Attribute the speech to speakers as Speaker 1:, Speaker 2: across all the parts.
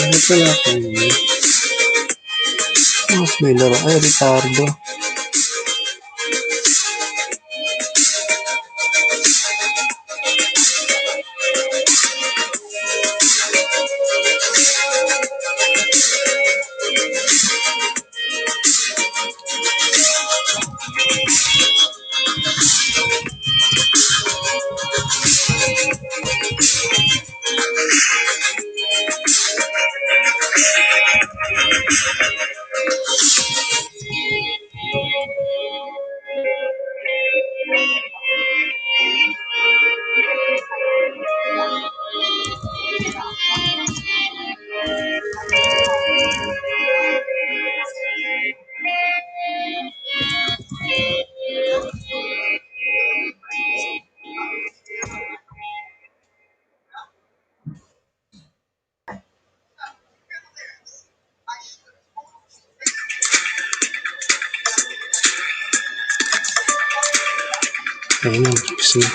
Speaker 1: Ito wala akong mas may laro. Ay, Ricardo. Ayun, tapos na.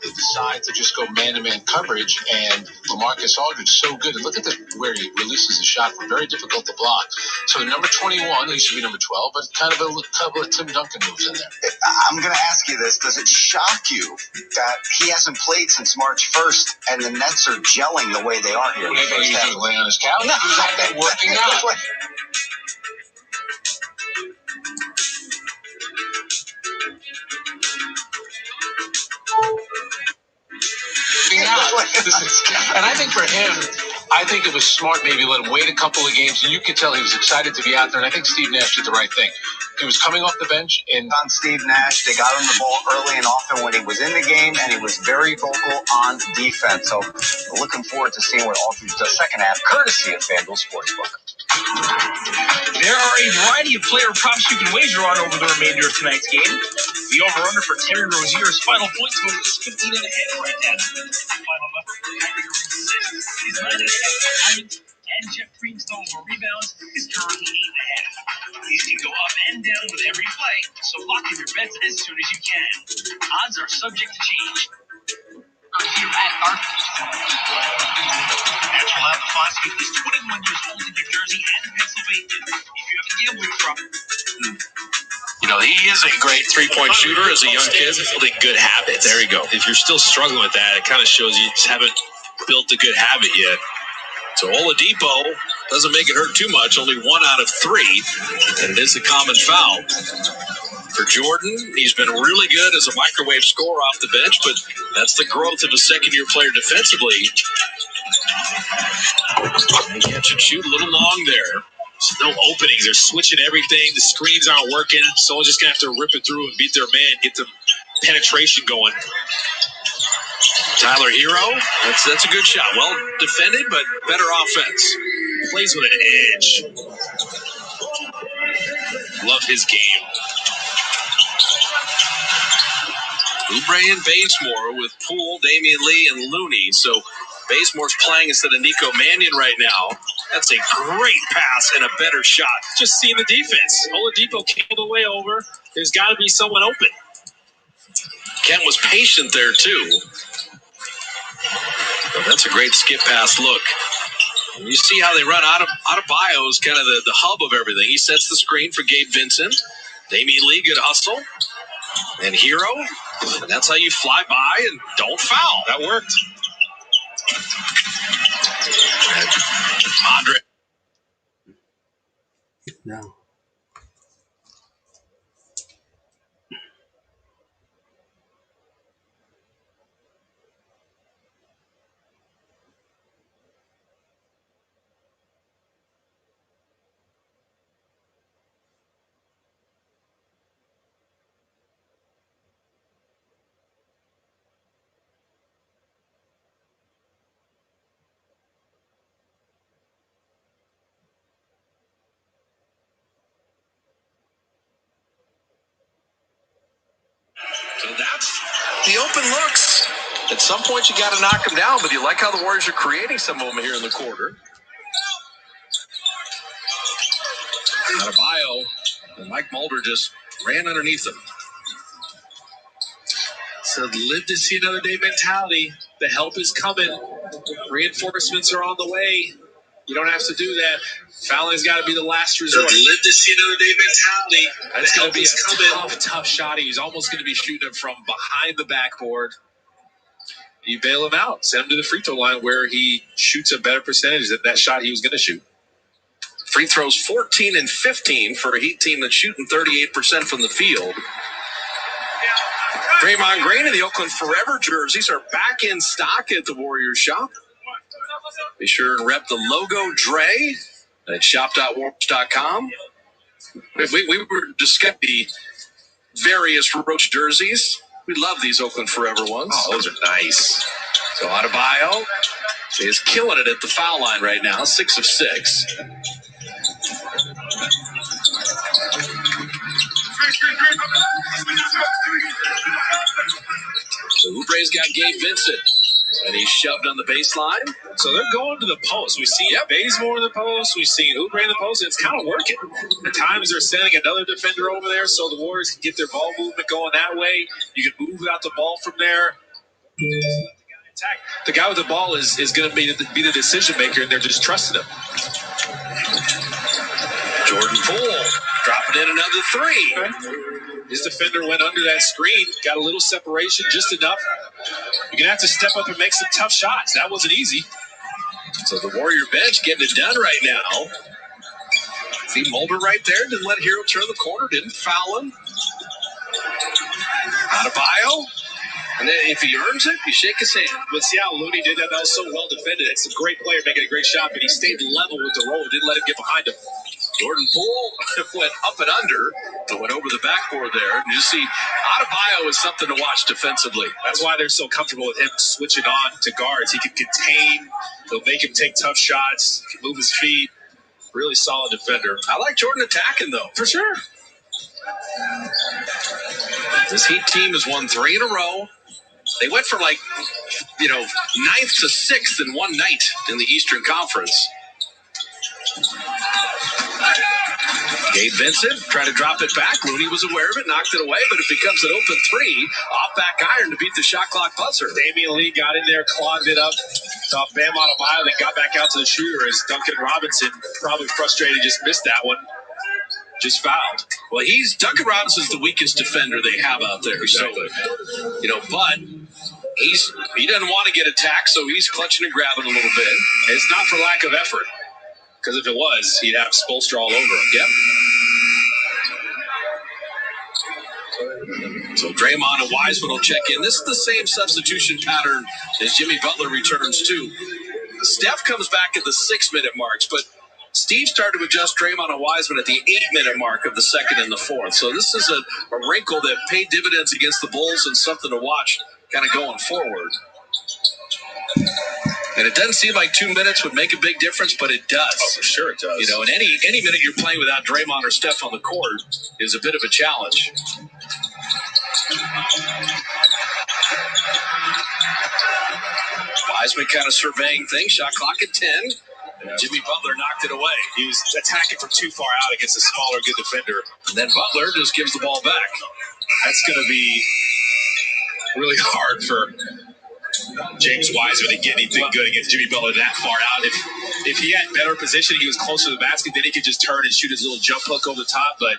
Speaker 2: Decide to just go man-to-man coverage, and LaMarcus Aldridge is so good. And look at where he releases the shot, very difficult to block. So number 21, he used to be number 12, but kind of a couple of Tim Duncan moves in there.
Speaker 3: I'm going to ask you this. Does it shock you that he hasn't played since March 1st, and the Nets are gelling the way they are here?
Speaker 2: What do you think he was doing, laying on his couch? No, he was out there working out. And I think for him, I think it was smart maybe let him wait a couple of games, and you could tell he was excited to be out there, and I think Steve Nash did the right thing. He was coming off the bench, and
Speaker 3: on Steve Nash, they got him the ball early and often when he was in the game, and he was very vocal on defense. So looking forward to seeing what Aldridge does second half, courtesy of FanDuel Sportsbook.
Speaker 4: There are a variety of player props you can wager on over the remainder of tonight's game. The over-under for Terry Rozier's final points total is 15.5 right now. The final number for Kyrie Irving's assists is 9.5 for Diamond, and Jeff Green's total for rebounds is currently 8.5. These can go up and down with every play, so lock in your bets as soon as you can. Odds are subject to change. Here at Garfield. Natural Lab Deposit is 21 years old in New Jersey and Pennsylvania. If you have a gambling problem,
Speaker 2: You know, he is a great three-point shooter as a young kid. Building good habits. There you go. If you're still struggling with that, it kind of shows you just haven't built a good habit yet. So Oladipo doesn't make it hurt too much. Only 1 out of 3, and it is a common foul. For Jordan, he's been really good as a microwave scorer off the bench, but that's the growth of a second-year player defensively. He catch and shoot a little long there. There's no openings. They're switching everything. The screens aren't working. Someone's just going to have to rip it through and beat their man, get the penetration going. Tyler Hero, that's a good shot. Well defended, but better offense. Plays with an edge. Love his game. Oubre and Bazemore with Poole, Damian Lee, and Looney. So Bazemore's playing instead of Nico Mannion right now. That's a great pass and a better shot. Just seeing the defense. Oladipo came all the way over. There's got to be someone open. Kent was patient there, too. But that's a great skip pass look. And you see how they run out of Bio is kind of the hub of everything. He sets the screen for Gabe Vincent. Damian Lee, good hustle. And Hero. And that's how you fly by and don't foul. That worked. Andre.
Speaker 1: No.
Speaker 2: So that's the open looks. At some point, you got to knock them down, but you like how the Warriors are creating some of them here in the quarter. Adebayo, and Mike Mulder just ran underneath him. So live to see another day mentality. The help is coming. Reinforcements are on the way. You don't have to do that. Fouling's got to be the last resort. Live to see another day mentality. That's going to be a tough shot. He's almost going to be shooting it from behind the backboard. You bail him out. Send him to the free throw line where he shoots a better percentage than that shot he was going to shoot. Free throws 14 and 15 for a Heat team that's shooting 38% from the field. Draymond Green and the Oakland Forever jerseys are back in stock at the Warriors shop. Be sure and rep the logo Dre at shop.warriors.com. We were discussing the various Roach jerseys. We love these Oakland Forever ones. Oh, those are nice. So Adebayo is killing it at the foul line right now, 6 of 6. So Oubre's got Gabe Vincent, and he's shoved on the baseline. So they're going to the post. We see Bazemore in the post. We've seen Oubre in the post. It's kind of working. At times they're sending another defender over there so the Warriors can get their ball movement going that way. You can move out the ball from there. The guy with the ball is going to be the decision maker, and they're just trusting him. Jordan Poole dropping in another 3. His defender went under that screen, got a little separation, just enough. You're going to have to step up and make some tough shots. That wasn't easy. So the Warrior bench getting it done right now. See Mulder right there. Didn't let Hero turn the corner. Didn't foul him. Adebayo. And then if he earns it, you shake his hand. But see how Looney did that? That was so well defended. It's a great player making a great shot, but he stayed level with the roll. Didn't let him get behind him. Jordan Poole went up and under, but went over the backboard there. And you see, Adebayo is something to watch defensively. That's why they're so comfortable with him switching on to guards. He can contain. They'll make him take tough shots, can move his feet. Really solid defender. I like Jordan attacking, though. For sure. This Heat team has won 3 in a row. They went from 9th to 6th in one night in the Eastern Conference. Gabe Vincent tried to drop it back. Looney was aware of it, knocked it away, but it becomes an open 3 off back iron to beat the shot clock buzzer. Damian Lee got in there, clogged it up, saw Bam Adebayo, then got back out to the shooter as Duncan Robinson, probably frustrated, just missed that one. just fouled. Well, Duncan Robinson's the weakest defender they have out there. Exactly. So, but he doesn't want to get attacked, so he's clutching and grabbing a little bit.
Speaker 4: It's not for lack of effort, because if it was, he'd have Spoelstra all over him.
Speaker 2: Yep. So Draymond and Wiseman will check in. This is the same substitution pattern as Jimmy Butler returns to. Steph comes back at the 6-minute marks, but Steve started to adjust Draymond and Wiseman at the 8-minute mark of the second and the fourth. So this is a wrinkle that paid dividends against the Bulls and something to watch kind of going forward. And it doesn't seem like 2 minutes would make a big difference, but it does.
Speaker 4: Oh, for sure it does.
Speaker 2: And any minute you're playing without Draymond or Steph on the court is a bit of a challenge. Wiseman kind of surveying things. Shot clock at 10.
Speaker 4: Yeah.
Speaker 2: Jimmy Butler knocked it away.
Speaker 4: He was attacking from too far out against a smaller, good defender.
Speaker 2: And then Butler just gives the ball back.
Speaker 4: That's going to be really hard for James Wiseman to get anything good against Jimmy Butler that far out. If he had better position, he was closer to the basket, then he could just turn and shoot his little jump hook over the top. But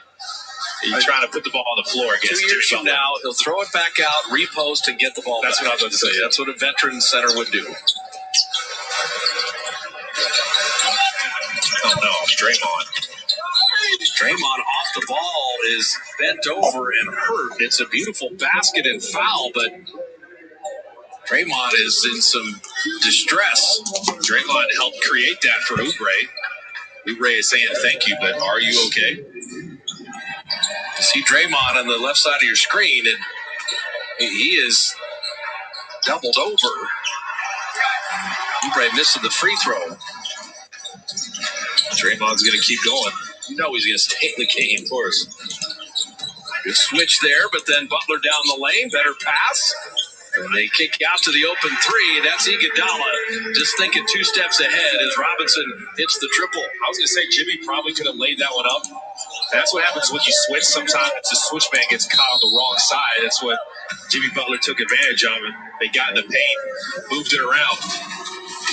Speaker 4: he's trying to put the ball on the floor against
Speaker 2: 2 years
Speaker 4: Jimmy
Speaker 2: from
Speaker 4: Butler.
Speaker 2: now, he'll throw it back out, repost, and get the ball
Speaker 4: That's
Speaker 2: back.
Speaker 4: what I was about to say.
Speaker 2: That's what a veteran center would do.
Speaker 4: Oh, no, Draymond.
Speaker 2: Draymond off the ball is bent over and hurt. It's a beautiful basket and foul, but Draymond is in some distress.
Speaker 4: Draymond helped create that for Oubre. Oubre is saying thank you, but are you okay?
Speaker 2: You see Draymond on the left side of your screen, and he is doubled over. Oubre missing the free throw.
Speaker 4: Draymond's going to keep going.
Speaker 2: He's going to stay in the game.
Speaker 4: Of course.
Speaker 2: Good switch there, but then Butler down the lane. Better pass. And they kick out to the open three. That's Iguodala just thinking 2 steps ahead as Robinson hits the triple.
Speaker 4: I was going to say Jimmy probably could have laid that one up. That's what happens when you switch. Sometimes the switchman gets caught on the wrong side. That's what Jimmy Butler took advantage of, and they got in the paint, moved it around.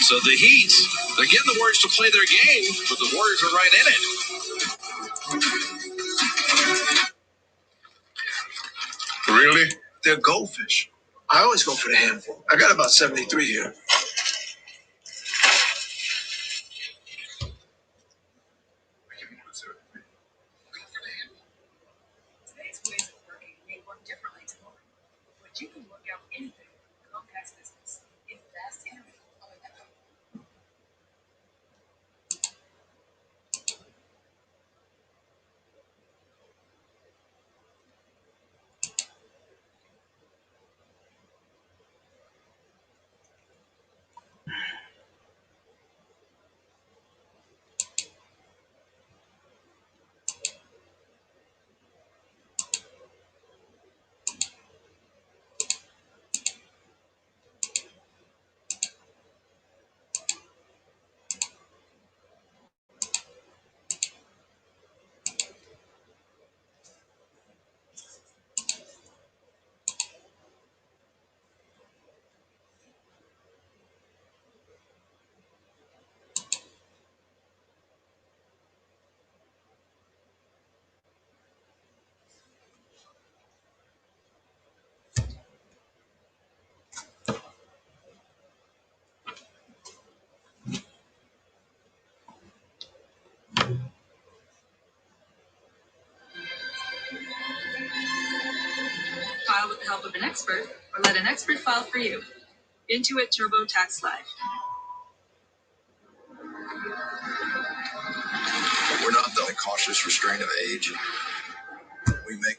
Speaker 2: So the Heat, they're getting the Warriors to play their game, but the Warriors are right in it.
Speaker 5: Really? They're goldfish. I always go for the handful. I got about 73 here.
Speaker 6: Today's ways of working may work differently tomorrow, but you can work out anything with Comcast Business. It's fast internet on the go. File with the help of an expert, or let an expert file for you. Intuit TurboTax Live.
Speaker 5: We're not the cautious restraint of age. We make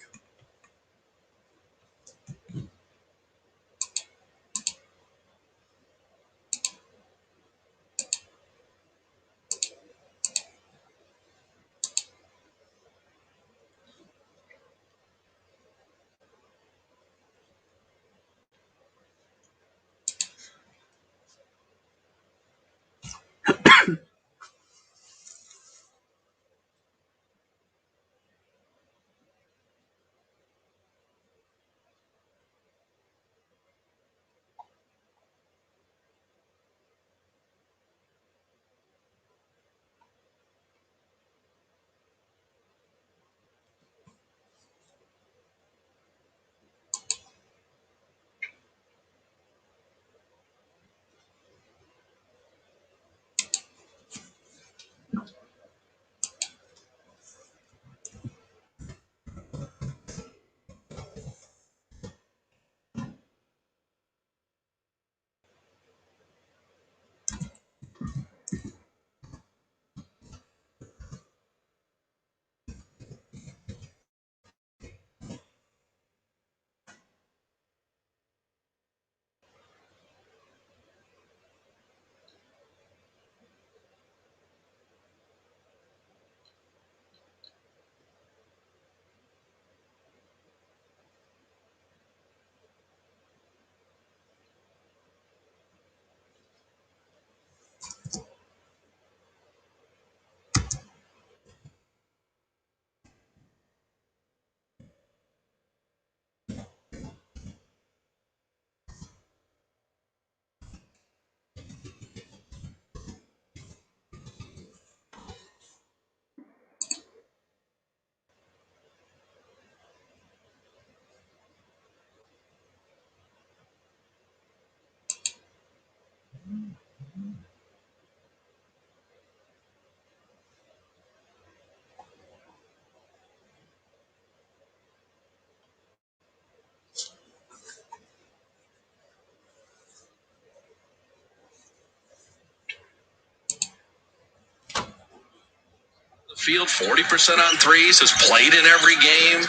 Speaker 2: The field 40% on threes, has played in every game,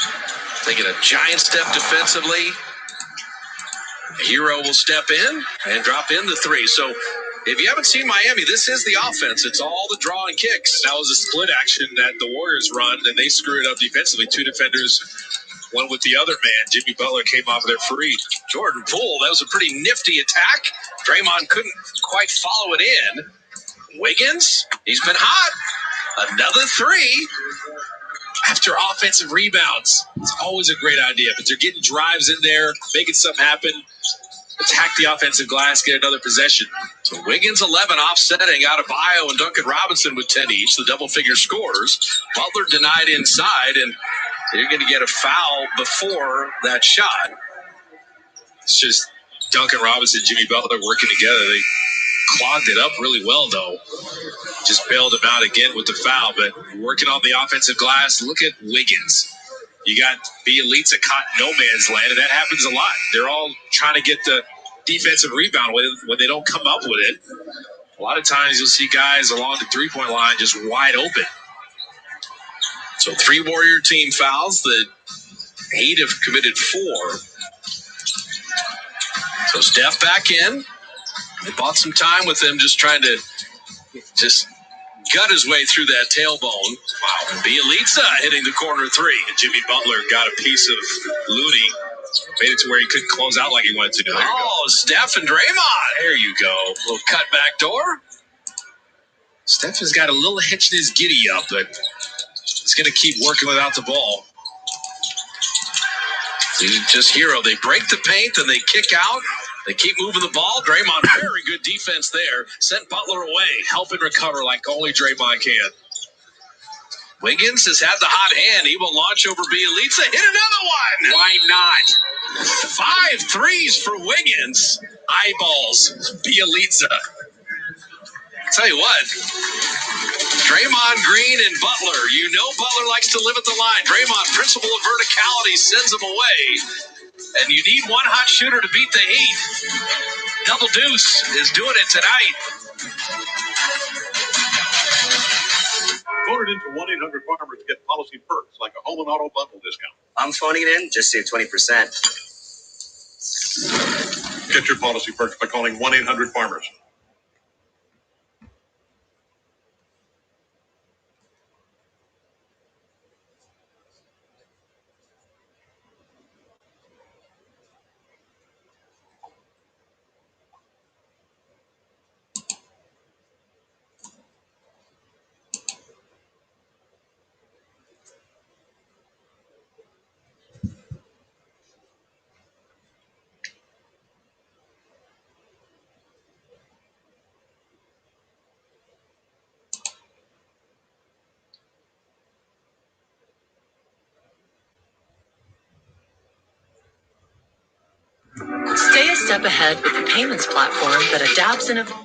Speaker 2: taking a giant step defensively. Hero will step in and drop in the three. So if you haven't seen Miami, this is the offense. It's all the draw and kicks. That was a split action that the Warriors run, and they screwed up defensively. Two defenders, one with the other man. Jimmy Butler came off of their free. Jordan Poole, that was a pretty nifty attack. Draymond couldn't quite follow it in. Wiggins, he's been hot. Another three after offensive rebounds. It's always a great idea, but they're getting drives in there, making something happen. Attack the offensive glass, get another possession. So Wiggins 11 offsetting out of Bio and Duncan Robinson with 10 each, the double-figure scores. Butler denied inside, and they're going to get a foul before that shot. It's just Duncan Robinson, Jimmy Butler working together. They clogged it up really well, though. Just bailed him out again with the foul, but working on the offensive glass. Look at Wiggins. You got Bielitsa caught in no man's land, and that happens a lot. They're all trying to get the defensive rebound when they don't come up with it. A lot of times you'll see guys along the three-point line just wide open. So 3 Warrior team fouls. The Heat have committed 4. So Steph back in. They bought some time with him, just trying to just gut his way through that tailbone. Wow. Bielitsa hitting the corner 3. And Jimmy Butler got a piece of Looney. Made it to where he couldn't close out like he wanted to. Oh, Steph and Draymond. There you go. A little cut back door. Steph has got a little hitch in his giddy up, but he's going to keep working without the ball. He's just hero. They break the paint, then they kick out. They keep moving the ball. Draymond, very good defense there. Sent Butler away, helping recover like only Draymond can. Wiggins has had the hot hand. He will launch over Bielitsa. Hit another one. Why not? 5 threes for Wiggins. Eyeballs. Bielitsa. Tell you what, Draymond Green and Butler. You know Butler likes to live at the line. Draymond, principle of verticality, sends him away. And you need one hot shooter to beat the Heat. Double Deuce is doing it tonight.
Speaker 4: Phone it into 1-800-FARMERS to get policy perks like a home and auto bundle discount.
Speaker 3: I'm phoning it in, just save 20%.
Speaker 4: Get your policy perks by calling 1-800-FARMERS.
Speaker 7: Stay a step ahead with the payments platform that adapts and evolves.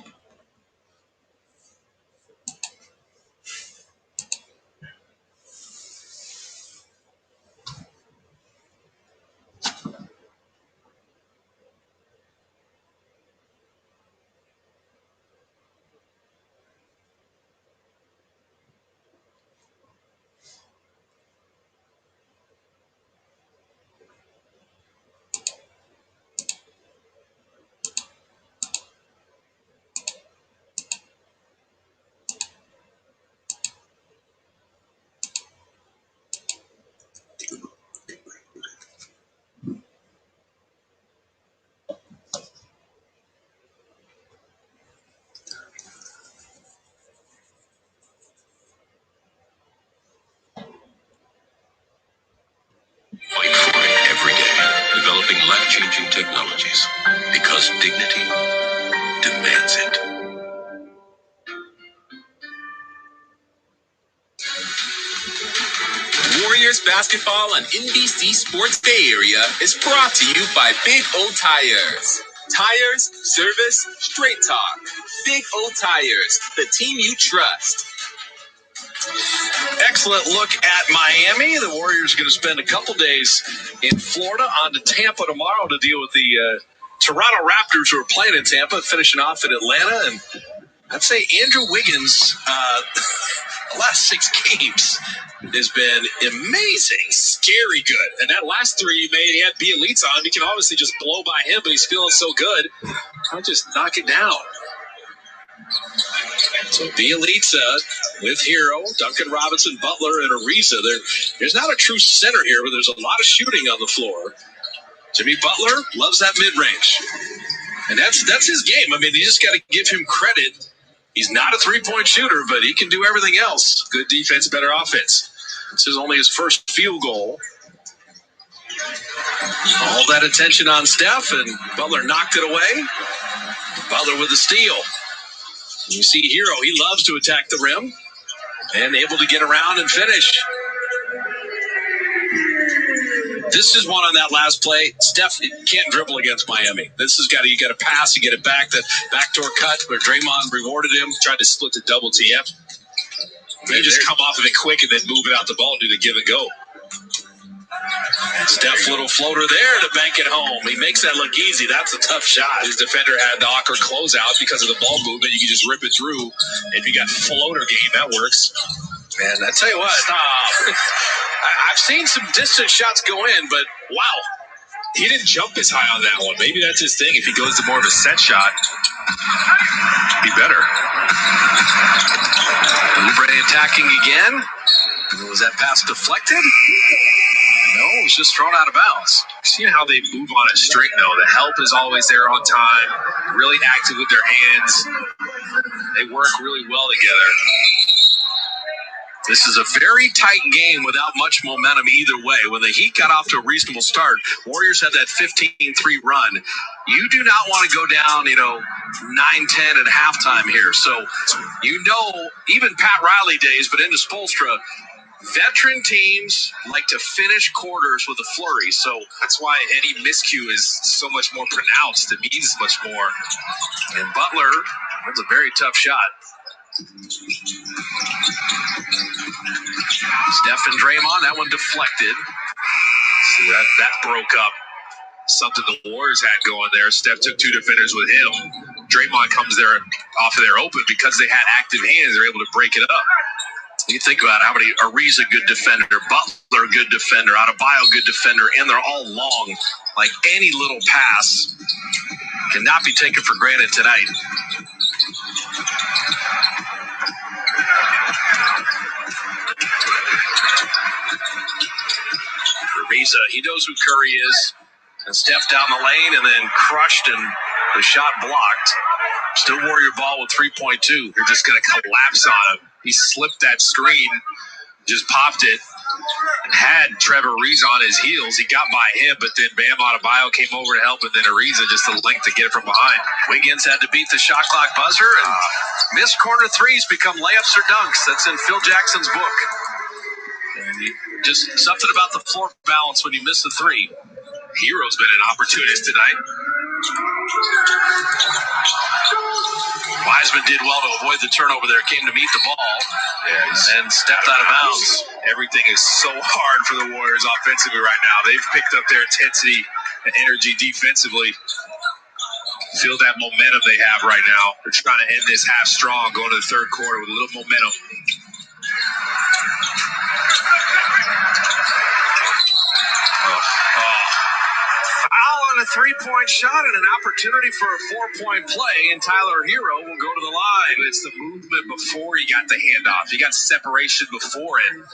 Speaker 2: Fight for it every day, developing life-changing technologies. Because dignity demands it.
Speaker 8: Warriors basketball on NBC Sports Bay Area is brought to you by Big O Tires.
Speaker 2: Tires, service, straight talk. Big O Tires, the team you trust.
Speaker 4: Excellent look at Miami. The Warriors are going to spend a couple days in Florida, on to Tampa tomorrow to deal with the Toronto Raptors, who are playing in Tampa, finishing off in Atlanta. And I'd say Andrew Wiggins, the last 6 games, has been amazing.
Speaker 2: Scary good. And that last three he made, he had Bielitsa on. He can obviously just blow by him, but he's feeling so good. I'll just knock it down. So Bielitsa with Hero, Duncan Robinson, Butler, and Ariza. There's not a true center here, but there's a lot of shooting on the floor. Jimmy Butler loves that mid-range. And that's his game. I mean, you just got to give him credit. He's not a three-point shooter, but he can do everything else. Good defense, better offense. This is only his first field goal. All that attention on Steph, and Butler knocked it away. Butler with the steal. You see Hero, he loves to attack the rim and able to get around and finish. This is one on that last play. Steph can't dribble against Miami. This has you got to pass, you get it back. That backdoor cut where Draymond rewarded him, tried to split the double TF. They just come off of it quick and then move it out the ball, do the give and go. Steph, little floater there to bank it home. He makes that look easy. That's a tough shot. His defender had the awkward closeout because of the ball movement. You can just rip it through. If you got floater game, that works. And I tell you what, I've seen some distant shots go in, but wow, he didn't jump as high on that one. Maybe that's his thing. If he goes to more of a set shot, be better. Oubre attacking again. Was that pass deflected? No, it was just thrown out of bounds. Seeing how they move on a string, though. The help is always there on time. Really active with their hands. They work really well together. This is a very tight game without much momentum either way. When the Heat got off to a reasonable start, Warriors had that 15-3 run. You do not want to go down, 9-10 at halftime here. So, even Pat Riley days, but into Spoelstra, veteran teams like to finish quarters with a flurry. So that's why any miscue is so much more pronounced. It means much more. And Butler, that's a very tough shot. Steph and Draymond, that one deflected. See, that broke up something the Warriors had going there. Steph took 2 defenders with him. Draymond comes there off of their open because they had active hands. They're able to break it up. You think about how many Ariza, good defender, Butler, good defender, Adebayo, good defender, and they're all long. Like any little pass cannot be taken for granted tonight. Ariza, he knows who Curry is. And Steph down the lane and then crushed and the shot blocked. Still Warrior ball with 3.2. They're just going to collapse on him. He slipped that screen, just popped it, and had Trevor Ariza on his heels. He got by him, but then Bam Adebayo came over to help, and then Ariza just the length to get it from behind. Wiggins had to beat the shot clock buzzer, and missed corner threes become layups or dunks. That's in Phil Jackson's book. And just something about the floor balance when you miss the three. Hero's been an opportunist tonight. Wiseman did well to avoid the turnover there, came to meet the ball, and then stepped out of bounds. Everything is so hard for the Warriors offensively right now. They've picked up their intensity and energy defensively. Feel that momentum they have right now. They're trying to end this half strong, going to the third quarter with a little momentum. Foul on a three-point shot and an opportunity for a four-point play, and Tyler Hero will go to the line. It's the movement before he got the handoff. He got separation before it.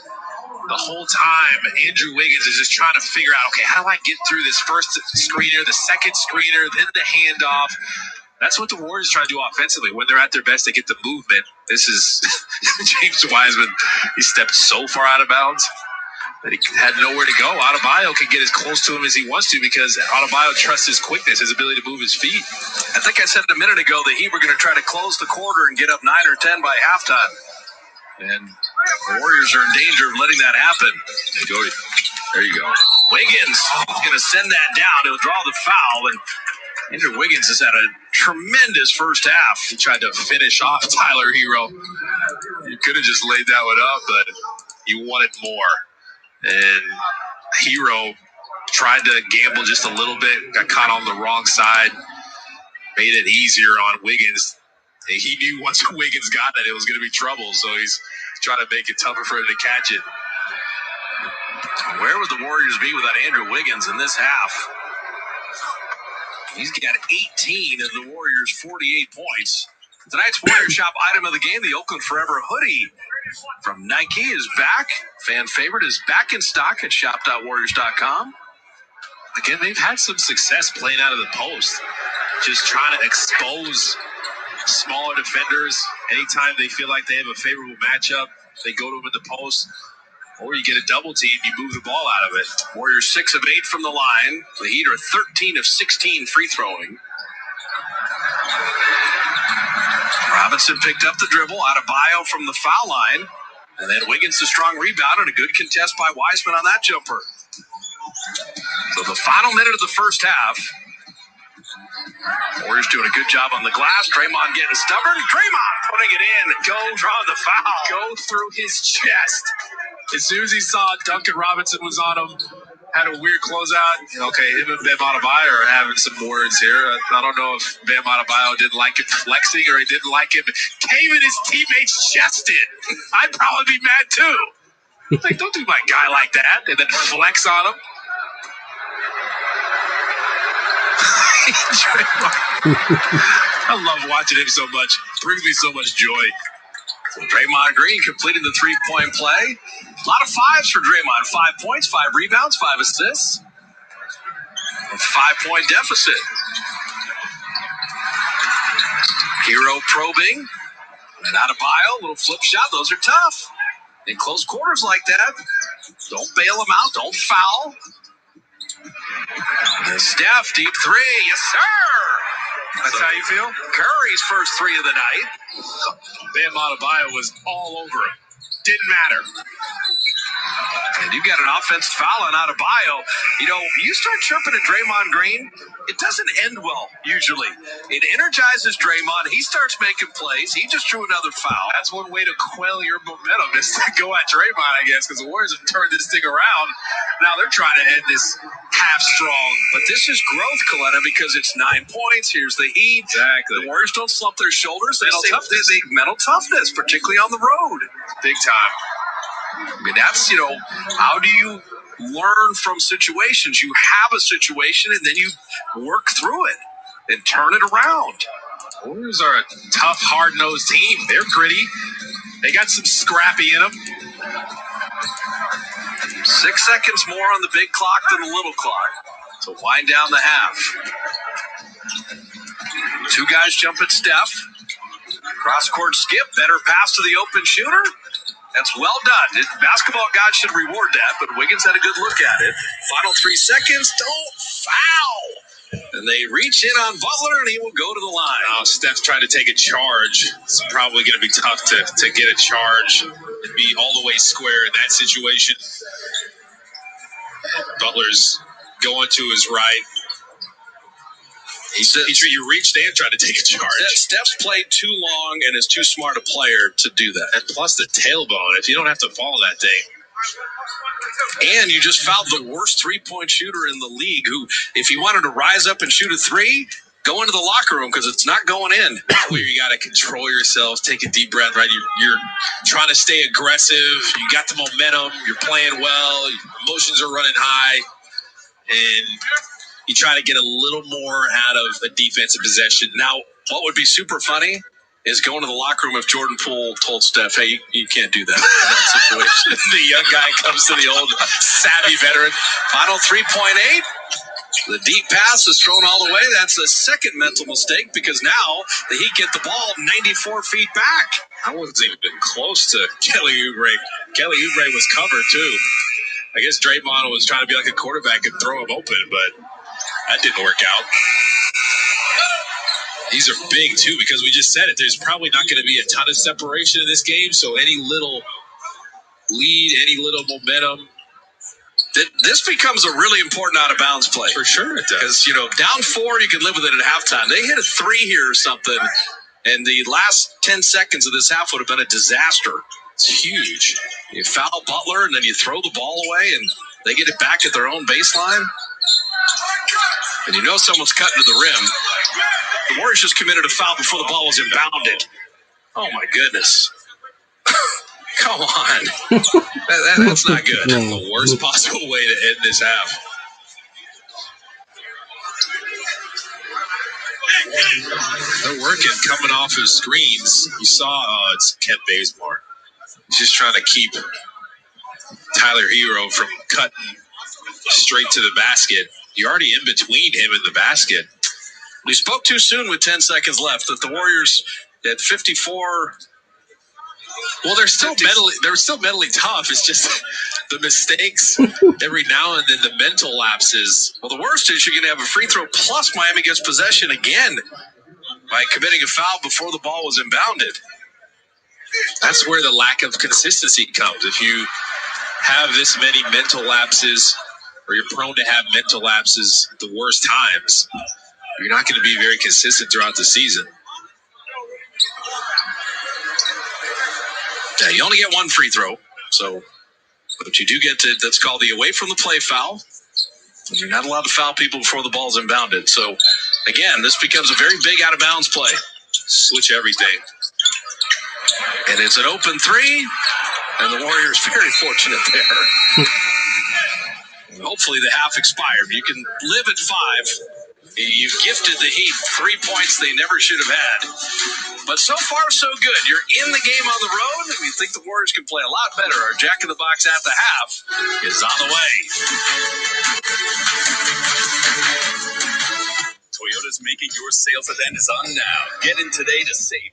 Speaker 2: The whole time, Andrew Wiggins is just trying to figure out, okay, how do I get through this first screener, the second screener, then the handoff? That's what the Warriors try to do offensively. When they're at their best, they get the movement. This is James Wiseman. He stepped so far out of bounds that he had nowhere to go. Adebayo can get as close to him as he wants to because Adebayo trusts his quickness, his ability to move his feet. I think I said a minute ago that he were going to try to close the quarter and get up 9 or 10 by halftime. And the Warriors are in danger of letting that happen. There you go. Wiggins is going to send that down. He'll draw the foul, and Andrew Wiggins has had a tremendous first half. He tried to finish off Tyler Hero. You could have just laid that one up, but you wanted more. And Hero tried to gamble just a little bit, got caught on the wrong side, made it easier on Wiggins. And he knew once Wiggins got it, it was going to be trouble, so he's trying to make it tougher for him to catch it. Where would the Warriors be without Andrew Wiggins in this half? He's got 18 of the Warriors' 48 points. Tonight's Warrior Shop item of the game, the Oakland Forever hoodie from Nike is back. Fan favorite is back in stock at shop.warriors.com. Again, they've had some success playing out of the post, just trying to expose smaller defenders. Anytime they feel like they have a favorable matchup, they go to them in the post, or you get a double team, you move the ball out of it. Warriors 6 of 8 from the line. The Heat are 13 of 16 free throwing. Robinson picked up the dribble out of Bio from the foul line. And then Wiggins a strong rebound and a good contest by Wiseman on that jumper. So the final minute of the first half. Warriors doing a good job on the glass. Draymond getting stubborn. Draymond putting it in. Go drawing the foul. Go through his chest. As soon as he saw Duncan Robinson was on him, had a weird closeout. Okay, him and Bam Adebayo are having some words here. I don't know if Bam Adebayo didn't like him flexing or he didn't like him caving his teammate's chest in. I'd probably be mad too. Like, don't do my guy like that. And then flex on him. I love watching him so much. It brings me so much joy. So Draymond Green completing the three-point play. A lot of fives for Draymond. 5 points, 5 rebounds, 5 assists. A 5-point deficit. Hero probing. And Adebayo, little flip shot. Those are tough. In close quarters like that, don't bail them out. Don't foul. And Steph, deep three. Yes, sir. That's how you feel? Curry's first three of the night. Bam Adebayo was all over him. Didn't matter. And you got an offensive foul on Adebayo. You know, you start chirping at Draymond Green, it doesn't end well, usually. It energizes Draymond. He starts making plays. He just drew another foul. That's one way to quell your momentum, is to go at Draymond, I guess, because the Warriors have turned this thing around. Now they're trying to end this half strong. But this is growth, Coletta, because it's 9 points. Here's the Heat. Exactly. The Warriors don't slump their shoulders. They mental toughness, particularly on the road. Big time. I mean, that's, you know, how do you learn from situations? You have a situation and then you work through it and turn it around. Warriors are a tough, hard-nosed team. They're gritty. They got some scrappy in them. 6 seconds more on the big clock than the little clock. So wind down the half. 2 guys jump at Steph. Cross-court skip. Better pass to the open shooter. That's well done. Basketball gods should reward that, but Wiggins had a good look at it. Final 3 seconds. Don't foul. And they reach in on Butler, and he will go to the line. Oh, Steph's trying to take a charge. It's probably going to be tough to get a charge and be all the way square in that situation. Butler's going to his right. You reached and tried to take a charge. Steph's played too long and is too smart a player to do that. And plus the tailbone, if you don't have to follow that thing. And you just fouled the worst three-point shooter in the league, who, if he wanted to rise up and shoot a three, go into the locker room because it's not going in. Where you got to control yourself, take a deep breath, right? You're trying to stay aggressive. You got the momentum. You're playing well. Emotions are running high. And you try to get a little more out of a defensive possession. Now, what would be super funny is going to the locker room if Jordan Poole told Steph, hey, you can't do that in that situation. The young guy comes to the old savvy veteran. Final 3.8. The deep pass is thrown all the way. That's a second mental mistake because now the Heat get the ball 94 feet back. I wasn't even close to Kelly Oubre. Kelly Oubre was covered, too. I guess Draymond was trying to be like a quarterback and throw him open, but that didn't work out. These are big, too, because we just said it. There's probably not going to be a ton of separation in this game, so any little lead, any little momentum This becomes a really important out-of-bounds play. For sure it does. Because, down 4, you can live with it at halftime. They hit a 3 here or something, and the last 10 seconds of this half would have been a disaster. It's huge. You foul Butler, and then you throw the ball away, and they get it back at their own baseline. And someone's cutting to the rim. The Warriors just committed a foul before the ball was inbounded. Oh, my goodness. Come on. That's not good. The worst possible way to end this half. They're working coming off his screens. You saw, it's Kent Bazemore. He's just trying to keep Tyler Hero from cutting straight to the basket. You're already in between him and the basket. We spoke too soon with 10 seconds left that the Warriors at 54. Well, they're still mentally tough. It's just the mistakes every now and then, the mental lapses. Well, the worst is you're going to have a free throw plus Miami gets possession again by committing a foul before the ball was inbounded. That's where the lack of consistency comes. If you have this many mental lapses, or you're prone to have mental lapses at the worst times, you're not going to be very consistent throughout the season. Yeah, you only get one free throw, but you do get to, that's called the away from the play foul. And you're not allowed to foul people before the ball's inbounded. So, again, this becomes a very big out-of-bounds play. Switch everything. And it's an open 3, and the Warriors very fortunate there. Hopefully the half expired. You can live at 5. You've gifted the Heat 3 points they never should have had. But so far, so good. You're in the game on the road, and we think the Warriors can play a lot better. Our Jack in the Box at the half is on the way.
Speaker 4: Toyota's Making Your Sales event is on now. Get in today to save.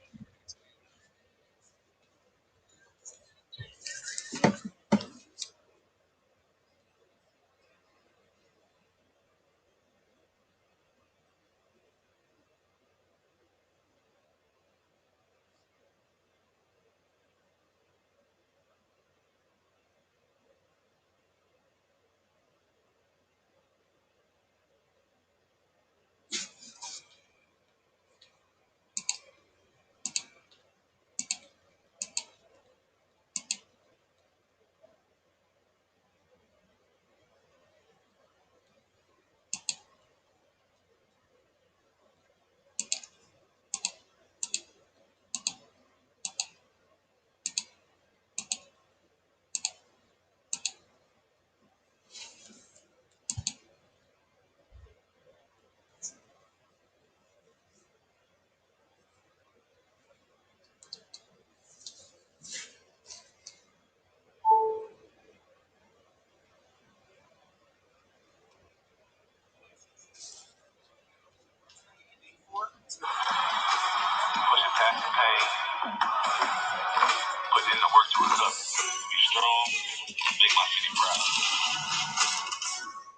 Speaker 4: Put in the work to it up. Be strong, make my city proud.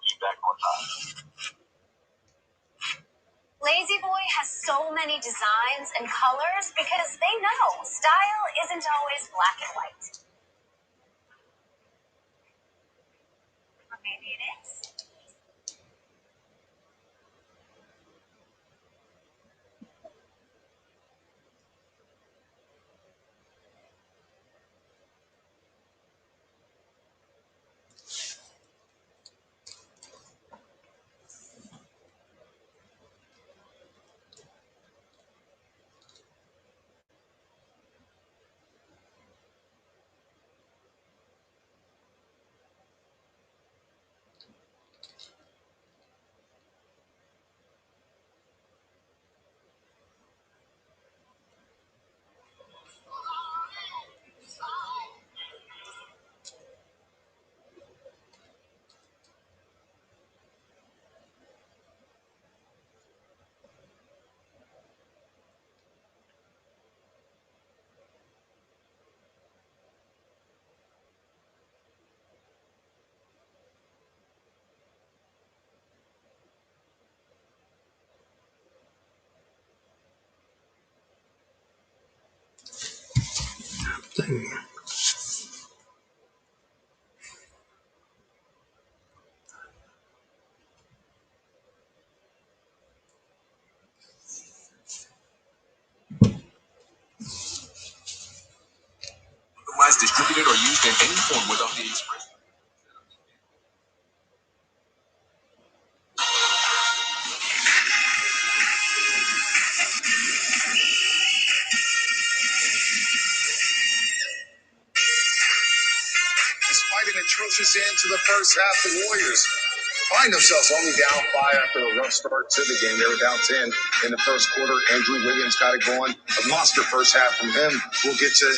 Speaker 4: Be back on time.
Speaker 6: Lazy Boy has so many designs and colors because they know style isn't always black and white. Or maybe it is.
Speaker 1: Dang.
Speaker 2: as distributed or used in any form without the express.
Speaker 3: Despite an atrocious end to the first half, the Warriors find themselves only down 5 after a rough start to the game. They were down 10 in the first quarter. Andrew Wiggins got it going. A monster first half from him. We'll get to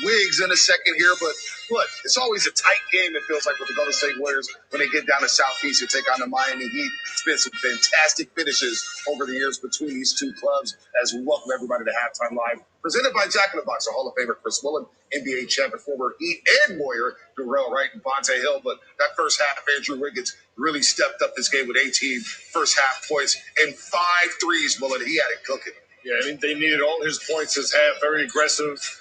Speaker 3: Wiggs in a second here, but look, it's always a tight game, it feels like, with the Golden State Warriors when they get down to Southeast and take on the Miami Heat. It's been some fantastic finishes over the years between these two clubs as we welcome everybody to Halftime Live, presented by Jack in the Box, a Hall of Famer Chris Woolen, NBA champion, former Heat and Warrior Darrell Wright and Vontae Hill. But that first half, Andrew Wiggins really stepped up this game with 18 first half points and 5 threes, Woolen. He had it cooking. Yeah, I mean, they needed all his points this half, very aggressive.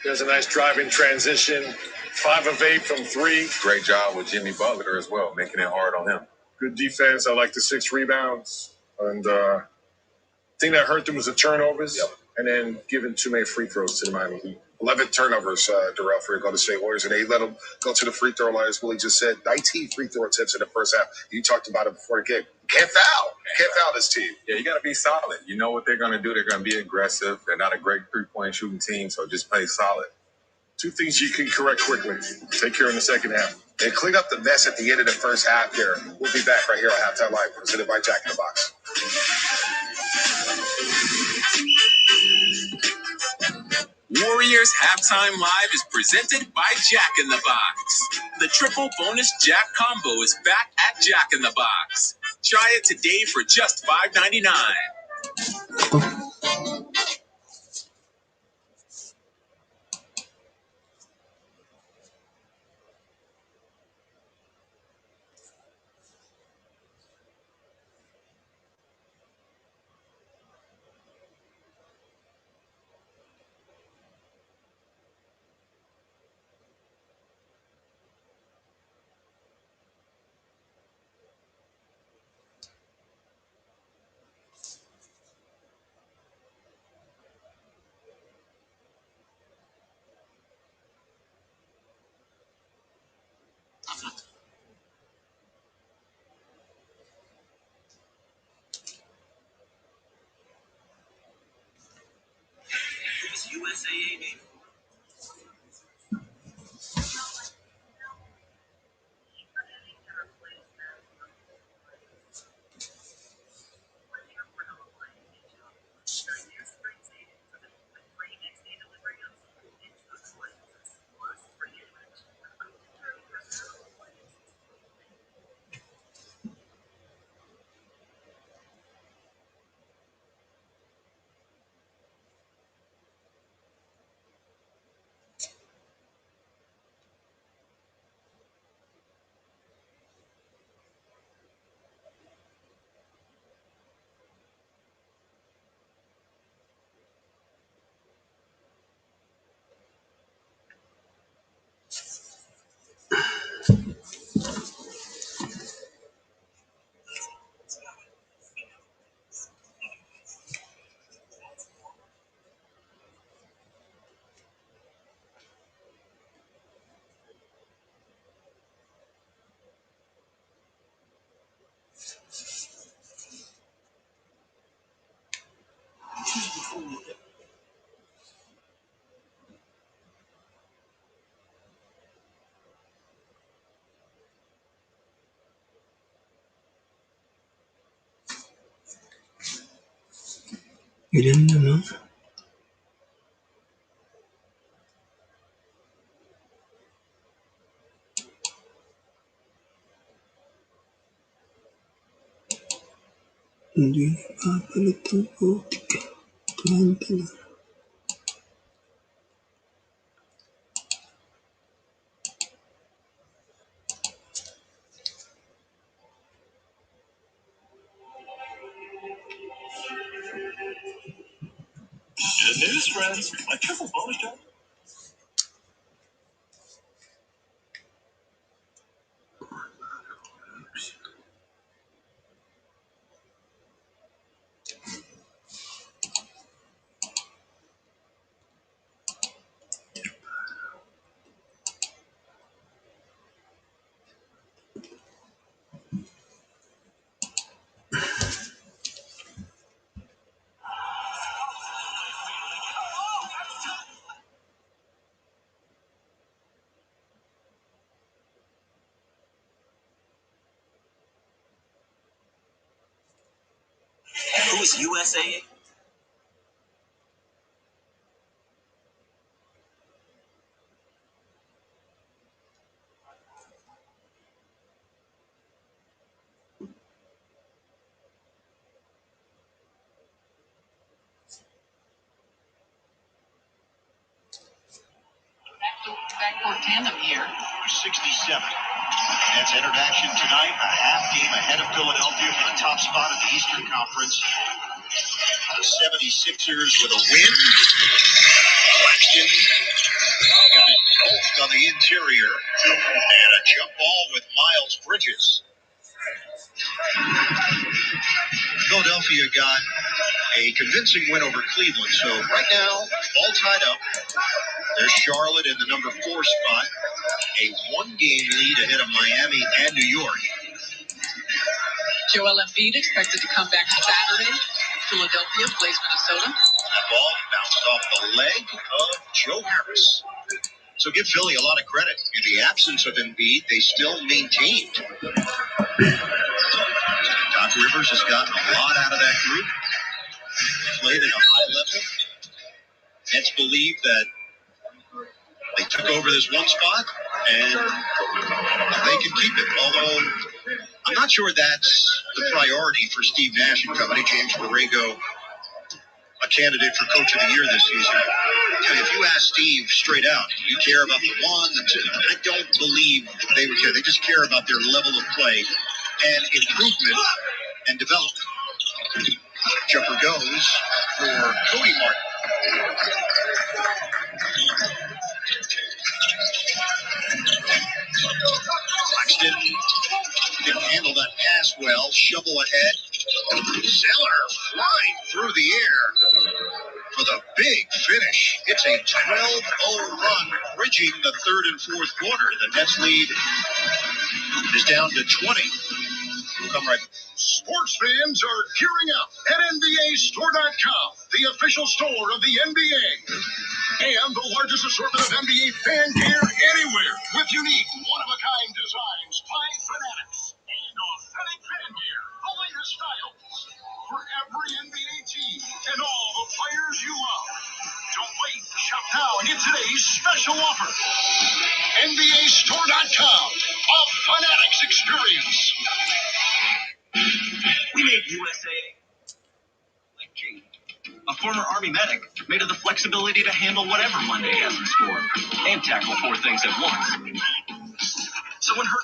Speaker 3: There's a nice driving transition. 5 of 8 from 3.
Speaker 2: Great job with Jimmy Butler as well, making it hard on him.
Speaker 3: Good defense. I like the 6 rebounds. And thing that hurt them was the turnovers.
Speaker 2: Yep.
Speaker 3: And then giving too many free throws to the Miami Heat. 11 turnovers, Darrell, for the Golden State Warriors. And they let them go to the free throw line, as Willie just said. 19 free throw attempts in the first half. You talked about it before the game. Can't foul. Can't foul this team.
Speaker 2: Yeah, you got to be solid. You know what they're going to do. They're going to be aggressive. They're not a great three-point shooting team, so just play solid.
Speaker 3: 2 things you can correct quickly. Take care in the second half. And clean up the mess at the end of the first half there. We'll be back right here on Halftime Live, presented by Jack in the Box.
Speaker 2: Warriors Halftime Live is presented by Jack in the Box. The triple bonus Jack combo is back at Jack in the Box. Try it today for just $5.99.
Speaker 1: Ilan na, no? Hindi papalit ang putik. 20 na.
Speaker 4: Good news, friends. My triple bonus job.
Speaker 2: was USA.
Speaker 4: Backcourt tandem here. 67. Nets entered action tonight, a half game ahead of Philadelphia for the top spot in the Eastern Conference. The 76ers with a win. Claxton got it golfed on the interior. And a jump ball with Miles Bridges. Philadelphia got a convincing win over Cleveland. So right now, all tied up. There's Charlotte in the number 4 spot. A one-game lead ahead of Miami and New York.
Speaker 7: Joel Embiid expected to come back Saturday. Philadelphia plays Minnesota.
Speaker 4: That ball bounced off the leg of Joe Harris. So give Philly a lot of credit. In the absence of Embiid, they still maintained. Doc Rivers has gotten a lot out of that group. Played at a high level. Nets believe that they took over this one spot, and they can keep it. Although, I'm not sure that's the priority for Steve Nash and company. James Borrego, a candidate for Coach of the Year this season. If you ask Steve straight out, you care about the 1, the 2, I don't believe they would care. They just care about their level of play and improvement and development. Jumper goes for Cody Martin. Claxton didn't handle that pass well. Shovel ahead. Zeller flying through the air for the big finish. It's a 12-0 run, bridging the third and fourth quarter. The Nets lead is down to 20. We'll come right back.
Speaker 3: Sports fans are gearing up at NBAStore.com, the official store of the NBA. And the largest assortment of NBA fan gear anywhere, with unique, one-of-a-kind designs by Fanatics and authentic fan gear, the latest styles for every NBA team and all the players you love. Don't wait. Shop now and get today's special offer. NBAStore.com, a Fanatics experience.
Speaker 4: We made USA. Like G, a former Army medic, made of the flexibility to handle whatever Monday has in store and tackle 4 things at once. So when her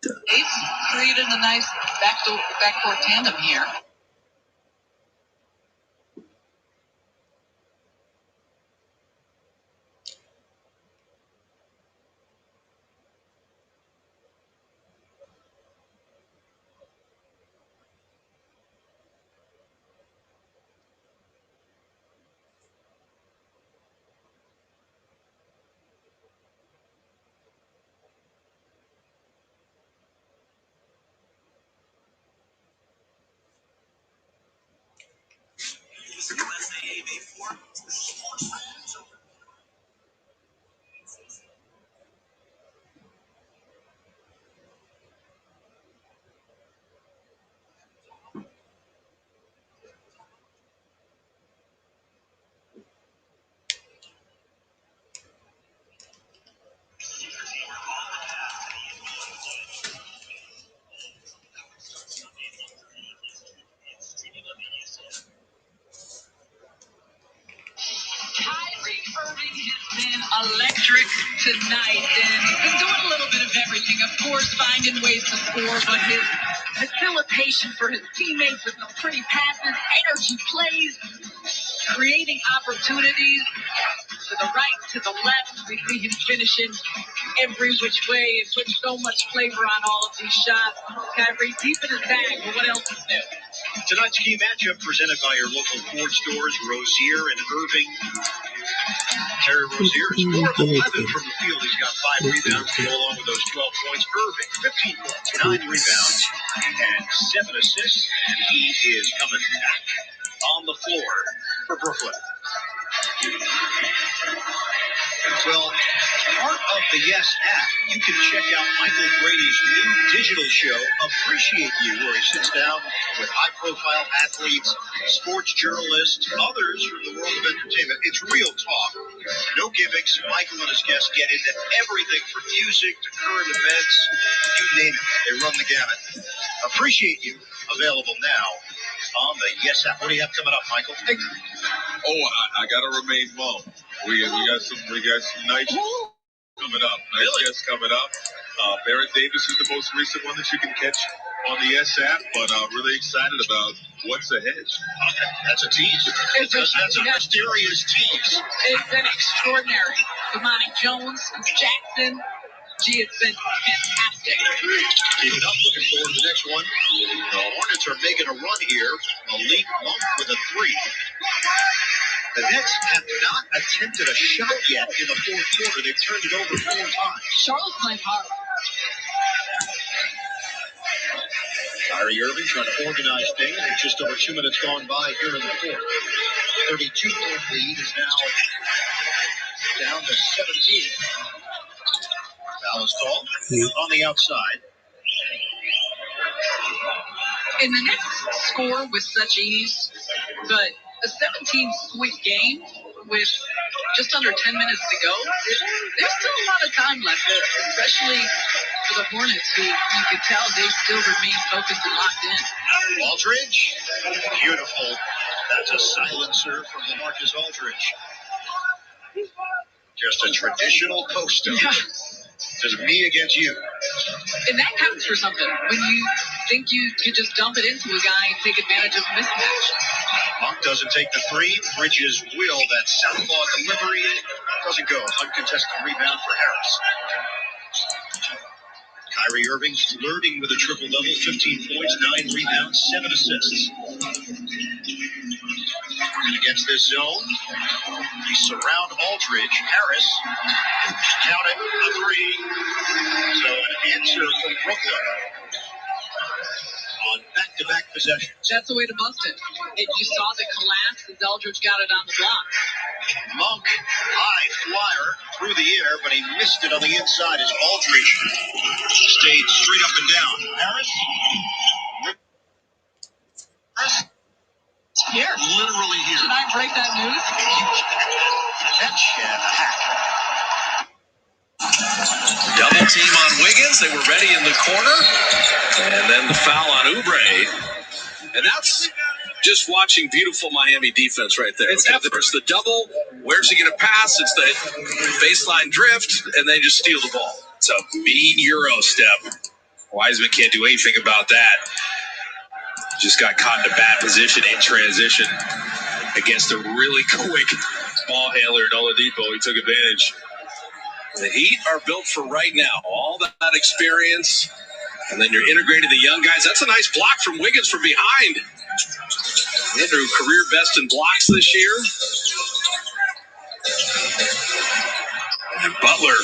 Speaker 7: They've created a nice backcourt tandem here. Kyrie Irving has been electric tonight, and he's been doing a little bit of everything. Of course, finding ways to score, but his facilitation for his teammates with some pretty passes, energy plays, creating opportunities to the right, to the left. We see him finishing every which way and putting so much flavor on all of these shots. Kyrie deep in his bag, but what else is new?
Speaker 4: tonight's key matchup presented by your local Ford stores, Rozier and Irving. Terry Rozier is 4 of 11 from the field. He's got 5 rebounds to go along with those 12 points. Irving, 15 points, 9 rebounds, and 7 assists. And he is coming back on the floor for Brooklyn.
Speaker 3: Well, part of the Yes app, you can check out Michael Brady's new digital show, Appreciate You, where he sits down with high-profile athletes, sports journalists, others from the world of entertainment. It's real talk, no gimmicks. Michael and his guests get into everything from music to current events. You name it, they run the gamut. Appreciate You, available now on the Yes app. What do you have coming up, Michael?
Speaker 2: I gotta remain mum. We got some nice coming up. Nice guests coming up. Baron Davis is the most recent one that you can catch on the S app, but I'm really excited about what's ahead.
Speaker 3: Okay, that's a tease. That's a mysterious tease.
Speaker 7: It's been extraordinary. Imani Jones, Jackson. Gee, it's been fantastic.
Speaker 3: Keep it up. Looking forward to the next one. The Hornets are making a run here. Malik Monk with a three. The Nets have not attempted a shot yet in the fourth quarter. They've turned it over 4 times.
Speaker 7: Charlotte's playing hard.
Speaker 3: Kyrie Irving trying to organize things. It's just over 2 minutes gone by here in the fourth. 32-point lead is now down to 17. Foul is called on the outside.
Speaker 7: And the Knicks score with such ease, but a 17-point game with just under 10 minutes to go, there's still a lot of time left, especially for the Hornets, who you can tell they still remain focused and locked in.
Speaker 3: Aldridge, beautiful. That's a silencer from LaMarcus Aldridge. Just a traditional post-up.
Speaker 7: Yeah.
Speaker 3: Just me against you.
Speaker 7: And that counts for something when you think you could just dump it into a guy and take advantage of a mismatch.
Speaker 3: Monk doesn't take the three. Bridges will. That southpaw delivery doesn't go. Uncontested rebound for Harris. Kyrie Irving flirting with a triple-double. 15 points, 9 rebounds, 7 assists. Against this zone, they surround Aldridge. Harris, count it, a three. So an answer from Brooklyn on back-to-back possessions.
Speaker 7: That's the way to bust it. You saw the collapse as Aldridge got it on the block.
Speaker 3: Monk, high flyer through the air, but he missed it on the inside as Aldridge stayed straight up and down. Harris?
Speaker 7: Here.
Speaker 3: Literally here.
Speaker 7: Should I break that news?
Speaker 3: Catch and hack.
Speaker 2: Double team on Wiggins. They were ready in the corner. And then the foul on Oubre. And that's just watching beautiful Miami defense right there. There's the double. Where's he going to pass? It's the baseline drift, and they just steal the ball. It's a mean Euro step. Wiseman can't do anything about that. Just got caught in a bad position in transition against a really quick ball handler in Oladipo. He took advantage. The Heat are built for right now. All that experience, and then you're integrating the young guys. That's a nice block from Wiggins from behind. Andrew, career best in blocks this year. And Butler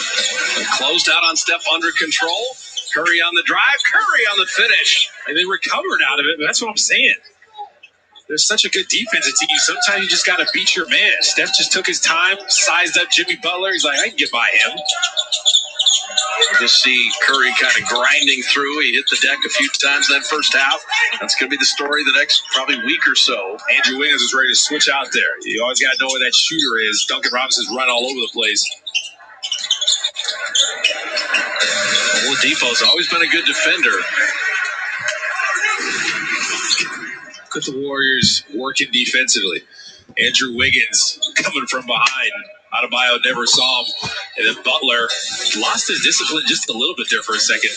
Speaker 2: closed out on Steph under control. Curry on the drive. Curry on the finish.
Speaker 4: And they recovered out of it, but that's what I'm saying. There's such a good defensive team. Sometimes you just got to beat your man. Steph just took his time, sized up Jimmy Butler. He's like, I can get by him.
Speaker 2: You just see Curry kind of grinding through. He hit the deck a few times in that first half. That's going to be the story the next probably week or so.
Speaker 4: Andrew Wiggins is ready to switch out there. You always got to know where that shooter is. Duncan Robinson's run all over the place.
Speaker 2: Oladipo's always been a good defender.
Speaker 4: Look at the Warriors working defensively. Andrew Wiggins coming from behind. Adebayo never saw him. And then Butler lost his discipline just a little bit there for a second.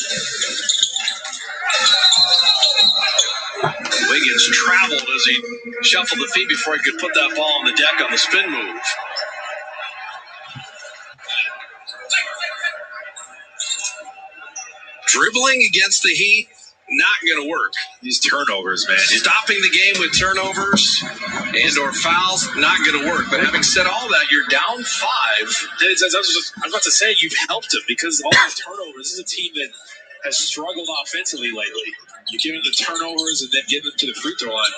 Speaker 2: Wiggins traveled as he shuffled the feet before he could put that ball on the deck on the spin move. Dribbling against the Heat, not going to work.
Speaker 4: These turnovers, man.
Speaker 2: Stopping the game with turnovers and or fouls, not going to work. But having said all that, you're down 5.
Speaker 4: I was about to say, you've helped them because of all these turnovers. This is a team that has struggled offensively lately. You give them the turnovers and then get them to the free throw line.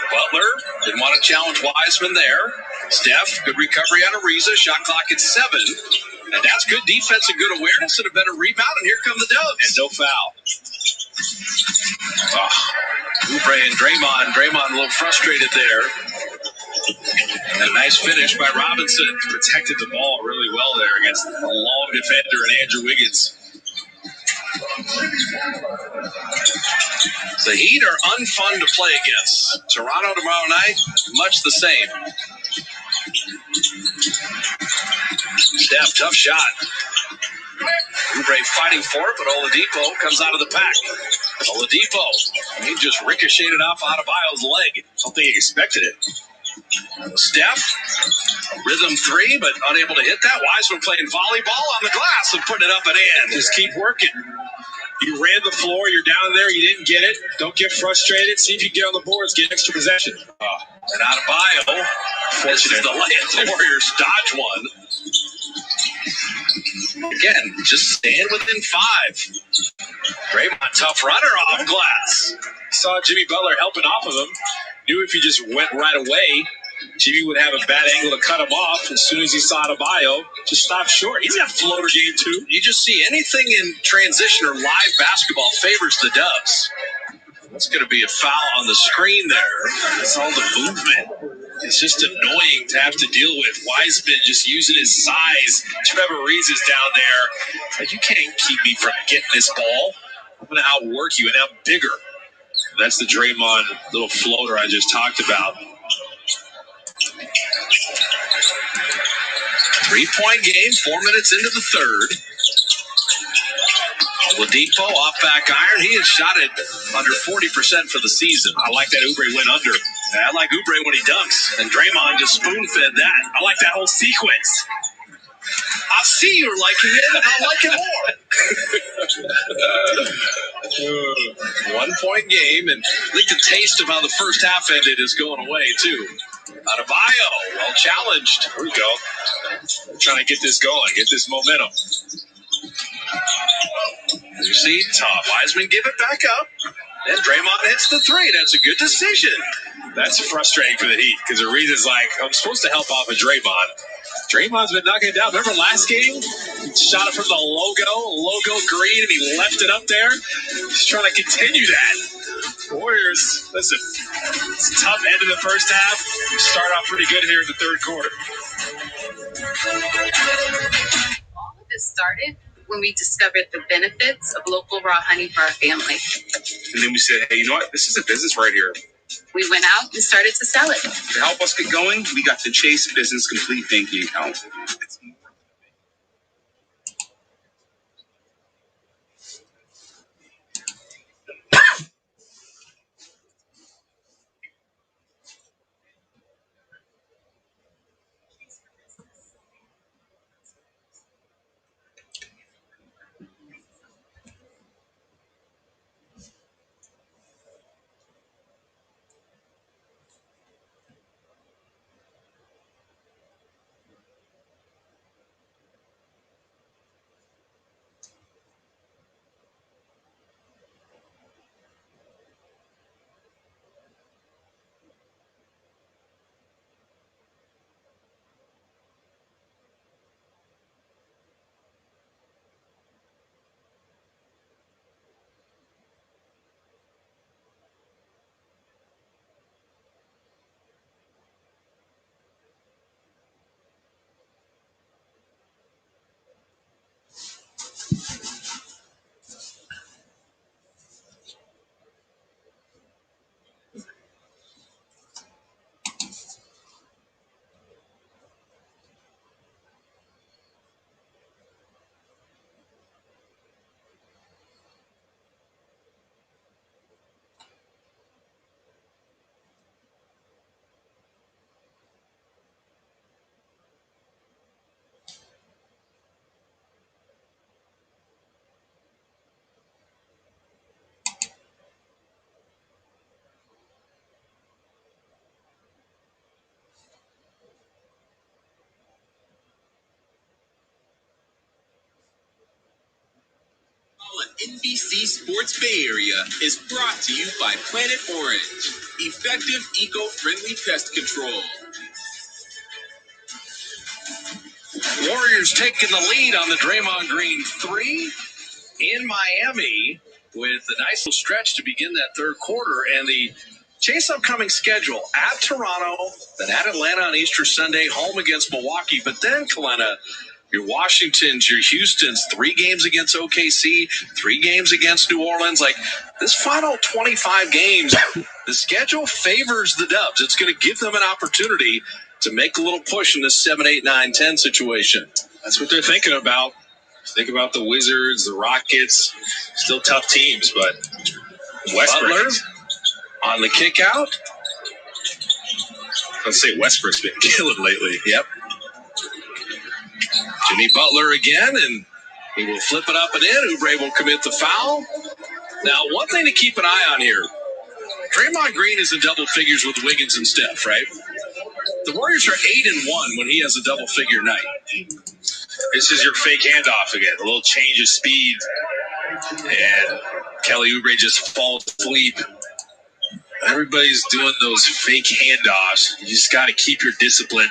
Speaker 2: Butler didn't want to challenge Wiseman there. Steph, good recovery on Ariza. Shot clock at 7. And that's good defense and good awareness and a better rebound. And here come the Dubs. And no foul. Oubre and Draymond. Draymond a little frustrated there. And a nice finish by Robinson. Protected the ball really well there against a long defender and Andrew Wiggins. The Heat are unfun to play against. Toronto tomorrow night, much the same. Steph, tough shot. Oubre fighting for it, but Oladipo comes out of the pack. Oladipo, he just ricocheted off Adebayo's leg. Don't think he expected it. Steph, rhythm 3, but unable to hit that. Wiseman playing volleyball on the glass and putting it up and in. Just keep working. You ran the floor, you're down there, you didn't get it. Don't get frustrated. See if you get on the boards, get extra possession. And Adebayo, fortunate to let the Warriors dodge one. Again, just stand within 5. Draymond, tough runner off glass. Saw Jimmy Butler helping off of him. Knew if he just went right away, Jimmy would have a bad angle to cut him off. As soon as he saw Adebayo, just stopped short. He's got floater game too. You just see anything in transition or live basketball favors the Dubs. That's going to be a foul on the screen there. That's all the movement. It's just annoying to have to deal with. Wiseman just using his size. Trevor Reeves is down there. Like, you can't keep me from getting this ball. I'm going to outwork you and I'm bigger. That's the Draymond little floater I just talked about. 3-point game, 4 minutes into the third. Oladipo off back iron. He has shot it under 40% for the season. I like that Oubre went under. I like Oubre when he dunks. And Draymond just spoon-fed that. I like that whole sequence. I'll see you're liking it, and I'll like it more. 1-point game, and I think the taste of how the first half ended is going away, too. Adebayo, well challenged. Here we go. We're trying to get this going, get this momentum. You see, Wiseman give it back up. And Draymond hits the 3. That's a good decision. That's frustrating for the Heat because Ariza's like, I'm supposed to help off of Draymond. Draymond's been knocking it down. Remember last game? He shot it from the logo green, and he left it up there. He's trying to continue that. Warriors, listen, it's a tough end of the first half. We start off pretty good here in the third quarter.
Speaker 6: All of this started when we discovered the benefits of local raw honey for our family.
Speaker 2: And then we said, hey, you know what? This is a business right here.
Speaker 6: We went out and started to sell it.
Speaker 2: To help us get going, we got the Chase Business Complete banking account.
Speaker 3: On NBC Sports Bay Area is brought to you by Planet Orange, effective eco-friendly pest control.
Speaker 2: Warriors taking the lead on the Draymond Green 3 in Miami with a nice little stretch to begin that third quarter. And the Chase upcoming schedule at Toronto, then at Atlanta on Easter Sunday, home against Milwaukee. But then, Kalena, your Washingtons, your Houstons, 3 games against OKC, 3 games against New Orleans. Like, this final 25 games, the schedule favors the Dubs. It's going to give them an opportunity to make a little push in this 7, 8, 9, 10 situation.
Speaker 4: That's what they're thinking about. Think about the Wizards, the Rockets, still tough teams, but Westbrook
Speaker 2: Butler on the kick out.
Speaker 4: Let's say Westbrook's been killing lately.
Speaker 2: Yep. Jimmy Butler again, and he will flip it up and in. Oubre will commit the foul. Now, one thing to keep an eye on here. Draymond Green is in double figures with Wiggins and Steph, right? The Warriors are 8-1 when he has a double-figure night.
Speaker 4: This is your fake handoff again. A little change of speed. And Kelly Oubre just falls asleep. Everybody's doing those fake handoffs. You just got to keep your discipline.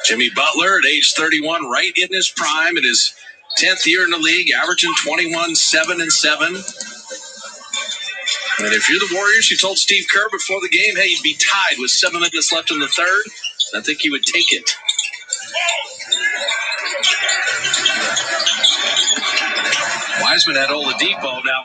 Speaker 2: Jimmy Butler at age 31, right in his prime, in his 10th year in the league, averaging 21, 7 and 7. And if you're the Warriors, you told Steve Kerr before the game, hey, you'd be tied with 7 minutes left in the third. I think he would take it. Wiseman had Oladipo now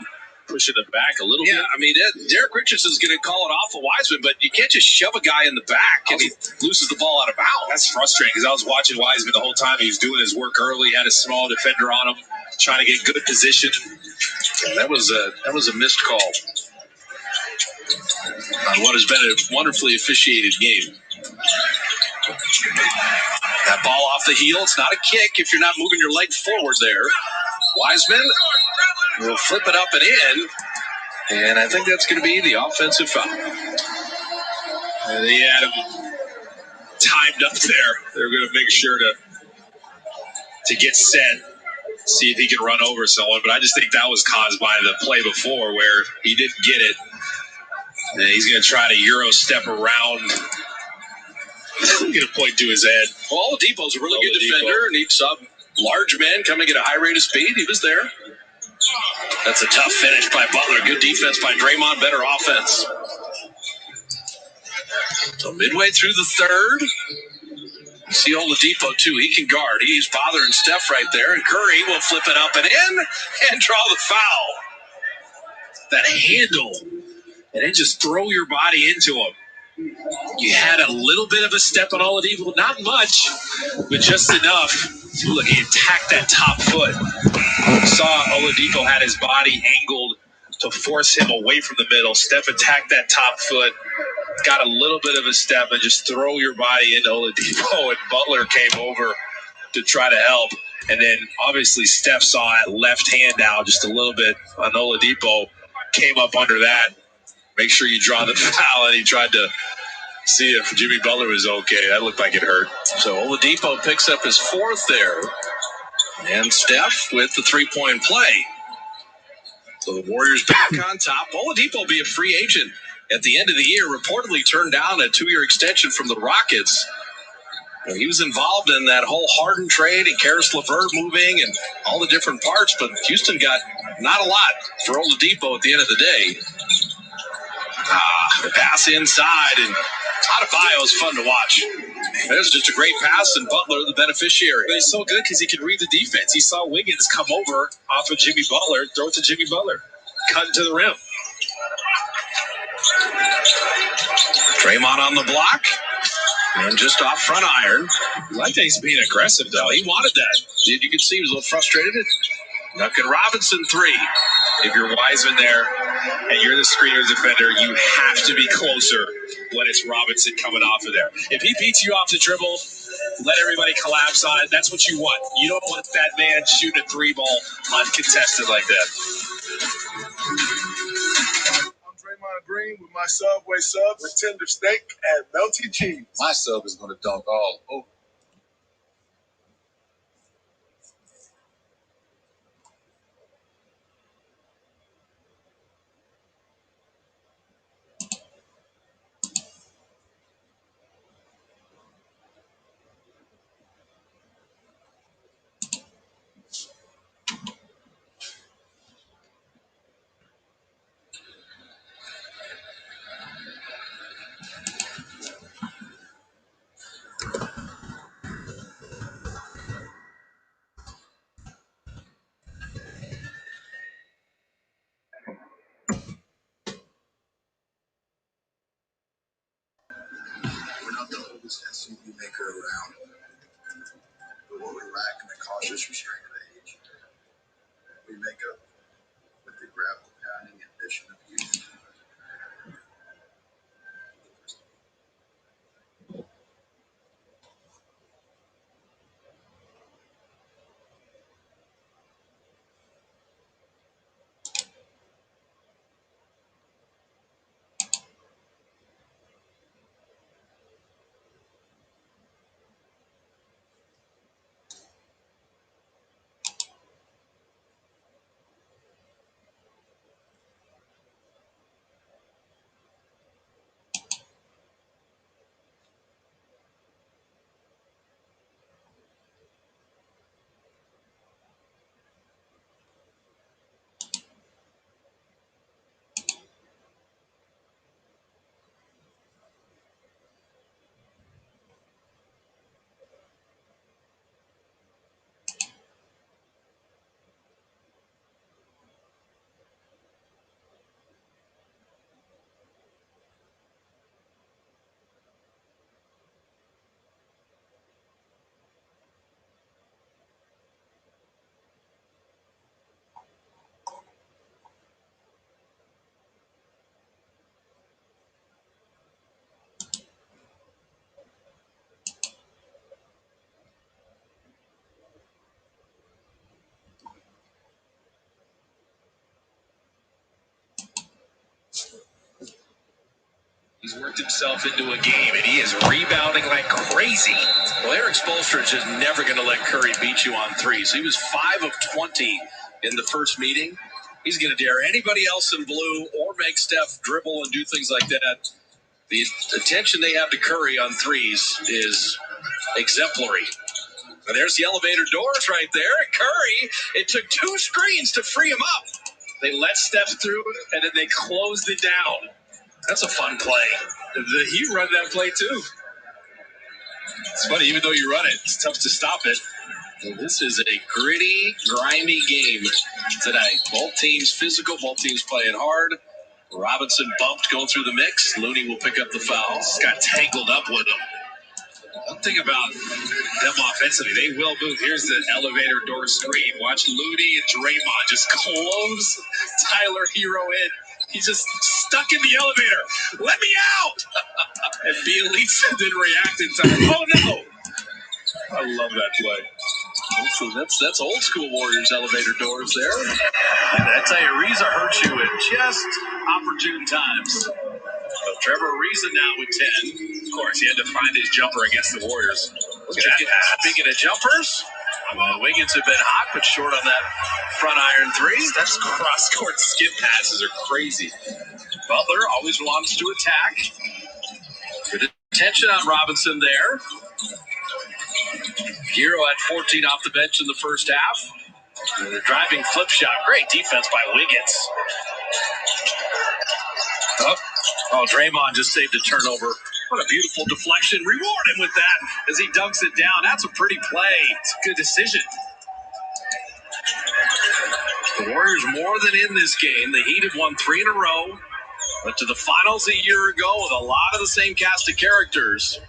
Speaker 4: pushing it back a little bit.
Speaker 2: Yeah, I mean, Derek Richardson's going to call it off of Wiseman, but you can't just shove a guy in the back and he loses the ball out of bounds.
Speaker 4: That's frustrating because I was watching Wiseman the whole time. He was doing his work early, had a small defender on him, trying to get good position.
Speaker 2: Yeah, that was a missed call on what has been a wonderfully officiated game. That ball off the heel. It's not a kick if you're not moving your leg forward there. Wiseman will flip it up and in, and I think that's going to be the offensive foul.
Speaker 4: And they had him timed up there. They're going to make sure to get set, see if he can run over someone. But I just think that was caused by the play before where he didn't get it. And he's going to try to Euro step around. He's going to point to his head.
Speaker 2: Well, Oladipo's a really good defender, and he saw large men coming at a high rate of speed. He was there. That's a tough finish by Butler. Good defense by Draymond. Better offense. So midway through the third, you see Oladipo, too. He can guard. He's bothering Steph right there. And Curry will flip it up and in and draw the foul.
Speaker 4: That handle. And then just throw your body into him. You had a little bit of a step on Oladipo. Not much, but just enough. Look, he attacked that top foot. Saw Oladipo had his body angled to force him away from the middle. Steph attacked that top foot. Got a little bit of a step and just throw your body into Oladipo. And Butler came over to try to help. And then obviously Steph saw that left hand out just a little bit on Oladipo. Came up under that. Make sure you draw the foul. And he tried to see if Jimmy Butler was okay. That looked like it hurt.
Speaker 2: So Oladipo picks up his fourth there. And Steph with the three-point play. So the Warriors back on top. Oladipo will be a free agent at the end of the year. Reportedly turned down a 2-year extension from the Rockets. And he was involved in that whole Harden trade and Karis LeVert moving and all the different parts. But Houston got not a lot for Oladipo at the end of the day. The pass inside, and Adebayo is fun to watch. There's just a great pass, and Butler the beneficiary.
Speaker 4: But he's so good because he can read the defense. He saw Wiggins come over off of Jimmy Butler, throw it to Jimmy Butler, cut into the rim.
Speaker 2: Draymond on the block, and just off front iron.
Speaker 4: I like that he's being aggressive, though.
Speaker 2: He wanted that. You could see he was a little frustrated. Duncan Robinson, 3.
Speaker 4: If you're Wiseman there and you're the screener defender, you have to be closer when it's Robinson coming off of there. If he beats you off the dribble, let everybody collapse on it. That's what you want. You don't want that man shooting a 3-ball uncontested like that.
Speaker 5: I'm Draymond Green with my Subway sub with tender steak and melty cheese.
Speaker 3: My sub is going to dunk all over. make her around. But what we lack in the cautious restraint of age, we make up with the gravel pounding ambition of youth.
Speaker 2: He's worked himself into a game, and he is rebounding like crazy. Well, Eric Spoelstra is just never going to let Curry beat you on three. So he was 5 of 20 in the first meeting. He's going to dare anybody else in blue or make Steph dribble and do things like that. The attention they have to Curry on threes is exemplary. And there's the elevator doors right there. And Curry, it took 2 screens to free him up. They let Steph through, and then they closed it down. That's a fun play. He run that play too. It's funny, even though you run it, it's tough to stop it. Well, this is a gritty, grimy game tonight. Both teams physical, both teams playing hard. Robinson bumped going through the mix. Looney will pick up the foul. He's got tangled up with him. One thing about them offensively, they will move. Here's the elevator door screen. Watch Looney and Draymond just close Tyler Hero in. He's just stuck in the elevator. Let me out! And Bielitsa didn't react in time. Oh, no! I love that play. So that's old school Warriors elevator doors there. And I tell you, Ariza hurts you at just opportune times. So Trevor Ariza now with 10. Of course, he had to find his jumper against the Warriors. Look at that. Speaking of jumpers, Wiggins have been hot, but short on that front iron three. Steph's cross-court skip passes are crazy. Butler always wants to attack. Good attention on Robinson there. Hero had 14 off the bench in the first half. And the driving flip shot. Great defense by Wiggins. Oh, Draymond just saved a turnover. What a beautiful deflection. Reward him with that as he dunks it down. That's a pretty play. It's a good decision. The Warriors more than in this game. The Heat have won 3 in a row. Went to the finals a year ago with a lot of the same cast of characters.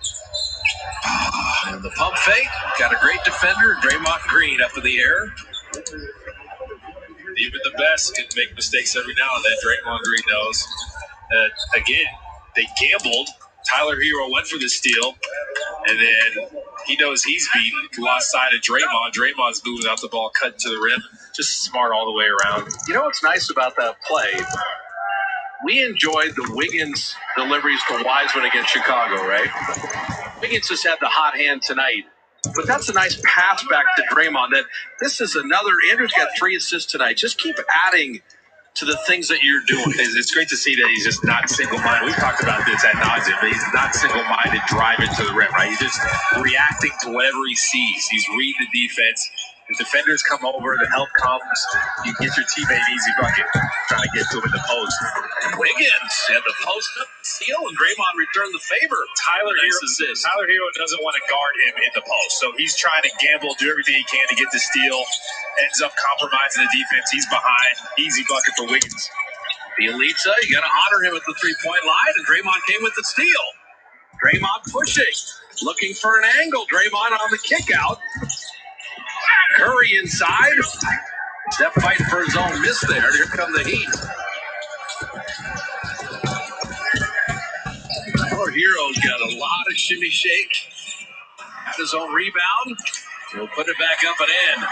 Speaker 2: And the pump fake. Got a great defender. Draymond Green up in the air. Even the best can make mistakes every now and then. Draymond Green knows. Again, they gambled. Tyler Hero went for the steal. And then he knows he's beaten. Lost sight of Draymond. Draymond's moving out the ball, cut to the rim. Just smart all the way around. You know what's nice about that play? We enjoyed the Wiggins deliveries to Wiseman against Chicago, right? Wiggins just had the hot hand tonight. But that's a nice pass back to Draymond. That this is another. Andrew's got 3 assists tonight. Just keep adding to the things that you're doing. It's great to see that he's just not single-minded. We've talked about this ad nauseum, but he's not single-minded driving to the rim, right? He's just reacting to whatever he sees. He's reading the defense. The defenders come over, the help comes. You get your teammate an easy bucket, trying to get to him in the post. Wiggins had the post up steal, and Draymond returned the favor. Tyler Hero doesn't want to guard him in the post, so he's trying to gamble, do everything he can to get the steal. Ends up compromising the defense. He's behind. Easy bucket for Wiggins. Bielitsa, you got to honor him at the three-point line, and Draymond came with the steal. Draymond pushing. Looking for an angle. Draymond on the kick out. Curry inside. Steph fighting for his own miss there. Here come the Heat. Our hero's got a lot of shimmy shake. Had his own rebound. He'll put it back up and in.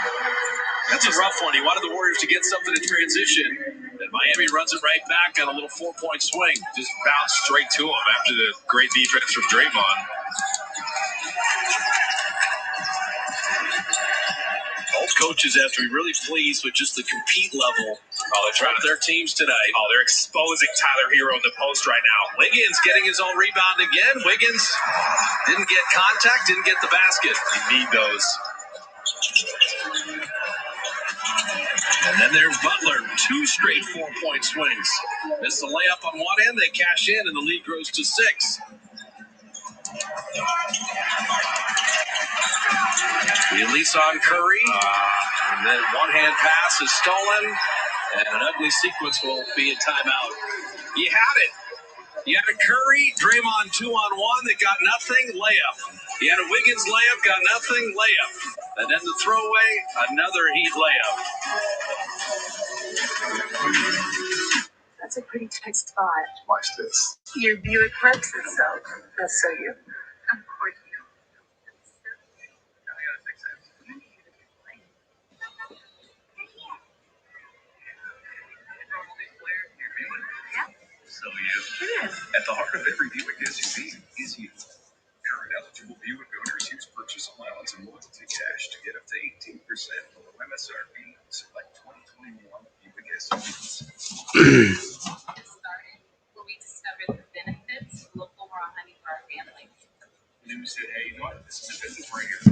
Speaker 2: That's a rough one. He wanted the Warriors to get something in transition. And Miami runs it right back on a little 4-point swing.
Speaker 8: Just bounced straight to him after the great defense from Draymond.
Speaker 2: Both coaches have to be really pleased with just the compete level
Speaker 8: They're trying
Speaker 2: of their teams tonight.
Speaker 8: they're exposing Tyler Hero in the post right now.
Speaker 2: Wiggins getting his own rebound again. Wiggins didn't get contact, didn't get the basket.
Speaker 8: You need those.
Speaker 2: And then there's Butler, 2 straight 4-point swings. Missed the layup on one end, they cash in, and the lead grows to 6. Release on Curry, and then one-hand pass is stolen, and an ugly sequence will be a timeout. You had it. You had a Curry, Draymond 2-on-1 that got nothing, layup. You had a Wiggins layup, got nothing, layup. And then the throwaway, another Heat layup.
Speaker 6: That's a pretty tight spot.
Speaker 5: Watch this.
Speaker 6: Your Buick Lexus, so that's so you. Of course you.
Speaker 4: So you. At the heart of every Buick SUV is you. Current eligible Buick owners use purchase allowance and loyalty cash to get up to 18% below MSRP. Select 2021 Buick SUVs.
Speaker 6: Started where we discovered the benefits of local raw honey for our family.
Speaker 4: News said, hey, what? This is a business right here.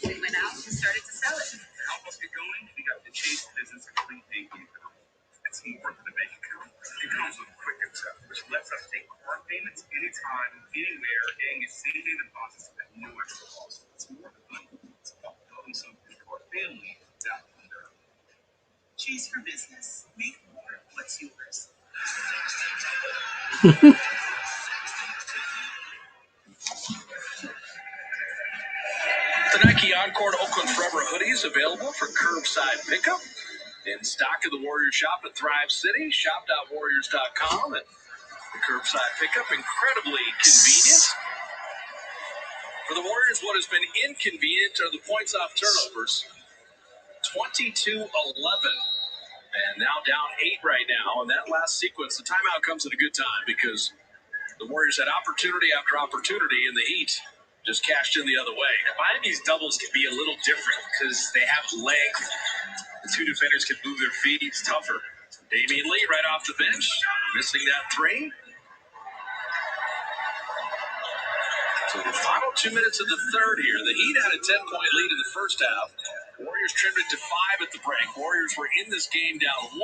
Speaker 6: We went out and started to sell it.
Speaker 4: To help us get going, we got the Chase Business Complete Banking account. It's more than a bank account. It comes with quick accept, which lets us take card payments anytime, anywhere, and get same-day deposits at no extra cost. It's more than money. It's about building something for our family down under.
Speaker 6: Chase for business. Make more what's yours.
Speaker 2: The Nike Encore Oakland Forever hoodies available for curbside pickup. In stock at the Warriors shop at Thrive City, shop.warriors.com. And the curbside pickup, incredibly convenient. For the Warriors, what has been inconvenient are the points off turnovers. 22-11. And now down 8 right now. And that last sequence, the timeout comes at a good time because the Warriors had opportunity after opportunity, and the Heat just cashed in the other way.
Speaker 8: Miami's doubles can be a little different because they have length. The two defenders can move their feet. It's tougher.
Speaker 2: Damian Lee right off the bench, missing that 3. So the final 2 minutes of the third here. The Heat had a 10-point lead in the first half. Warriors trimmed it to 5 at the break. Warriors were in this game down 1.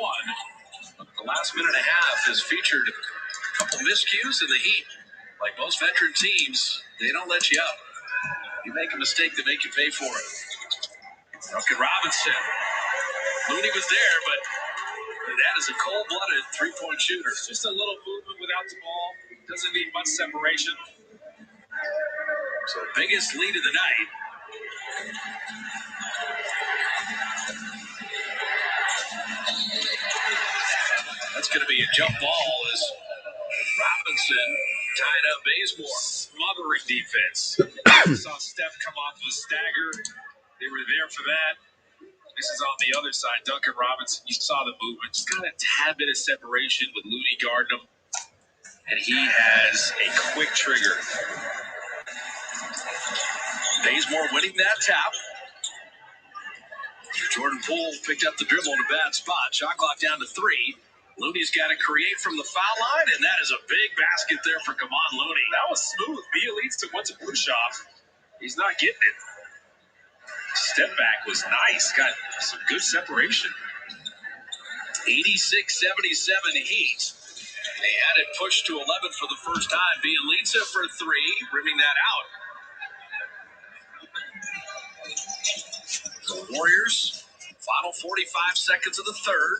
Speaker 2: But the last minute and a half has featured a couple miscues, and the Heat, like most veteran teams, they don't let you up. You make a mistake, they make you pay for it. Duncan Robinson. Looney was there, but that is a cold-blooded three-point shooter.
Speaker 8: It's just a little movement without the ball. Doesn't need much separation.
Speaker 2: So biggest lead of the night. That's going to be a jump ball as Robinson tied up Bazemore.
Speaker 8: Smothering defense. Saw Steph come off the stagger. They were there for that. This is on the other side. Duncan Robinson, you saw the movement. Just got a tad bit of separation with Looney guarding him.
Speaker 2: And he has a quick trigger. Bazemore winning that tap. Jordan Poole picked up the dribble in a bad spot. Shot clock down to 3. Looney's got to create from the foul line, and that is a big basket there for Kevon Looney.
Speaker 8: That was smooth. Bielitsa went to push off. He's not getting it. Step back was nice. Got some good separation.
Speaker 2: 86-77 Heat. They had it pushed to 11 for the first time. Bielitsa for 3, rimming that out. The Warriors, final 45 seconds of the third.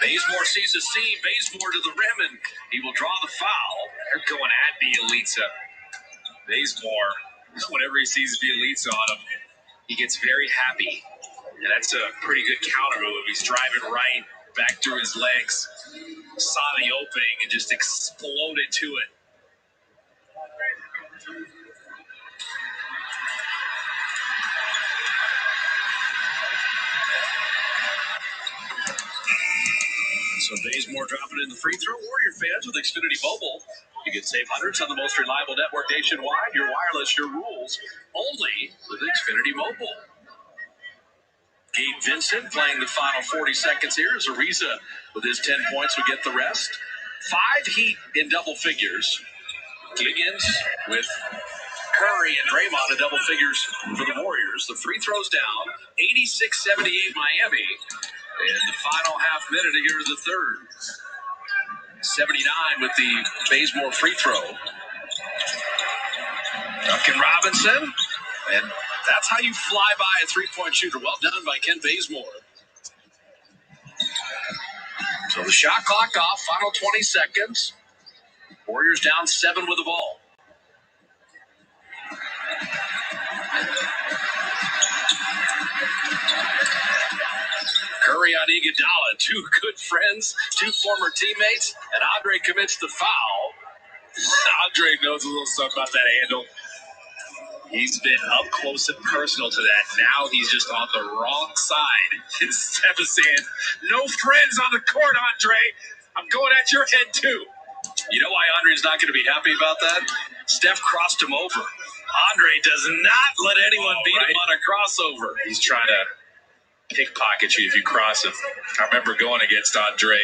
Speaker 2: Bazemore sees a seam. Bazemore to the rim, and he will draw the foul.
Speaker 8: They're going at Bielitsa. Bazemore, whenever he sees the elites on him, he gets very happy. And that's a pretty good counter move. He's driving right back through his legs. Saw the opening and just exploded to it. So Bazemore dropping in the free throw. Warrior fans with Xfinity Mobile, you can save hundreds on the most reliable network nationwide. Your wireless, your rules, only with Xfinity Mobile. Gabe Vincent playing the final 40 seconds here as Ariza with his 10 points would get the rest. 5 Heat in double figures. Giggins with Curry and Draymond in double figures for the Warriors. The free throws down, 86-78 Miami. And the final half minute here of the third. 79 with the Bazemore free throw. Duncan Robinson. And that's how you fly by a three-point shooter. Well done by Ken Bazemore. So the shot clock off, final 20 seconds. Warriors down 7 with the ball. Curry on Iguodala, 2 good friends, 2 former teammates, and Andre commits the foul. Andre knows a little something about that handle. He's been up close and personal to that. Now he's just on the wrong side. And Steph is saying, no friends on the court, Andre. I'm going at your head, too. You know why Andre's not going to be happy about that? Steph crossed him over. Andre does not let anyone beat him on a crossover. He's trying to pickpocket you if you cross him. I remember going against Andre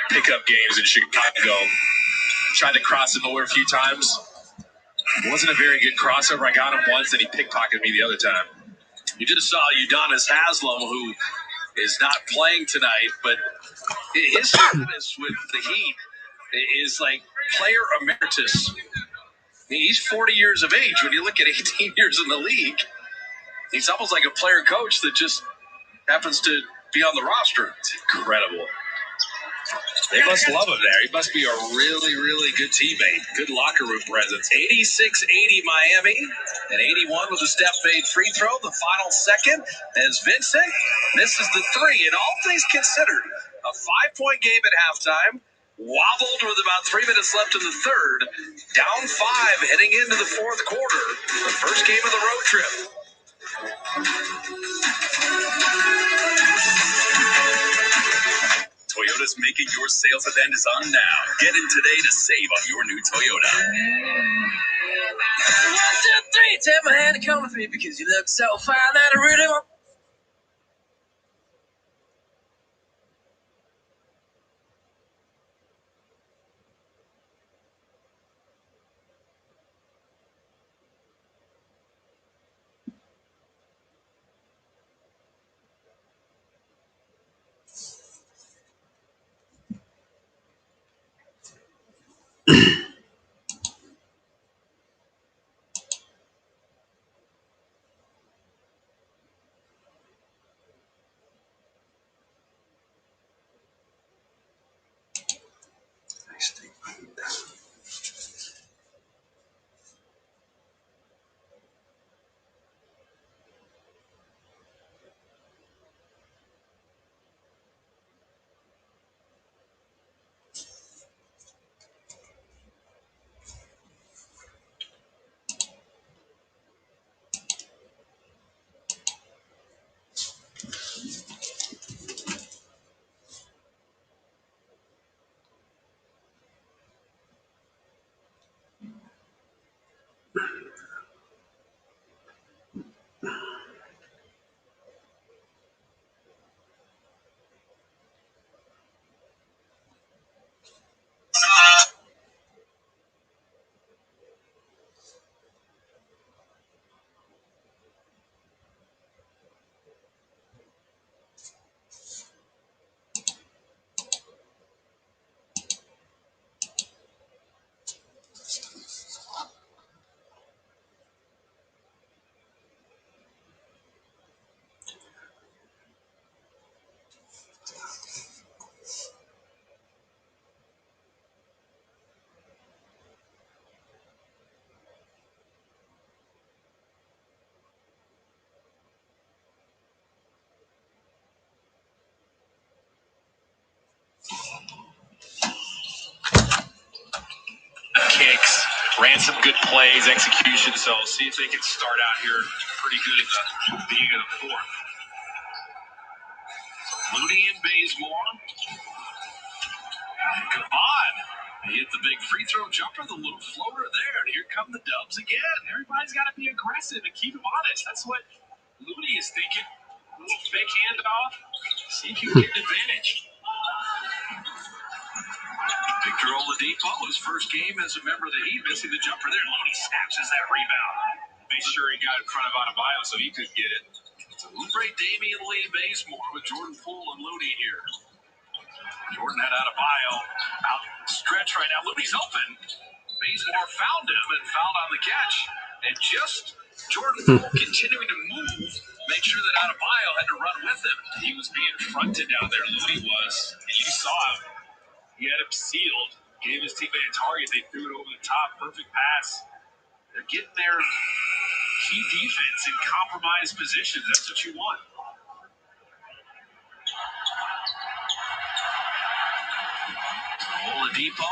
Speaker 8: pickup games in Chicago. Tried to cross him over a few times. It wasn't a very good crossover. I got him once, and he pickpocketed me the other time. You just saw Udonis Haslem, who is not playing tonight, but his status with the Heat is like player emeritus. He's 40 years of age. When you look at 18 years in the league, he's almost like a player coach that just happens to be on the roster. It's incredible. They must love him there. He must be a really, really good teammate. Good locker room presence. 86-80 Miami. And 81 with a step-fade free throw. The final second as Vincent misses the 3. And all things considered, a 5-point game at halftime. Wobbled with about 3 minutes left in the third. Down 5 heading into the fourth quarter. The first game of the road trip. Toyota's making your sales event is on now. Get in today to save on your new Toyota. 1, 2, 3, take my hand and come with me because you look so fine that I really want. ran some good plays, execution. So see if they can start out here pretty good at the beginning of the fourth. Looney and Bazemore. Come on. They hit the big free throw jumper, the little floater there. And here come the Dubs again. Everybody's got to be aggressive and keep them honest. That's what Looney is thinking. A little fake handoff. See if you can get an advantage. Victor Oladipo, his first game as a member of the Heat, missing the jumper there. Looney snatches that rebound. Made sure he got in front of Adebayo so he could get it. So Oubre, Damian Lee, Bazemore with Jordan Poole and Looney here. Jordan had Adebayo out stretch right now. Looney's open. Bazemore found him and fouled on the catch. And just Jordan Poole continuing to move, make sure that Adebayo had to run with him. He was being fronted down there. Looney was. And you saw him. He had him sealed. Gave his teammate a target. They threw it over the top. Perfect pass. They're getting their key defense in compromised positions. That's what you want. Oladipo.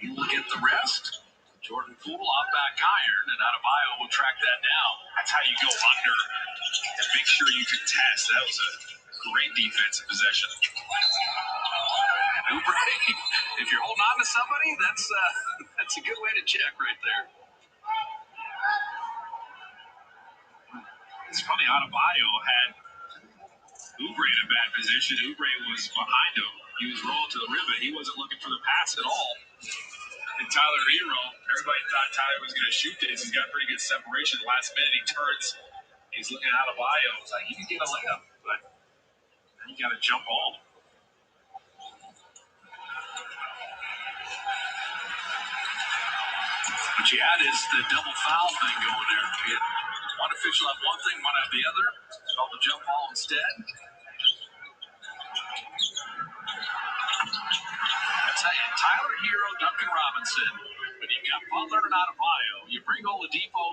Speaker 8: He will get the rest. Jordan Poole off back iron, and Adebayo will track that down. That's how you go under and make sure you contest. That was a great defensive possession. Oubre, if you're holding on to somebody, that's a good way to check right there. It's funny, Adebayo had Oubre in a bad position. Oubre was behind him. He was rolling to the rim, and he wasn't looking for the pass at all. And Tyler Hero, everybody thought Tyler was going to shoot this. He's got pretty good separation. Last minute, he turns. He's looking at Adebayo. It's like, he can get a layup, but then you got to jump on. What you had is the double foul thing going there. You had one official have one thing, one have the other. Called the jump ball instead. That's how you Tyler Hero, Duncan Robinson. But you got Butler and Adebayo. You bring Oladipo.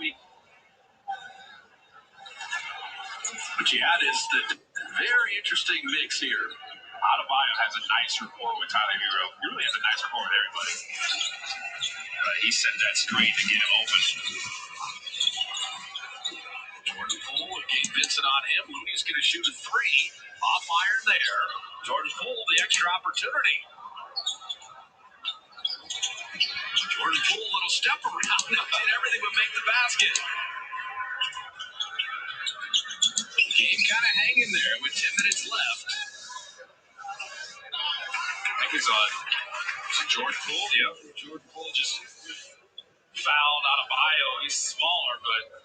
Speaker 8: What you had is the very interesting mix here. Adebayo has a nice rapport with Tyler Hero. He really has a nice rapport with everybody. He set that screen to get him open. Jordan Poole and Gabe Vincent on him. Looney's going to shoot a three. Off iron there. Jordan Poole, the extra opportunity. Jordan Poole, a little step around. Did everything but make the basket. Game kind of hanging there with 10 minutes left. I think it's on. Is it Jordan Poole? Yep. Jordan Poole just fouled Adebayo. He's smaller, but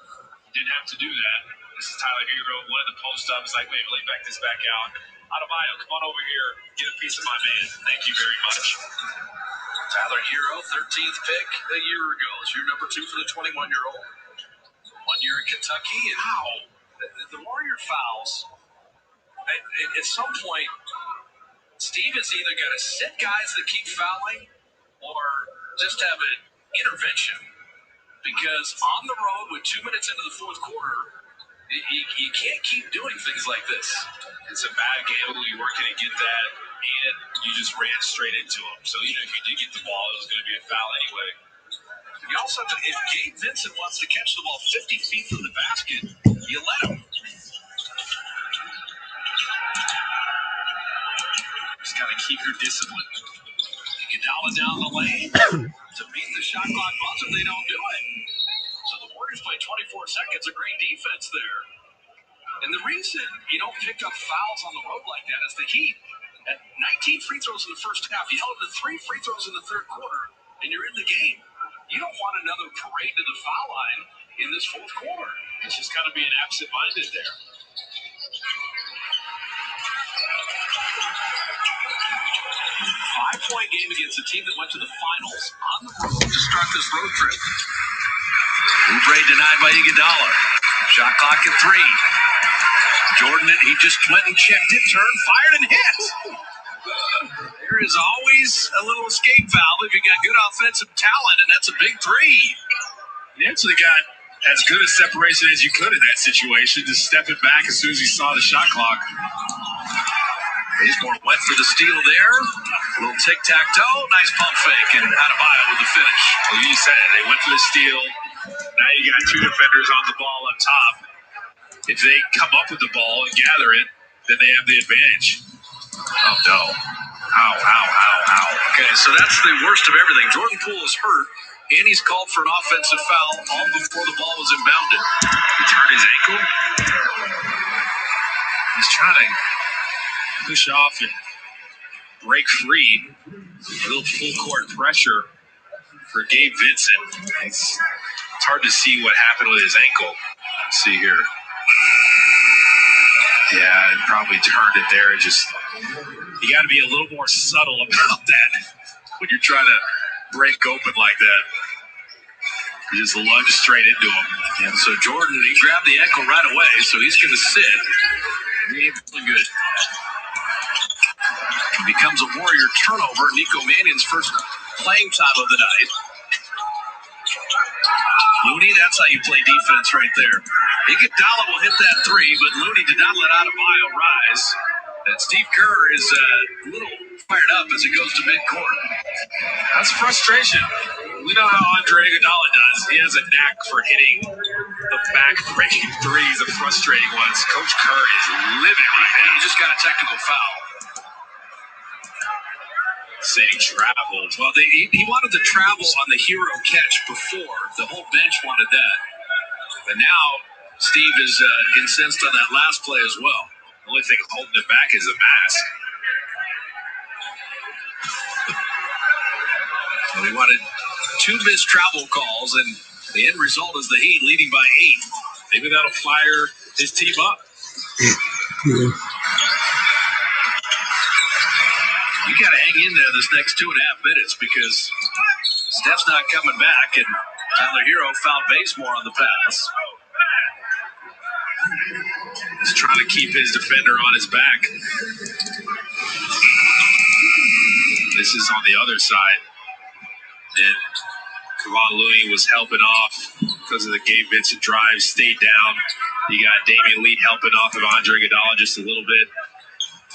Speaker 8: didn't have to do that. This is Tyler Hero, one of the post-ups. Like, wait, let me back this back out. Adebayo, come on over here. Get a piece of my man. Thank you very much. Tyler Hero, 13th pick a year ago. Is your number 2 for the 21-year-old. 1 year in Kentucky. And the Warrior fouls, at some point, Steve is either going to sit guys that keep fouling or just have an intervention. Because on the road with 2 minutes into the fourth quarter, you can't keep doing things like this. It's a bad gamble. You weren't going to get that, and you just ran straight into him. So, if you did get the ball, it was going to be a foul anyway. You also have to, if Gabe Vincent wants to catch the ball 50 feet from the basket, you let him. Just got to keep your discipline. Iguodala down the lane to beat the shot clock buzzer. They don't do it. So the Warriors play 24 seconds. A great defense there. And the reason you don't pick up fouls on the road like that is the Heat. At 19 free throws in the first half, you held to 3 free throws in the third quarter, and you're in the game. You don't want another parade to the foul line in this fourth quarter. It's just got to be an absent-minded there. Five-point game against a team that went to the finals on the road to start this road trip. Oubre denied by Iguodala. Shot clock at 3. Jordan, he just went and checked it, turned, fired, and hit. There is always a little escape valve if you got good offensive talent, and that's a big 3.
Speaker 2: He actually got as good a separation as you could in that situation, just stepping back as soon as he saw the shot clock. Bazemore went for the steal there. A little tic-tac-toe. Nice pump fake, and Adebayo with the finish.
Speaker 8: Well, you said it. They went for the steal. Now you got two defenders on the ball up top. If they come up with the ball and gather it, then they have the advantage.
Speaker 2: Oh, no. Ow. Okay, so that's the worst of everything. Jordan Poole is hurt, and he's called for an offensive foul all before the ball was inbounded.
Speaker 8: He turned his ankle. He's trying to push off and break free. A little full court pressure for Gabe Vincent. It's hard to see what happened with his ankle. Let's see here. Yeah, it probably turned it there. You got to be a little more subtle about that when you're trying to break open like that. You just lunge straight into him.
Speaker 2: And so Jordan, he grabbed the ankle right away, so he's going to sit. He ain't feeling good. It becomes a Warrior turnover. Nico Mannion's first playing time of the night. Looney, that's how you play defense right there. Iguodala will hit that three, but Looney did not let Adebayo rise. And Steve Kerr is a little fired up as he goes to midcourt.
Speaker 8: That's frustration. We know how Andre Iguodala does. He has a knack for hitting the back-breaking threes, the frustrating ones. Coach Kerr is living right now.
Speaker 2: He just got a technical foul.
Speaker 8: Saying he traveled.
Speaker 2: Well, he wanted to travel on the hero catch before. The whole bench wanted that. But now Steve is incensed on that last play as well.
Speaker 8: The only thing holding it back is the mask.
Speaker 2: Well, he wanted 2 missed travel calls, and the end result is the Heat leading by 8.
Speaker 8: Maybe that'll fire his team up.
Speaker 1: Yeah.
Speaker 2: You got to hang in there this next 2.5 minutes because Steph's not coming back, and Tyler Hero fouled Bazemore on the pass.
Speaker 8: He's trying to keep his defender on his back. This is on the other side. And Kevon Looney was helping off because of the Gabe Vincent drive, stayed down. You got Damian Lee helping off of Andre Iguodala just a little bit.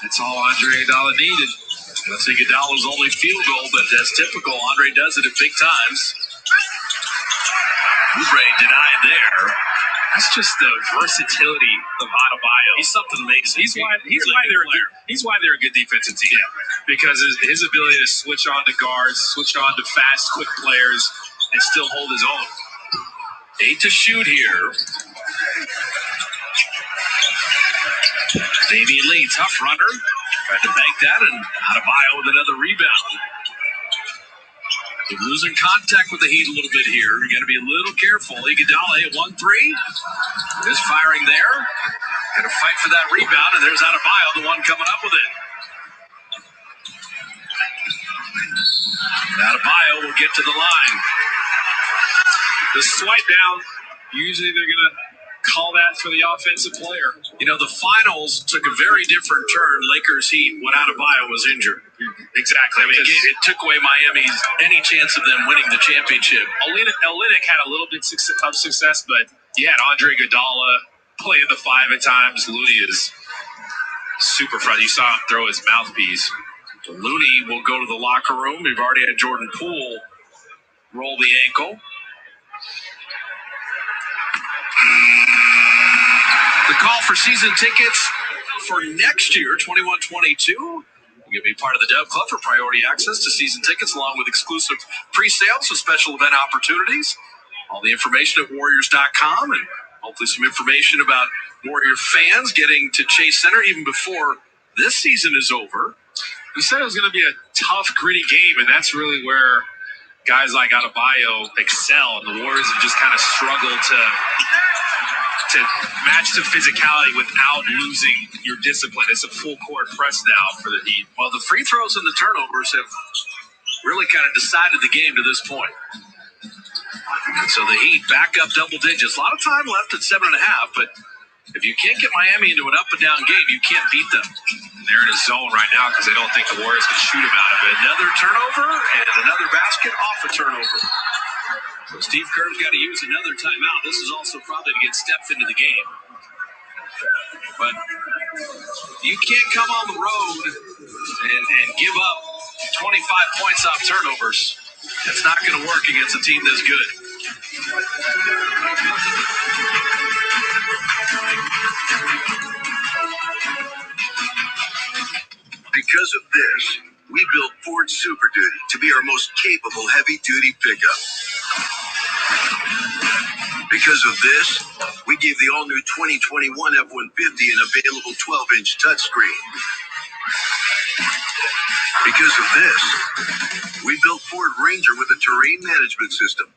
Speaker 8: That's all Andre Iguodala needed.
Speaker 2: That's Iguodala's only field goal, but that's typical. Andre does it at big times. Oubre denied there.
Speaker 8: That's just the versatility of Adebayo.
Speaker 2: He's something amazing.
Speaker 8: He's why they're a good defensive team.
Speaker 2: Yeah.
Speaker 8: Because his ability to switch on to guards, switch on to fast, quick players, and still hold his own.
Speaker 2: 8 to shoot here. Damian Lee, tough runner. Tried to bank that, and Adebayo with another rebound. They're losing contact with the Heat a little bit here. You got to be a little careful. Iguodala hit 1-3. There's firing there. Got to fight for that rebound, and there's Adebayo, the one coming up with it. And Adebayo will get to the line.
Speaker 8: The swipe down, usually they're going to call that for the offensive player.
Speaker 2: You know, the finals took a very different turn, Lakers Heat, when Adebayo was injured.
Speaker 8: Exactly.
Speaker 2: I mean, it took away Miami's any chance of them winning the championship.
Speaker 8: Olynyk had a little bit of success, but you had Andre Iguodala playing the 5 at times. Looney is super frustrated. You saw him throw his mouthpiece.
Speaker 2: Looney will go to the locker room. We've already had Jordan Poole roll the ankle. The call for season tickets for next year, 21-22. You can be part of the Dub Club for priority access to season tickets along with exclusive pre-sales and special event opportunities. All the information at Warriors.com and hopefully some information about Warrior fans getting to Chase Center even before this season is over.
Speaker 8: You said it was going to be a tough, gritty game, and that's really where guys like Adebayo excel, and the Warriors have just kind of struggled to match the physicality without losing your discipline. It's a full court press now for the Heat.
Speaker 2: Well, the free throws and the turnovers have really kind of decided the game to this point. And so the Heat back up double digits. A lot of time left at 7.5, but if you can't get Miami into an up and down game, you can't beat them.
Speaker 8: They're in a zone right now because they don't think the Warriors can shoot them out of it.
Speaker 2: Another turnover and another basket off a turnover. So Steve Kerr's got to use another timeout. This is also probably to get Steph into the game. But you can't come on the road and give up 25 points off turnovers. It's not going to work against a team this good. Because of this, we built Ford Super Duty to be our most capable heavy-duty pickup. Because of this, we gave the all-new 2021 F-150 an available 12-inch touchscreen. Because of this, we built Ford Ranger with a terrain management system.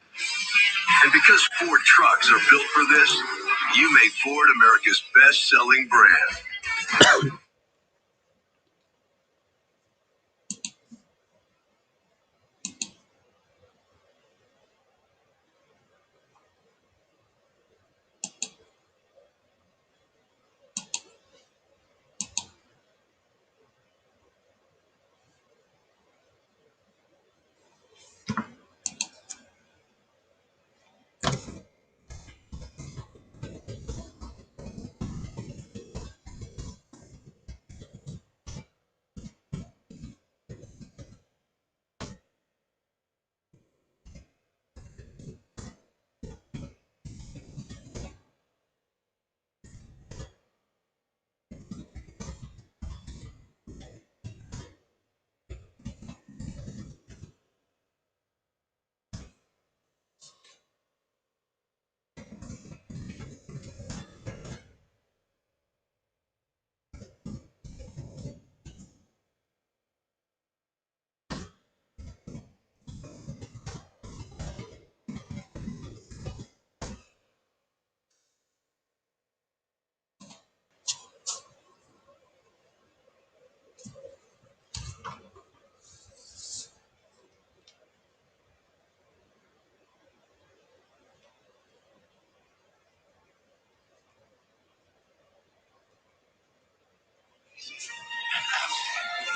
Speaker 2: And because Ford trucks are built for this, you made Ford America's best-selling brand.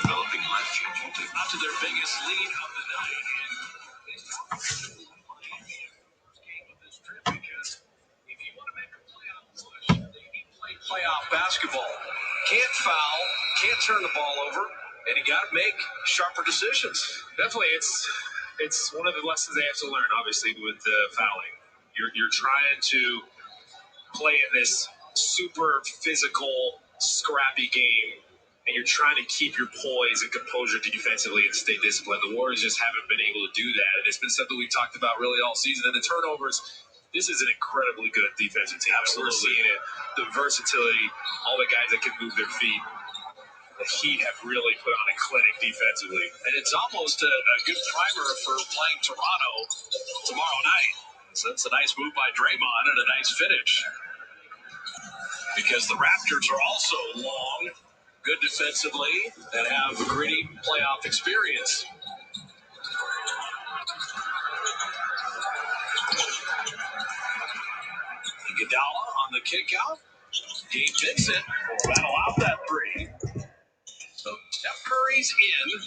Speaker 2: Developing life-changing to their biggest lead of the night. Game of this trip because if you want to make a playoff push, they need to play playoff basketball. Can't foul, can't turn the ball over, and you got to make sharper decisions.
Speaker 8: Definitely, it's one of the lessons they have to learn, obviously, with the fouling. You're trying to play in this super physical, scrappy game, and you're trying to keep your poise and composure defensively and stay disciplined. The Warriors just haven't been able to do that, and it's been something we've talked about really all season. And the turnovers, this is an incredibly good defensive team.
Speaker 2: Absolutely.
Speaker 8: We're seeing it, the versatility, all the guys that can move their feet. The Heat have really put on a clinic defensively.
Speaker 2: And it's almost a good primer for playing Toronto tomorrow night. So that's a nice move by Draymond and a nice finish. Because the Raptors are also long, good defensively, and have a gritty playoff experience. Iguodala on the kick out. Gabe Vincent will battle out that three. So Steph Curry's in.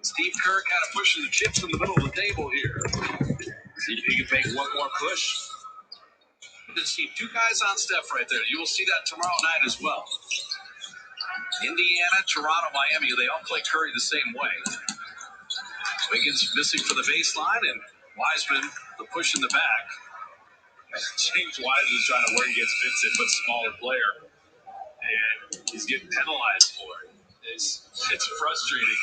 Speaker 2: Steve Kerr kind of pushing the chips in the middle of the table here. See if he can make one more push. Let's see, two guys on Steph right there. You will see that tomorrow night as well. Indiana, Toronto, Miami, they all play Curry the same way. Wiggins missing for the baseline, and Wiseman the push in the back.
Speaker 8: James Wiseman is trying to work against Vincent, but smaller player. And he's getting penalized for it. It's frustrating.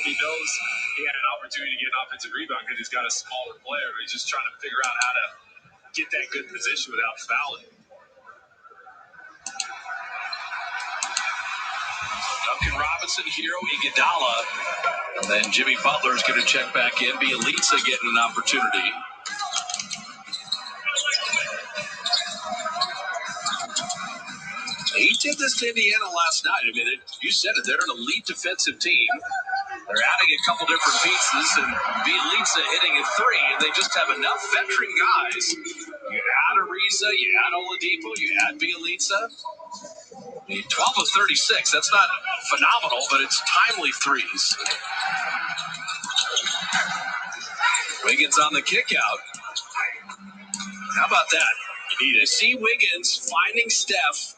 Speaker 8: He knows he had an opportunity to get an offensive rebound because he's got a smaller player. But he's just trying to figure out how to get that good position without fouling.
Speaker 2: Duncan Robinson, Hero, Iguodala. And then Jimmy Butler's going to check back in. Bielitsa getting an opportunity. He did this to Indiana last night. I mean, you said it. They're an elite defensive team. They're adding a couple different pieces, and Bielitsa hitting a three, and they just have enough veteran guys. You add Ariza, you add Oladipo, you add Bielitsa. 12 of 36. That's not phenomenal, but it's timely threes. Wiggins on the kick out. How about that? You need to see Wiggins finding Steph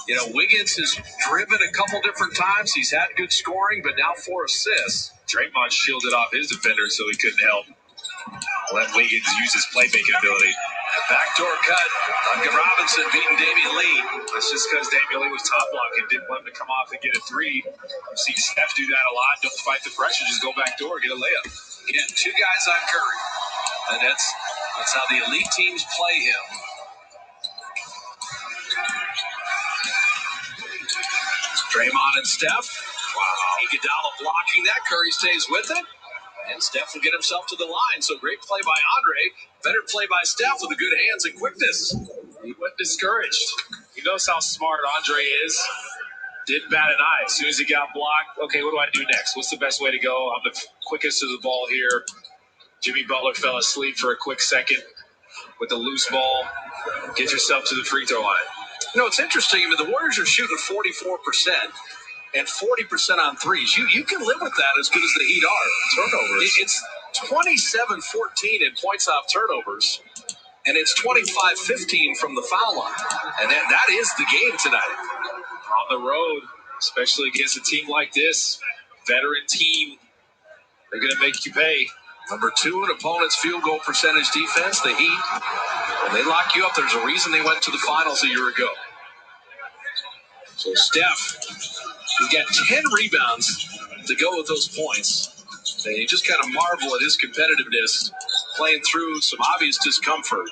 Speaker 2: You know, Wiggins has driven a couple different times. He's had good scoring, but now 4 assists.
Speaker 8: Draymond shielded off his defender so he couldn't help. Let Wiggins use his playmaking ability.
Speaker 2: Backdoor cut. Duncan Robinson beating Damian Lee.
Speaker 8: That's just because Damian Lee was top blocking, didn't want him to come off and get a three. I've seen Steph do that a lot. Don't fight the pressure, just go back door, get a layup.
Speaker 2: Again, 2 guys on Curry. And that's how the elite teams play him. Draymond and Steph. Wow. Iguodala blocking that. Curry stays with it. And Steph will get himself to the line. So great play by Andre. Better play by Steph with the good hands and quickness.
Speaker 8: He wasn't discouraged. He knows how smart Andre is. Didn't bat an eye. As soon as he got blocked, okay, what do I do next? What's the best way to go? I'm the quickest to the ball here. Jimmy Butler fell asleep for a quick second with the loose ball. Get yourself to the free throw line.
Speaker 2: You know, it's interesting. I mean, the Warriors are shooting 44% and 40% on threes. You can live with that as good as the Heat are.
Speaker 8: Turnovers.
Speaker 2: It's 27-14 in points off turnovers, and it's 25-15 from the foul line. And that is the game tonight.
Speaker 8: On the road, especially against a team like this, veteran team, they're going to make you pay.
Speaker 2: Number 2 in opponent's field goal percentage defense, the Heat. When they lock you up, there's a reason they went to the finals a year ago. So Steph, he's got 10 rebounds to go with those points. And you just kind of marvel at his competitiveness, playing through some obvious discomfort.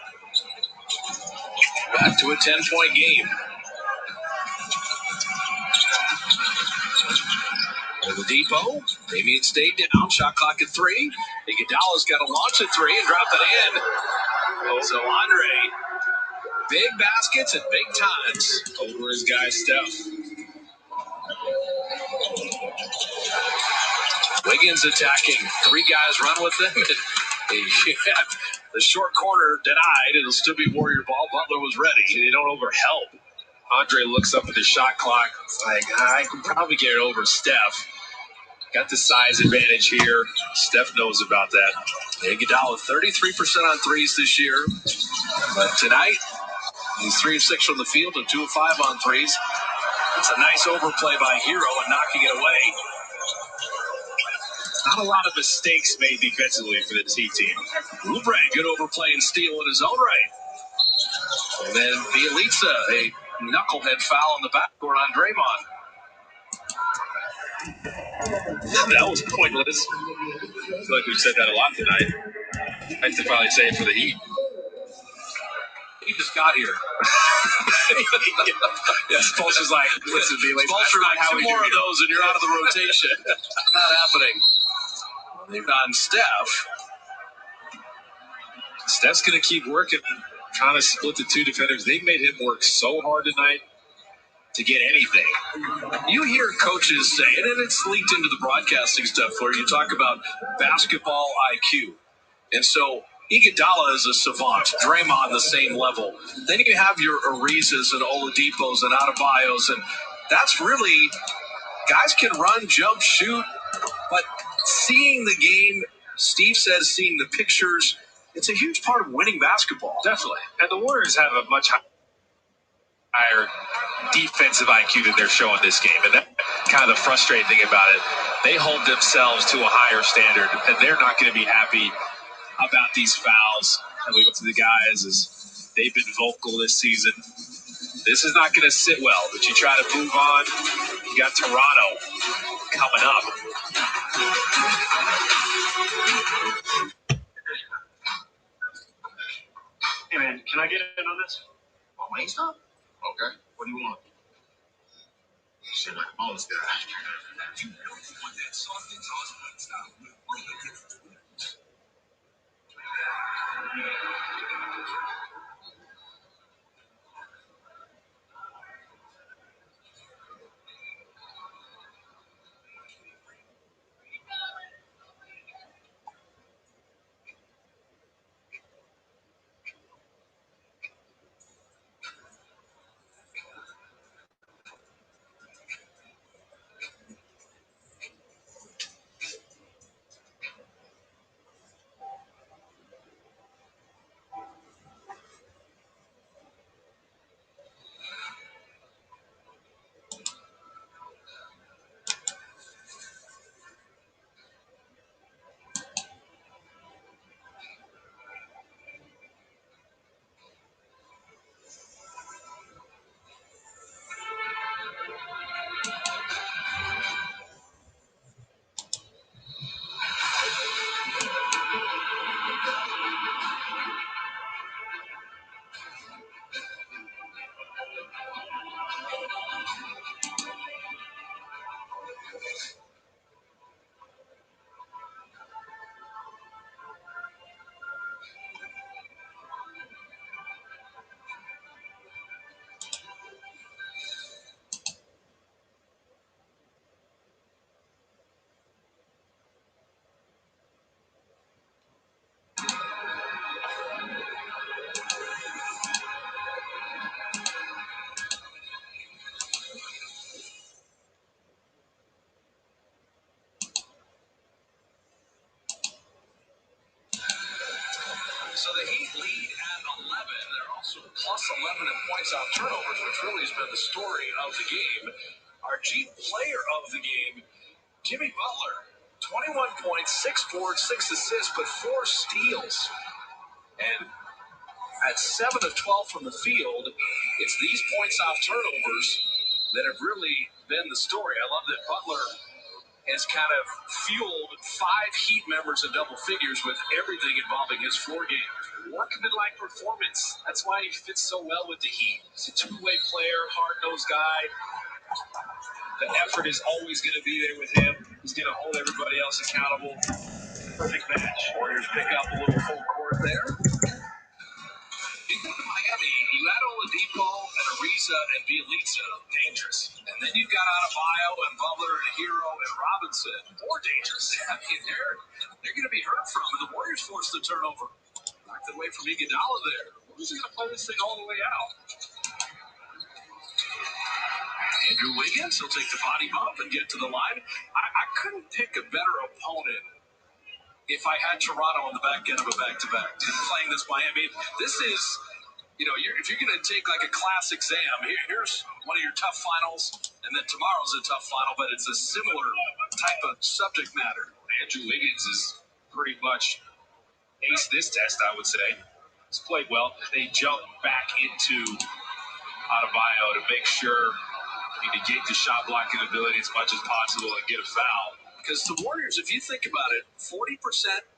Speaker 2: Back to a 10-point game. Oladipo, Damian stayed down, shot clock at 3. Iguodala's got to launch at 3 and drop it in. So Andre, big baskets at big times
Speaker 8: over his guy Steph.
Speaker 2: Wiggins attacking. 3 guys run with them. The short corner denied. It'll still be Warrior ball. Butler was ready.
Speaker 8: They don't overhelp. Andre looks up at the shot clock. It's like, I can probably get it over Steph. Got the size advantage here. Steph knows about that.
Speaker 2: Iguodala 33% on threes this year. But tonight, he's 3 of 6 from the field and 2 of 5 on threes. It's a nice overplay by Hero and knocking it away.
Speaker 8: Not a lot of mistakes made defensively for this Heat team.
Speaker 2: Oubre, good overplay and steal in his own right. And then Bielitsa, a knucklehead foul in the backcourt on Draymond.
Speaker 8: That was pointless. I feel like we've said that a lot tonight. I have to probably say it for the Heat.
Speaker 2: He just got here.
Speaker 8: Yeah, Spolster's like, listen, Bielitsa,
Speaker 2: Spolster, like, 2 more of those and you're out of the rotation. Not happening. They've on Steph.
Speaker 8: Steph's going to keep working, trying to split the 2 defenders. They made him work so hard tonight to get anything.
Speaker 2: You hear coaches say, and it's leaked into the broadcasting stuff where you talk about basketball IQ. And so Iguodala is a savant. Draymond the same level. Then you have your Arizas and Oladipos and Adebayos, and that's really guys can run, jump, shoot, but seeing the game, Steve says, seeing the pictures, it's a huge part of winning basketball.
Speaker 8: Definitely. And the Warriors have a much higher defensive IQ than they're showing this game. And that's kind of the frustrating thing about it. They hold themselves to a higher standard, and they're not going to be happy about these fouls. And we go to the guys as they've been vocal this season. This is not going to sit well, but you try to move on. You got Toronto coming up.
Speaker 9: Hey, man, can I get in on this?
Speaker 5: Oh, Wingstop? Okay. What do you want? Shit like a bonus guy. You know you want that soft and tossed Wingstop with all the different flavors.
Speaker 2: So the Heat lead at 11. They're also plus 11 in points off turnovers, which really has been the story of the game. Our G player of the game, Jimmy Butler, 21 points, 6 boards, 6 assists, but 4 steals. And at 7 of 12 from the field, it's these points off turnovers that have really been the story. I love that Butler has kind of fueled 5 Heat members in double figures with everything involving his floor game. Workman-like performance. That's why he fits so well with the Heat. He's a two-way player, hard-nosed guy. The effort is always going to be there with him. He's going to hold everybody else accountable. Perfect match. Warriors pick up a little full court there. You think of Miami, you add Oladipo and Ariza and Bielitsa, dangerous. And then you've got Adebayo and Butler and Hero and Robinson, more dangerous. I mean, they're going to be heard from, and the Warriors forced the turnover. Knocked it away from Iguodala there. Who's going to play this thing all the way out? Andrew Wiggins, he'll take the body bump and get to the line. I couldn't pick a better opponent if I had Toronto on the back end of a back-to-back. Playing this Miami, this is, if you're going to take like a class exam, here's one of your tough finals, and then tomorrow's a tough final, but it's a similar type of subject matter. Andrew Wiggins is pretty much aced this test, I would say. He's played well. They jump back into Adebayo to make sure you negate the shot blocking ability as much as possible and get a foul. Because the Warriors, if you think about it, 40%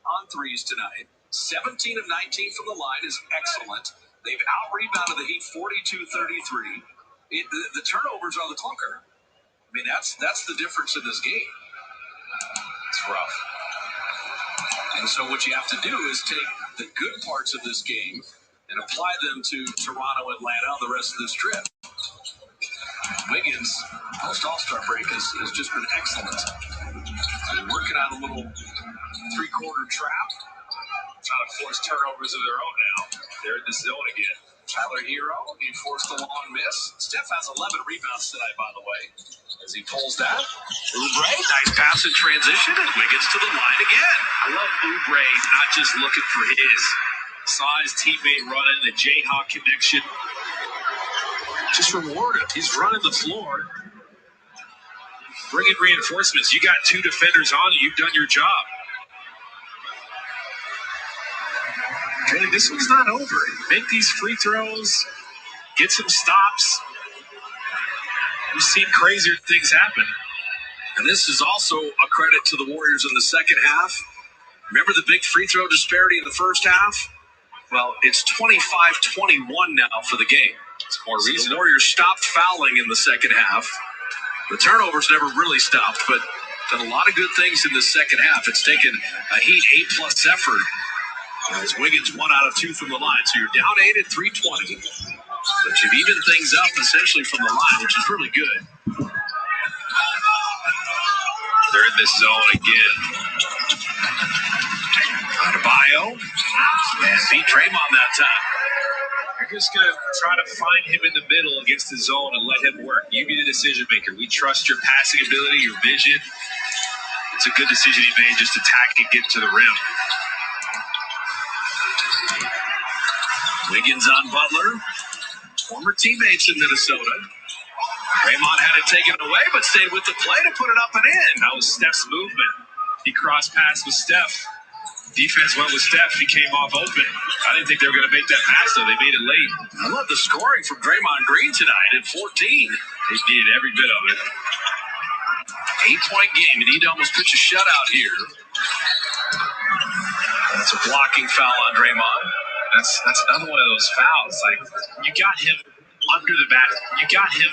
Speaker 2: on threes tonight, 17 of 19 from the line is excellent. They've out-rebounded the Heat 42-33. The turnovers are the clunker. I mean, that's the difference in this game. It's rough. And so what you have to do is take the good parts of this game and apply them to Toronto, Atlanta, the rest of this trip. Wiggins, post-All-Star break, has just been excellent. They're working on a little three-quarter trap, trying to force turnovers of their own now. They're in the zone again. Tyler Hero, he forced a long miss. Steph has 11 rebounds tonight, by the way, as he pulls that. Oubre, nice pass in transition, and Wiggins to the line again. I love Oubre not just looking for his. Saw his teammate running, the Jayhawk connection. Just reward him. He's running the floor. Bring in reinforcements. You got 2 defenders on you. You've done your job. Okay, this one's not over. Make these free throws. Get some stops. We've seen crazier things happen. And this is also a credit to the Warriors in the second half. Remember the big free throw disparity in the first half? Well, it's 25-21 now for the game. It's more reason. The Warriors stopped fouling in the second half. The turnovers never really stopped, but done a lot of good things in the second half. It's taken a Heat 8+ effort. As Wiggins 1 out of 2 from the line. So you're down 8 at 3:20. But you've evened things up essentially from the line, which is really good. They're in this zone again. Adebayo. And beat Draymond that time. You're just going to try to find him in the middle against the zone and let him work. You be the decision maker. We trust your passing ability, your vision. It's a good decision he made, just attack and get to the rim. Wiggins on Butler. Former teammates in Minnesota. Draymond had it taken away, but stayed with the play to put it up and in. That was Steph's movement. He crossed pass with Steph. Defense went with Steph. He came off open. I didn't think they were going to make that pass, though. They made it late. I love the scoring from Draymond Green tonight at 14. They needed every bit of it. 8-point game. You need to almost pitch a shutout here. That's a blocking foul on Draymond. That's another one of those fouls. Like, you got him under the bat. You got him.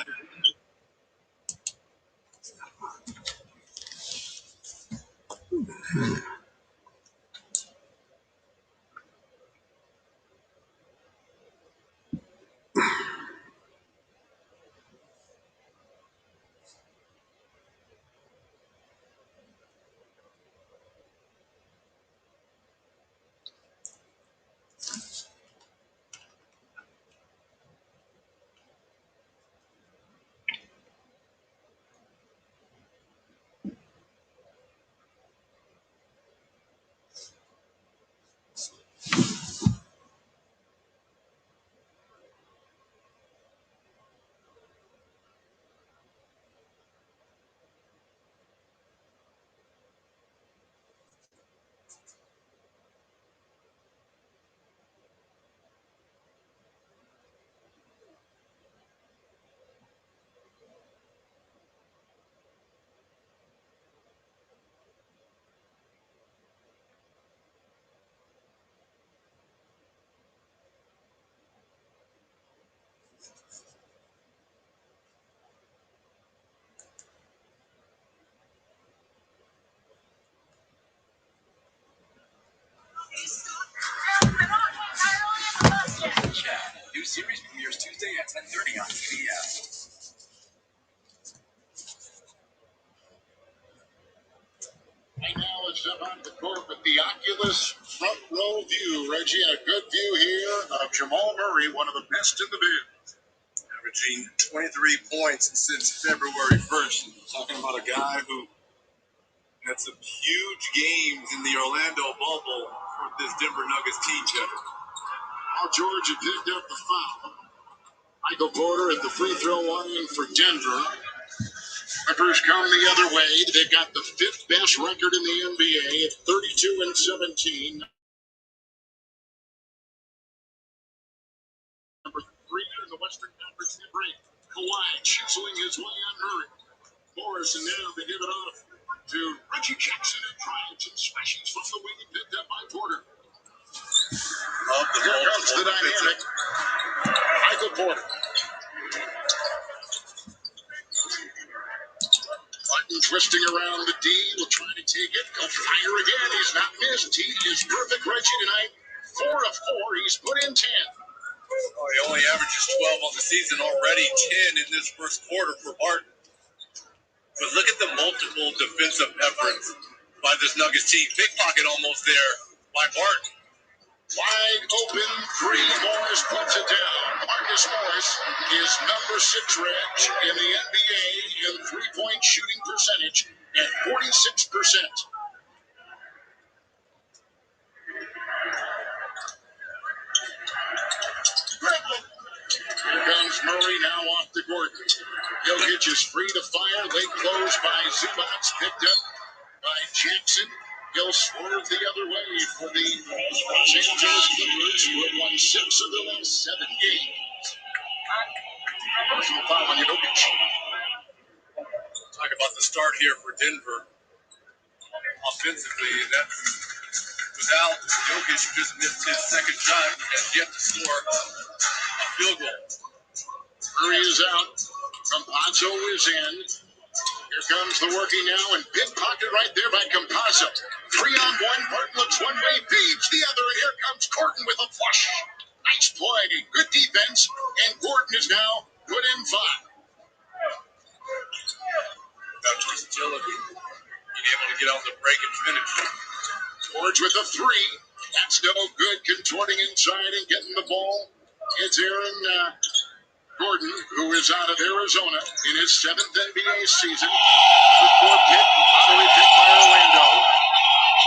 Speaker 3: fabulous front row view, Reggie, and a good view here of Jamal Murray, one of the best in the biz.
Speaker 5: Averaging 23 points since February 1st. Talking about a guy who had some huge games in the Orlando bubble for this Denver Nuggets team, Kevin.
Speaker 3: Now Georgia picked up the foul. Michael Porter at the free throw line for Denver. Clippers come the other way. They've got the fifth best record in the NBA at 32-17. Number 3 in the Western Conference in the break. Kawhi chiseling his way on Murray. Morris, and now they give it off to Reggie Jackson and drives and smashes from the wing, picked up by Porter. Here comes the dynamic Michael Porter. Martin twisting around the D, will try to take it. He'll fire again. He's not missed. He is perfect, Reggie, tonight. 4 of 4. He's put in 10.
Speaker 5: Oh, he only averages 12 on the season already, 10 in this first quarter for Barton. But look at the multiple defensive efforts by this Nuggets team. Pickpocket almost there by Barton.
Speaker 3: Wide open, 3. Morris puts it down. Marcus Morris is number 6 Reg in the NBA in three-point shooting percentage at 46%. Here comes Murray now off to Gordon. Jokic is free to fire. Late close by Zubac, picked up by Jackson. He'll swerve the other way for the Los Angeles Clippers, who have won 6 of the last 7 games. Personal foul on Jokic.
Speaker 5: Talk about the start here for Denver. Offensively, that's without Jokic, who just missed his second shot, has yet to score a field goal.
Speaker 3: Murray is out. Campazzo is in. Here comes the working now, and big pocket right there by Campazzo. 3-on-1. Barton looks one way, feeds the other, and here comes Gordon with a flush. Nice play, good defense, and Gordon is now put in 5.
Speaker 5: That versatility, being able to get on the break and finish.
Speaker 3: George with a 3. That's no good, contorting inside and getting the ball. It's Aaron Gordon, who is out of Arizona in his 7th NBA season. Before pick, lottery pick by Orlando.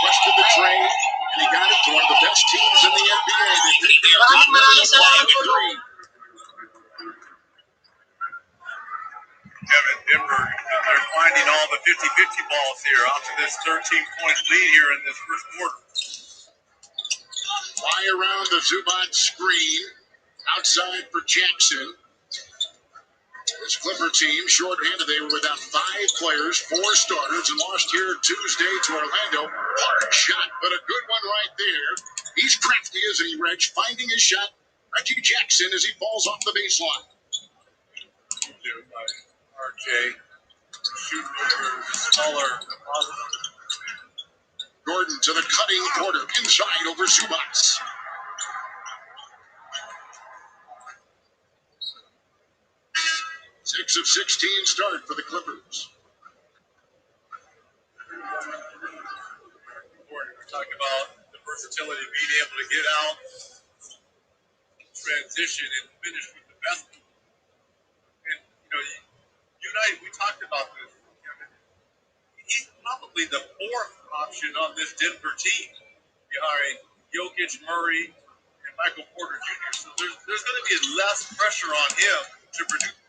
Speaker 3: Quested the trade, and he got it to one of the best teams in the NBA. They picked me up in the 3.
Speaker 5: Kevin, Denver, they're finding all the 50-50 balls here out to this 13-point lead here in this first quarter.
Speaker 3: Fly around the Zubac screen. Outside for Jackson. This Clipper team, short-handed, they were without 5 players, 4 starters, and lost here Tuesday to Orlando. Hard shot, but a good one right there. He's crafty, isn't he, Reg? Finding his shot. Reggie Jackson as he falls off the baseline.
Speaker 5: By RJ, shooting over the smaller.
Speaker 3: Gordon to the cutting Porter, inside over Zubac. Six of 16 start for the Clippers.
Speaker 5: We're talking about the versatility of being able to get out, transition, and finish with the best. And, you and I, we talked about this. He's probably the 4th option on this Denver team behind Jokic, Murray, and Michael Porter Jr. So there's going to be less pressure on him to produce.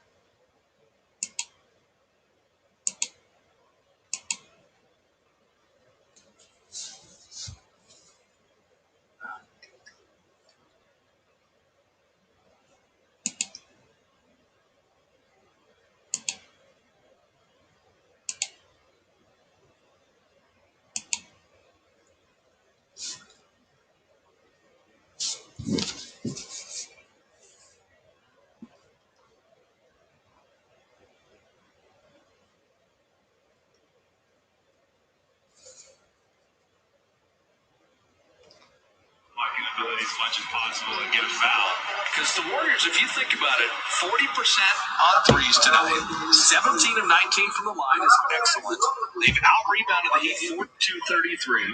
Speaker 8: Ability as much as possible and get a foul. Because the Warriors, if you think about it, 40% on threes tonight, 17 of 19 from the line is excellent. They've out-rebounded the Heat 42-33.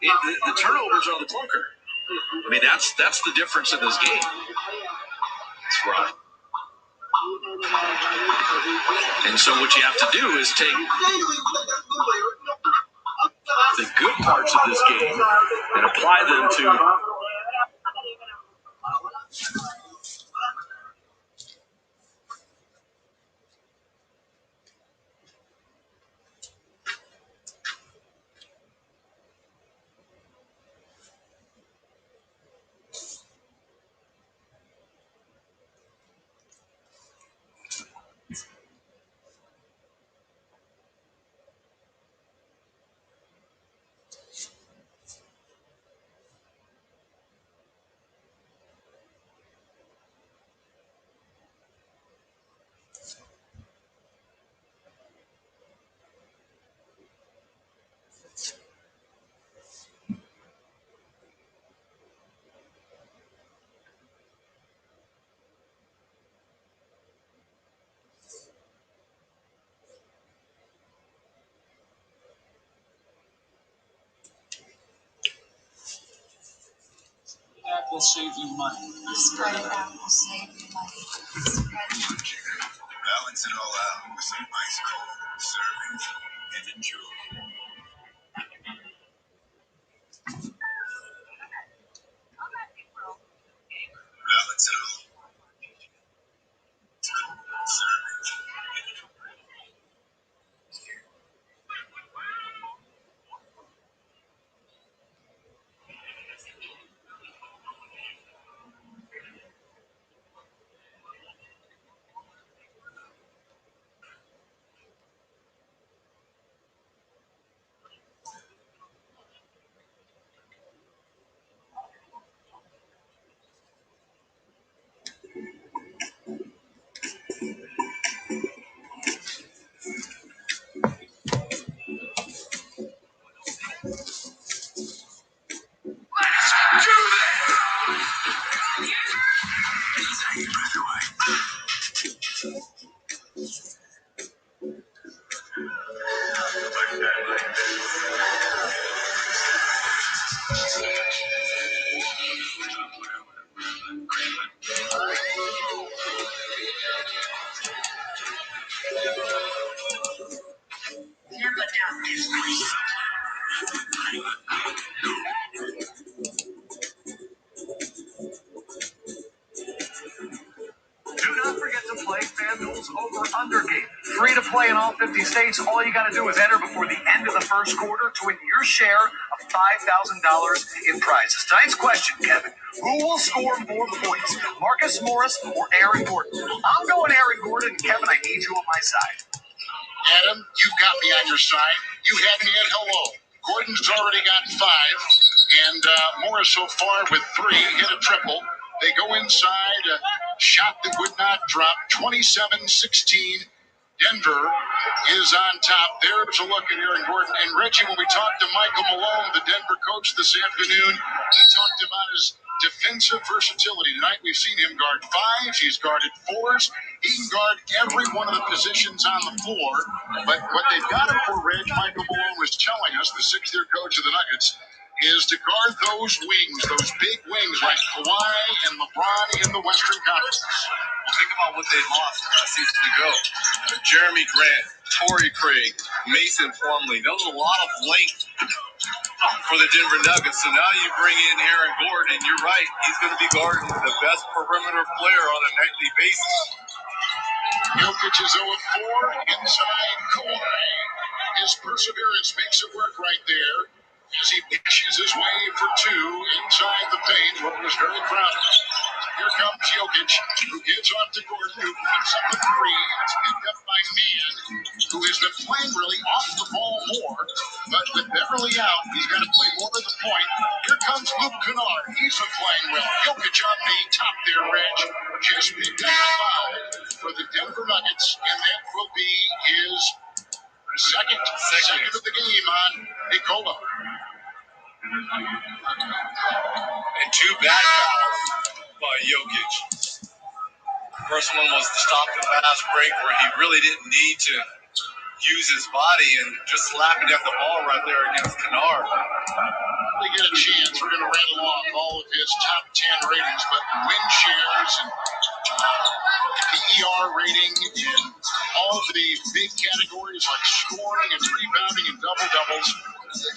Speaker 2: The turnovers are the clunker. I mean, that's the difference in this game. That's right. And so what you have to do is take the good parts of this game and apply them to
Speaker 6: That will save you money. The spread app will save you money.
Speaker 3: Balance it all out with some ice cold servings and enjoy. Balance it all. Servings.
Speaker 4: Do not forget to play FanDuel's over-under game. Free to play in all 50 states. All you got to do is enter before the end of the first quarter to win your share of $5,000 in prizes. Tonight's question, Kevin: who will score more points, Marcus Morris or Aaron Gordon? I'm going Aaron Gordon. Kevin, I need you on my side.
Speaker 3: Adam, you've got me on your side. You had me at hello. Gordon's already got 5, and Morris so far with 3, hit a triple. They go inside, a shot that would not drop, 27-16. Denver is on top. There's a look at Aaron Gordon. And Reggie, when we talked to Michael Malone, the Denver coach this afternoon, he talked about his defensive versatility. Tonight we've seen him guard 5s, he's guarded 4s. He can guard every one of the positions on the floor. But what they've got him for, Reg, Michael Malone was telling us, the 6th-year coach of the Nuggets, is to guard those wings, those big wings like Kawhi and LeBron in the Western Conference.
Speaker 5: Well, think about what they lost last season ago. Jeremy Grant, Torrey Craig, Mason Plumlee. That was a lot of length for the Denver Nuggets. So now you bring in Aaron Gordon, and you're right. He's going to be guarding the best perimeter player on a nightly basis.
Speaker 3: Jokic is 0-4 inside Kawhi. His perseverance makes it work right there as he pushes his way for 2 inside the paint. What was very crowded. Here comes Jokic, who gives off to Gordon, who picks up a 3. It's picked up by Mann, who has been playing really off the ball more. But with Beverly out, he's got to play more at the point. Here comes Luke Kennard. He's been playing well. Jokic on the top there, Reg. Just picked up a foul for the Denver Nuggets, and that will be his second of the game on Nikola.
Speaker 5: And 2 bad fouls by Jokic. First one was to stop the fast break where he really didn't need to use his body and just slapping at the ball right there against Kennard.
Speaker 3: They get a chance. We're going to rattle off all of his top 10 ratings, but win shares and PER rating in all the big categories like scoring and rebounding and double doubles.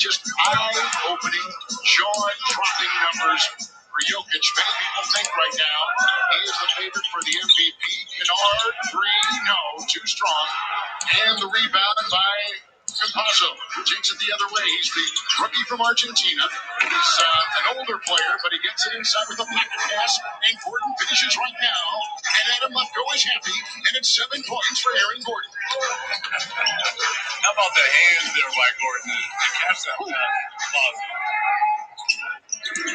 Speaker 3: Just eye-opening, jaw-dropping numbers for Jokic. Many people think right now he is the favorite for the MVP. Kennard, 3, no, too strong. And the rebound by Campazzo takes it the other way. He's the rookie from Argentina. He's an older player, but he gets it inside with a pocket pass. And Gordon finishes right now. And Adam Lefko is happy. And it's 7 points for Aaron Gordon.
Speaker 5: How about the hands there by Gordon to catch that pass?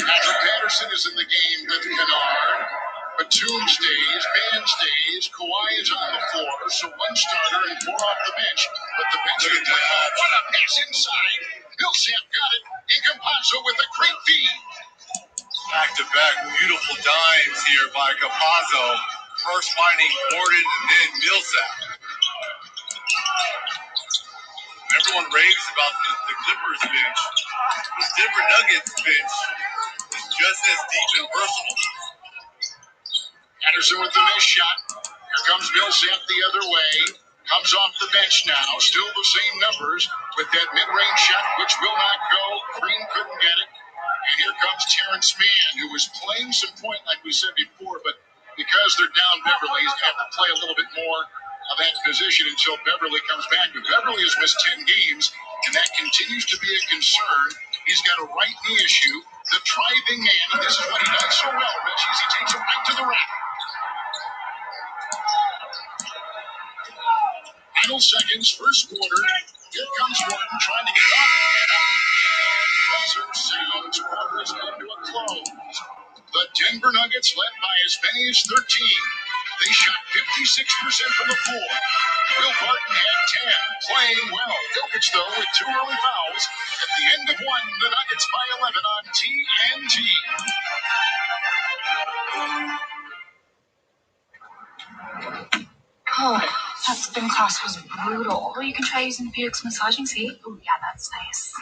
Speaker 3: Patrick Patterson is in the game with Kennard. Batum stays, Ban stays, Kawhi is on the floor, so 1 starter and 4 off the bench. But the bench can play off. What a pass inside. Millsap got it. And Campazzo with a great feed.
Speaker 5: Back-to-back beautiful dimes here by Campazzo. First finding Gordon and then Millsap. Everyone raves about the Clippers bench. The Denver Nuggets bench is just as deep and versatile.
Speaker 3: Patterson with the missed shot. Here comes Millsap the other way. Comes off the bench now. Still the same numbers with that mid-range shot, which will not go. Green couldn't get it. And here comes Terrence Mann, who was playing some point, like we said before, but because they're down Beverly, he's going to have to play a little bit more of that position until Beverly comes back. But Beverly has missed 10 games, and that continues to be a concern. He's got a right knee issue. The driving man, and this is what he does so well, Rich, is he takes it right to the rack. Final seconds, first quarter. Here comes Gordon trying to get it off. Buzzer sounds. Quarter is come to a close. The Denver Nuggets led by as many as 13. They shot 56% from the floor. Will Barton had 10, playing well. Jokic, though, with 2 early fouls. At the end of 1, the Nuggets by 11 on TNT.
Speaker 6: Oh, that spin class was brutal. Well, you can try using Buick's massaging seat. Oh, yeah, that's nice.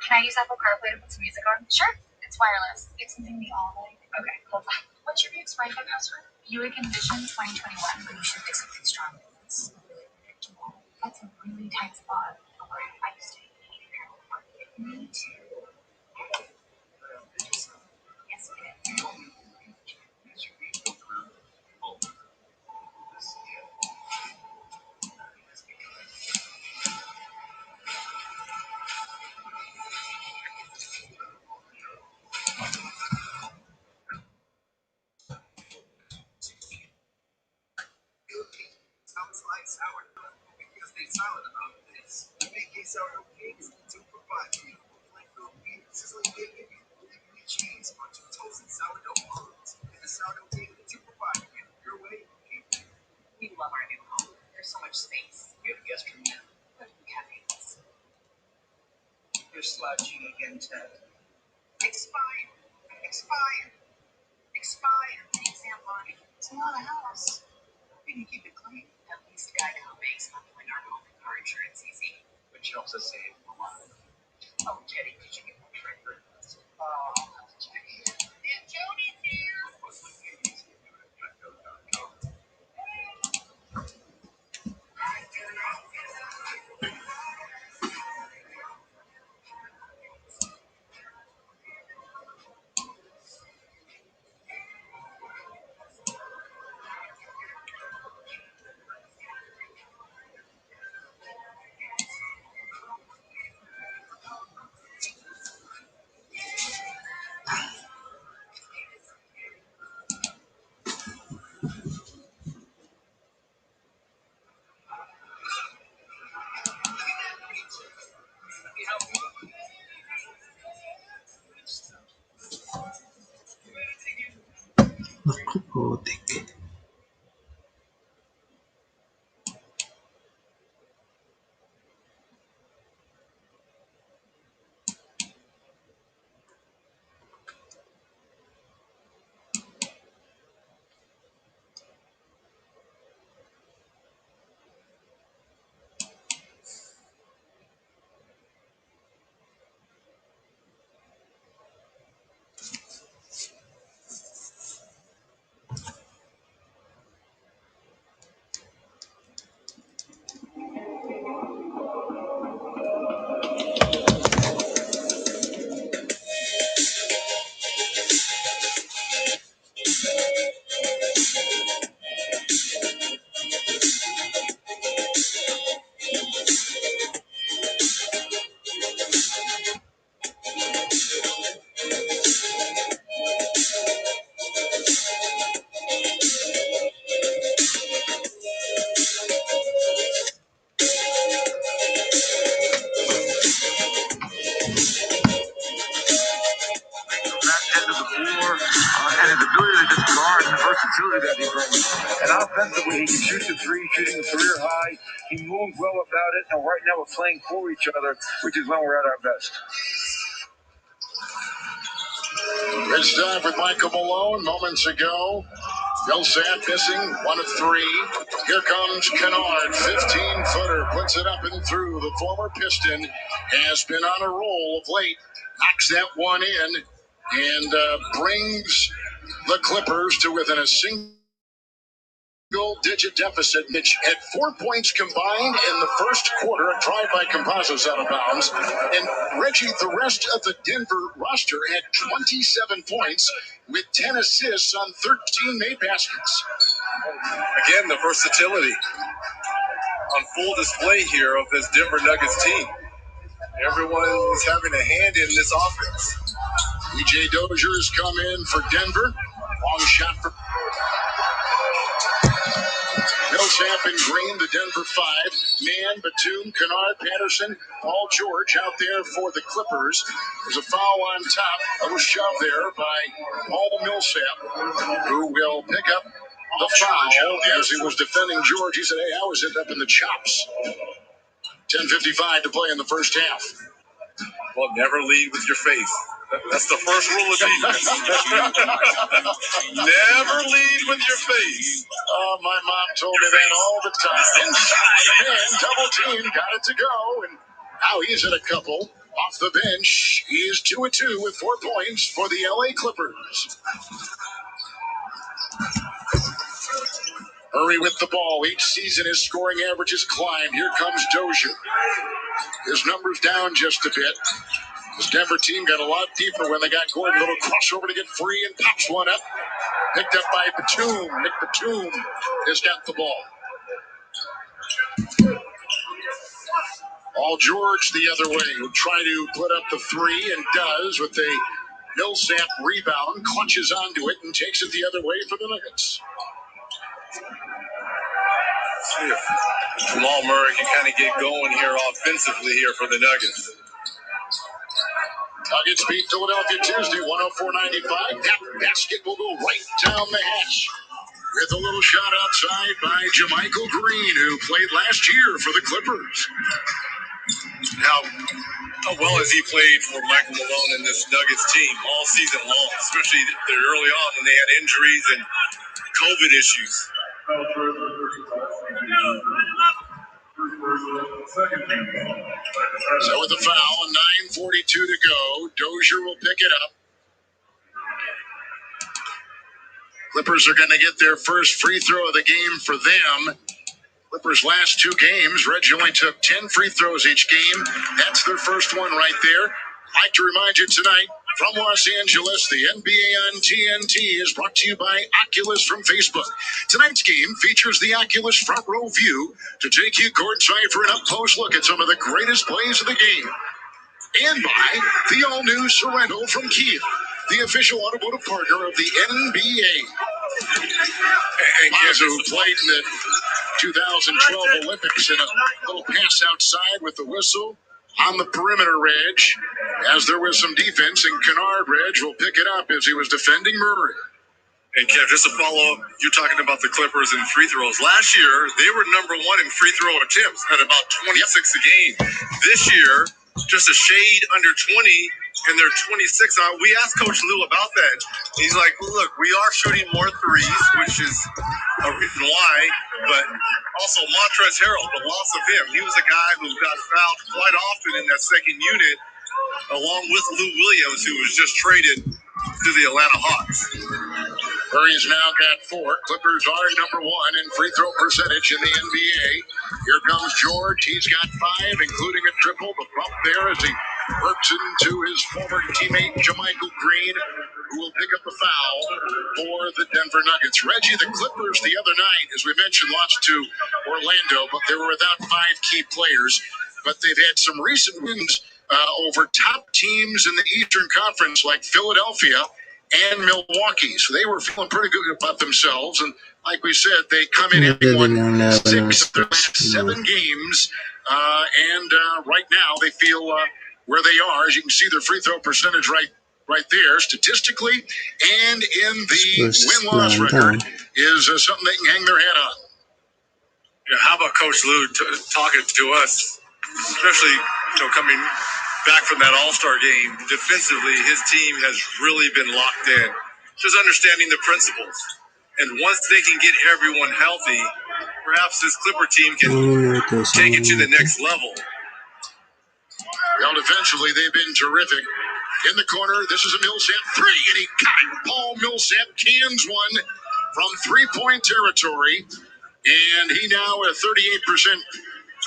Speaker 6: Can I use Apple CarPlay to put some music on? Sure. It's wireless. It's something we all like. Okay, hold on. What's your Buick's Wi-Fi password? Buick Envision 2021. But you should pick something strong. It's really predictable. That's a really tight spot. Alright, I used to hate it. Me too. Yes, we did. We love our new home. There's so much space. We have a guest room now. What do we have? You're slouching again, Ted. Expired. Expired. Expired. Exam money. It's not a house. We can keep it clean. At least Geico makes bundling our home and car insurance easy. Which helps us save a lot. Oh, Teddy, did you get my trade breakfast? Oh, Teddy. And Jody's here.
Speaker 3: And offensively, he can shoot the three, shooting a career high. He moves well about it, and right now we're playing for each other, which is when we're at our best.
Speaker 2: Good stuff with Michael Balong moments ago. Millsap missing 1 of 3. Here comes Kennard, 15-footer, puts it up and through. The former Piston has been on a roll of late. Knocks that one in and brings the Clippers to within a single-digit deficit. Mitch had 4 points combined in the first quarter. A drive by Composites out of bounds. And Reggie, the rest of the Denver roster had 27 points with 10 assists on 13 made baskets.
Speaker 5: Again, the versatility on full display here of this Denver Nuggets team. Everyone is having a hand in this offense.
Speaker 2: E.J. Dozier has come in for Denver. Long shot for Millsap and Green, the Denver 5. Mann, Batum, Kennard, Patterson, Paul George out there for the Clippers. There's a foul on top. A little shove there by Paul Millsap, who will pick up the foul as he was defending George. He said, hey, I was hit up in the chops. 10:55 to play in the first half.
Speaker 5: Well, never lead with your face. That's the first rule of defense. Never lead with your face.
Speaker 2: Oh, my mom told me that all the time. Inside, man, double team, got it to go. And now he's at a couple. Off the bench, he is 2 of 2 with 4 points for the LA Clippers. Hurry with the ball. Each season his scoring averages climb. Here comes Dozier. His numbers down just a bit. This Denver team got a lot deeper when they got Gordon. Little crossover to get free and pops one up. Picked up by Batum. Nick Batum has got the ball. All George the other way. Will try to put up the 3 and does with a Millsap rebound. Clutches onto it and takes it the other way for the Nuggets.
Speaker 5: Jamal Murray can kind of get going here offensively here for the Nuggets.
Speaker 2: Nuggets beat Philadelphia Tuesday, 104-95. That basket will go right down the hatch. With a little shot outside by Jermichael Green, who played last year for the Clippers.
Speaker 5: How well has he played for Michael Malone and this Nuggets team all season long, especially early on when they had injuries and COVID issues.
Speaker 2: So with the foul, 9:42 to go. Dozier will pick it up. Clippers are going to get their first free throw of the game for them. Clippers' last 2 games, Reggie only took 10 free throws each game. That's their first one right there. I'd like to remind you tonight, from Los Angeles, the NBA on TNT is brought to you by Oculus from Facebook. Tonight's game features the Oculus front row view to take you courtside for an up-close look at some of the greatest plays of the game. And by the all-new Sorrento from Kia, the official automotive partner of the NBA. Mazza, who played in the 2012 Olympics in a little pass outside with the whistle on the perimeter edge, as there was some defense, and Kennard Reg will pick it up as he was defending Murray.
Speaker 5: And Kev, just to follow up, you're talking about the Clippers and free throws. Last year, they were number 1 in free throw attempts at about 26 a game. This year, just a shade under 20, and they're 26. We asked Coach Lou about that. He's like, look, we are shooting more threes, which is a reason why, but also Montrezl Harrell, the loss of him. He was a guy who got fouled quite often in that second unit, along with Lou Williams, who was just traded to the Atlanta Hawks.
Speaker 2: Murray's now got 4. Clippers are number 1 in free throw percentage in the NBA. Here comes George. He's got 5, including a triple. The bump there as he works into his former teammate, Jermichael Green, who will pick up the foul for the Denver Nuggets. Reggie, the Clippers the other night, as we mentioned, lost to Orlando, but they were without 5 key players. But they've had some recent wins over top teams in the Eastern Conference like Philadelphia and Milwaukee. So they were feeling pretty good about themselves. And like we said, they come in having won 6 of their last 7 games. And right now they feel where they are. As you can see, their free throw percentage right
Speaker 3: right there statistically, and in the win-loss record is something they can hang their hat on.
Speaker 5: Yeah, how about Coach Lou talking to us, especially coming back from that All-Star game? Defensively, his team has really been locked in, just understanding the principles. And once they can get everyone healthy, perhaps this Clipper team can take it to the next level.
Speaker 3: Well, defensively, they've been terrific. In the corner, this is a Millsap three, and he got it. Paul Millsap cans one from three-point territory, and he now a 38%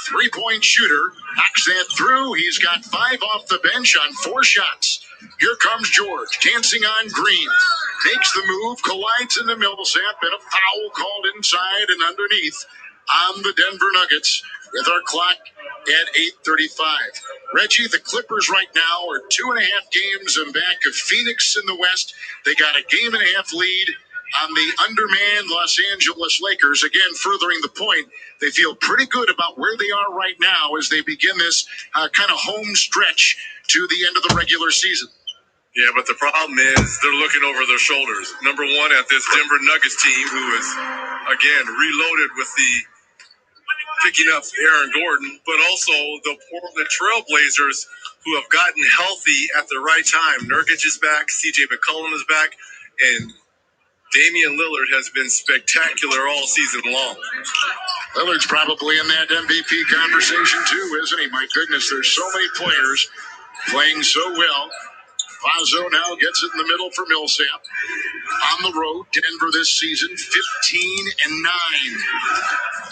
Speaker 3: three-point shooter. Knocks that through. He's got 5 off the bench on 4 shots. Here comes George, dancing on Green. Makes the move, collides into Millsap, and a foul called inside and underneath on the Denver Nuggets with our clock at 8:35. Reggie, the Clippers right now are 2.5 games in back of Phoenix in the West. They got a game and a half lead on the undermanned Los Angeles Lakers. Again, furthering the point, they feel pretty good about where they are right now as they begin this kind of home stretch to the end of the regular season.
Speaker 5: Yeah, but the problem is they're looking over their shoulders. Number one, at this Denver Nuggets team, who is, again, reloaded with the picking up Aaron Gordon, but also the Portland Trailblazers, who have gotten healthy at the right time. Nurkic is back, CJ McCollum is back, and Damian Lillard has been spectacular all season long.
Speaker 3: Lillard's probably in that MVP conversation too, isn't he? My goodness, there's so many players playing so well. Fazo now gets it in the middle for Millsap. On the road, Denver this season, 15-9.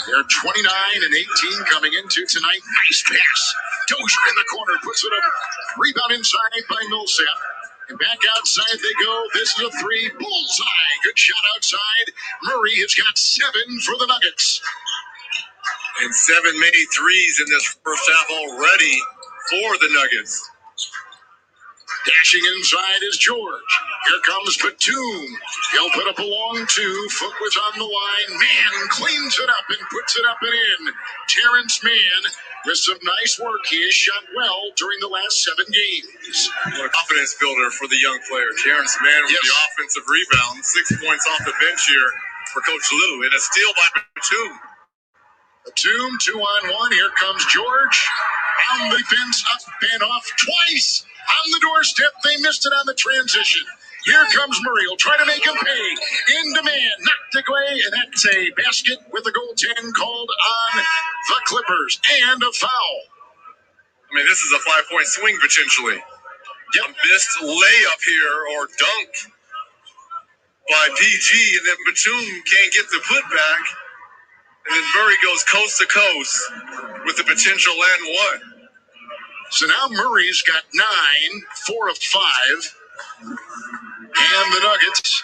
Speaker 3: They're 29-18 coming into tonight. Nice pass. Dozier in the corner, puts it up. Rebound inside by Millsap. And back outside they go. This is a three. Bullseye. Good shot outside. Murray has got 7 for the Nuggets.
Speaker 5: And 7 made threes in this first half already for the Nuggets.
Speaker 3: Dashing inside is George. Here comes Batum. He'll put up a long 2. Foot was on the line. Mann cleans it up and puts it up and in. Terrence Mann with some nice work. He has shot well during the last 7 games.
Speaker 5: What a confidence builder for the young player. Terrence Mann with the offensive rebound. 6 points off the bench here for Coach Lou. And a steal by Batum.
Speaker 3: Batum, 2-on-1. Here comes George. On the fence, up and off twice. On the doorstep, they missed it on the transition. Here comes Murray. He'll try to make him pay. Into man, knocked away, and that's a basket with a goaltend called on the Clippers. And a foul.
Speaker 5: I mean, this is a 5-point swing potentially. A missed layup here, or dunk by PG, and then Batum can't get the putback. And then Murray goes coast to coast with the potential and 1.
Speaker 3: So now Murray's got 9, 4 of 5. And the Nuggets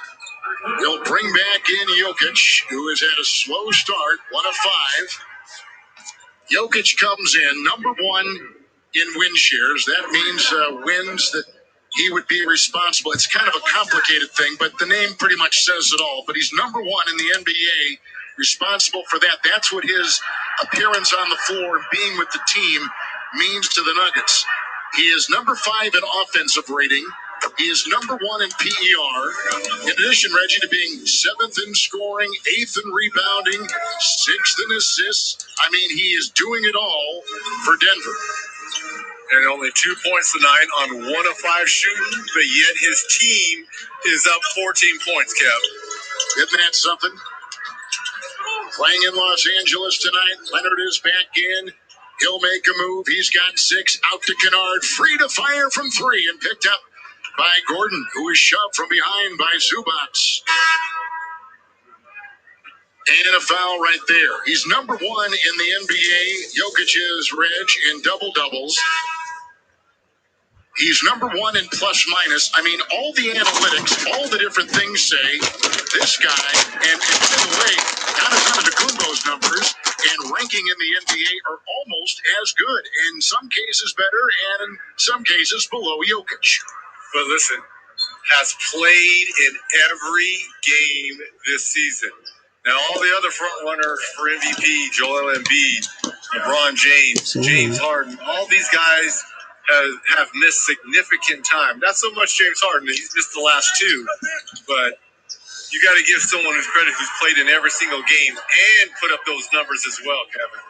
Speaker 3: will bring back in Jokic, who has had a slow start, 1 of 5. Jokic comes in number 1 in win shares. That means wins that he would be responsible. It's kind of a complicated thing, but the name pretty much says it all. But he's number 1 in the NBA, responsible for that. That's what his appearance on the floor and being with the team means to the Nuggets. He is number 5 in offensive rating. He is number 1 in PER. In addition, Reggie, to being 7th in scoring, 8th in rebounding, 6th in assists. I mean, he is doing it all for Denver.
Speaker 5: And only 2 points tonight on 1 of 5 shooting, but yet his team is up 14 points, Kev.
Speaker 3: Isn't that something? Playing in Los Angeles tonight, Leonard is back in. He'll make a move. He's got 6 out to Kennard. Free to fire from 3 and picked up by Gordon, who is shoved from behind by Zubac. And a foul right there. He's number 1 in the NBA. Jokic is, Reg, in double-doubles. He's number 1 in plus-minus. I mean, all the analytics, all the different things say this guy, and by the way, Giannis Antetokounmpo's numbers and ranking in the NBA are almost as good. In some cases better, and in some cases below Jokic.
Speaker 5: But listen, has played in every game this season. Now, all the other front runners for MVP, Joel Embiid, LeBron James, James Harden, all these guys have missed significant time. Not so much James Harden; he's missed the last two, but you got to give someone who's credit who's played in every single game and put up those numbers as well, Kevin.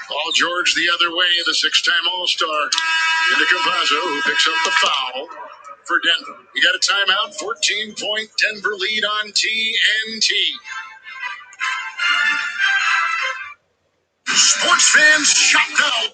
Speaker 3: Paul George the other way, the six-time All-Star. Into Campazzo, who picks up the foul for Denver. We got a timeout, 14-point Denver lead on TNT. Sports fans, shout now.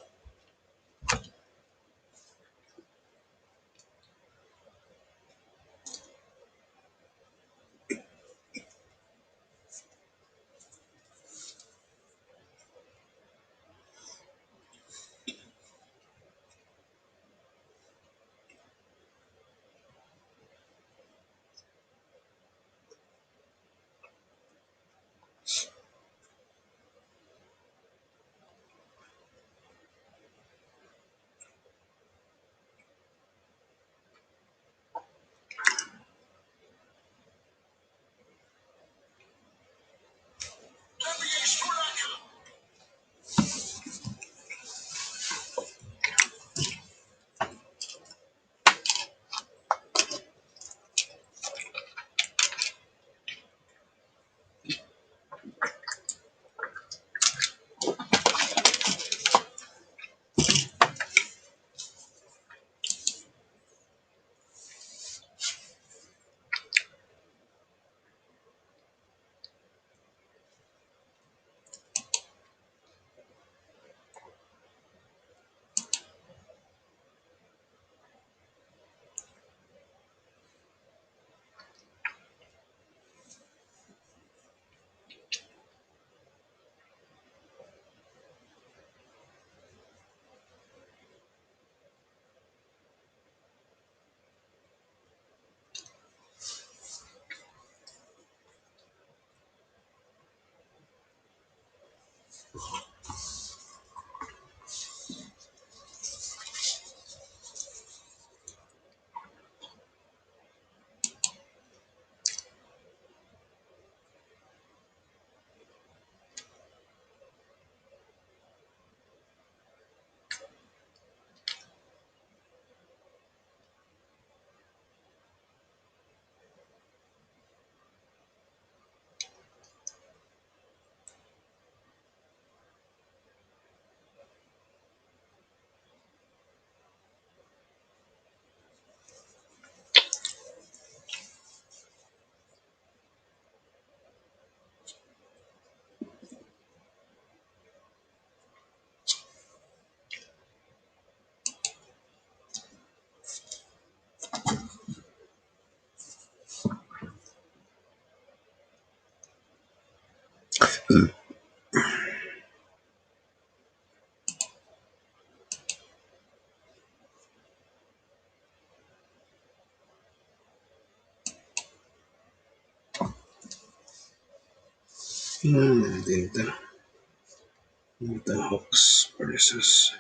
Speaker 1: The Hawks versus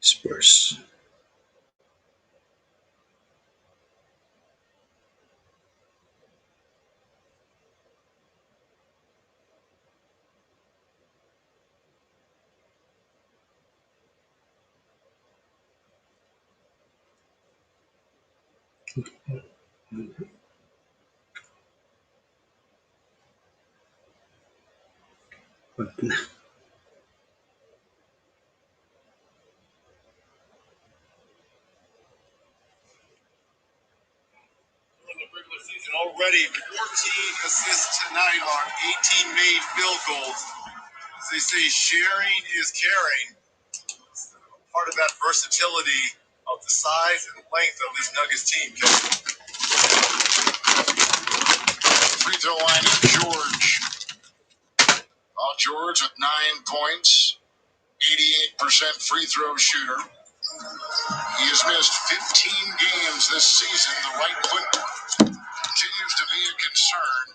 Speaker 1: Spurs. But
Speaker 5: In the regular season already, 14 assists tonight on 18 made field goals. As they say, sharing is caring. Part of that versatility of the size and length of this Nuggets team.
Speaker 3: Free throw line is George. Paul George with 9 points, 88% free throw shooter. He has missed 15 games this season. The right foot continues to be a concern.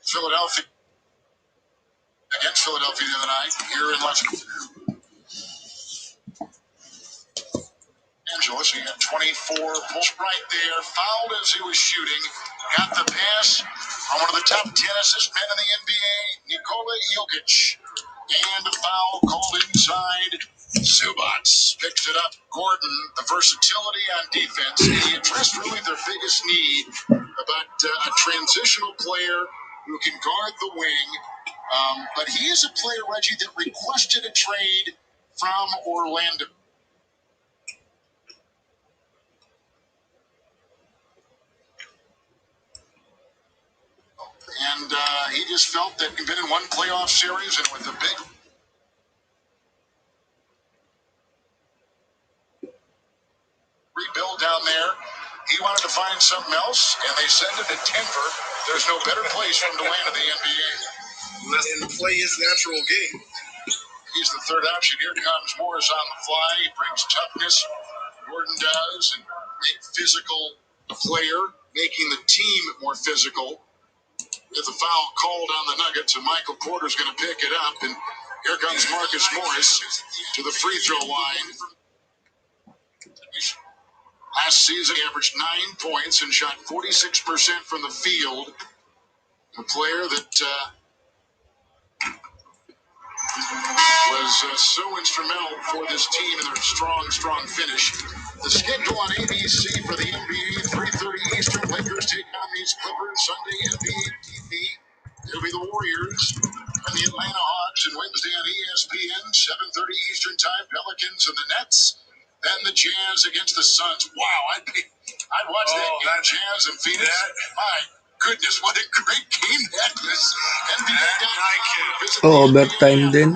Speaker 3: Philadelphia against Philadelphia the other night here in Los Angeles. He had 24 points right there. Fouled as he was shooting. Got the pass on one of the top 10 assist men in the NBA, Nikola Jokic. And a foul called inside. Zubats picks it up. Gordon, the versatility on defense. He addressed really their biggest need about a transitional player who can guard the wing. But he is a player, Reggie, that requested a trade from Orlando. And he just felt that he'd been in one playoff series and with a big rebuild down there, he wanted to find something else, and they sent him to Denver. There's no better place for him to land in the NBA. And play his natural game. He's the third option. Here comes Morris on the fly. He brings toughness. Gordon does, and make physical player, making the team more physical. With a foul called on the Nuggets, and Michael Porter's going to pick it up. And here comes Marcus Morris to the free throw line. Last season, he averaged 9 points and shot 46% from the field. A player that was so instrumental for this team in their strong finish. The schedule on ABC for the NBA, 3:30 Eastern. Lakers take on these Clippers Sunday NBA TV. It'll be the Warriors and the Atlanta Hawks, and Wednesday on ESPN, 7:30 Eastern Time, Pelicans and the Nets. Then the Jazz against the Suns. Wow, I'd watch that game, Jazz and Phoenix. My goodness, what a great game that is.
Speaker 1: Oh, overtime din.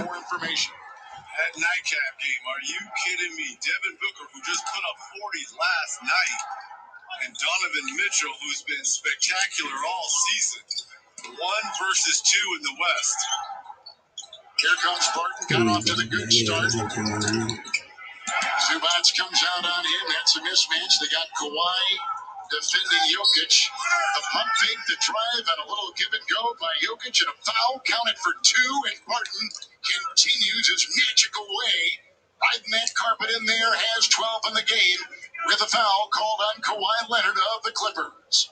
Speaker 5: That nightcap game, are you kidding me? Devin Booker, who just put up 40s last night, and Donovan Mitchell, who's been spectacular all season. 1 versus 2 in the West.
Speaker 3: Here comes Barton, got off to the good start. Zubats comes out on him. That's a mismatch. They got Kawhi defending Jokic. The pump fake, the drive, and a little give and go by Jokic, and a foul counted for 2, and Barton continues his magical way. Riding that carpet in there, has 12 in the game, with a foul called on Kawhi Leonard of the Clippers.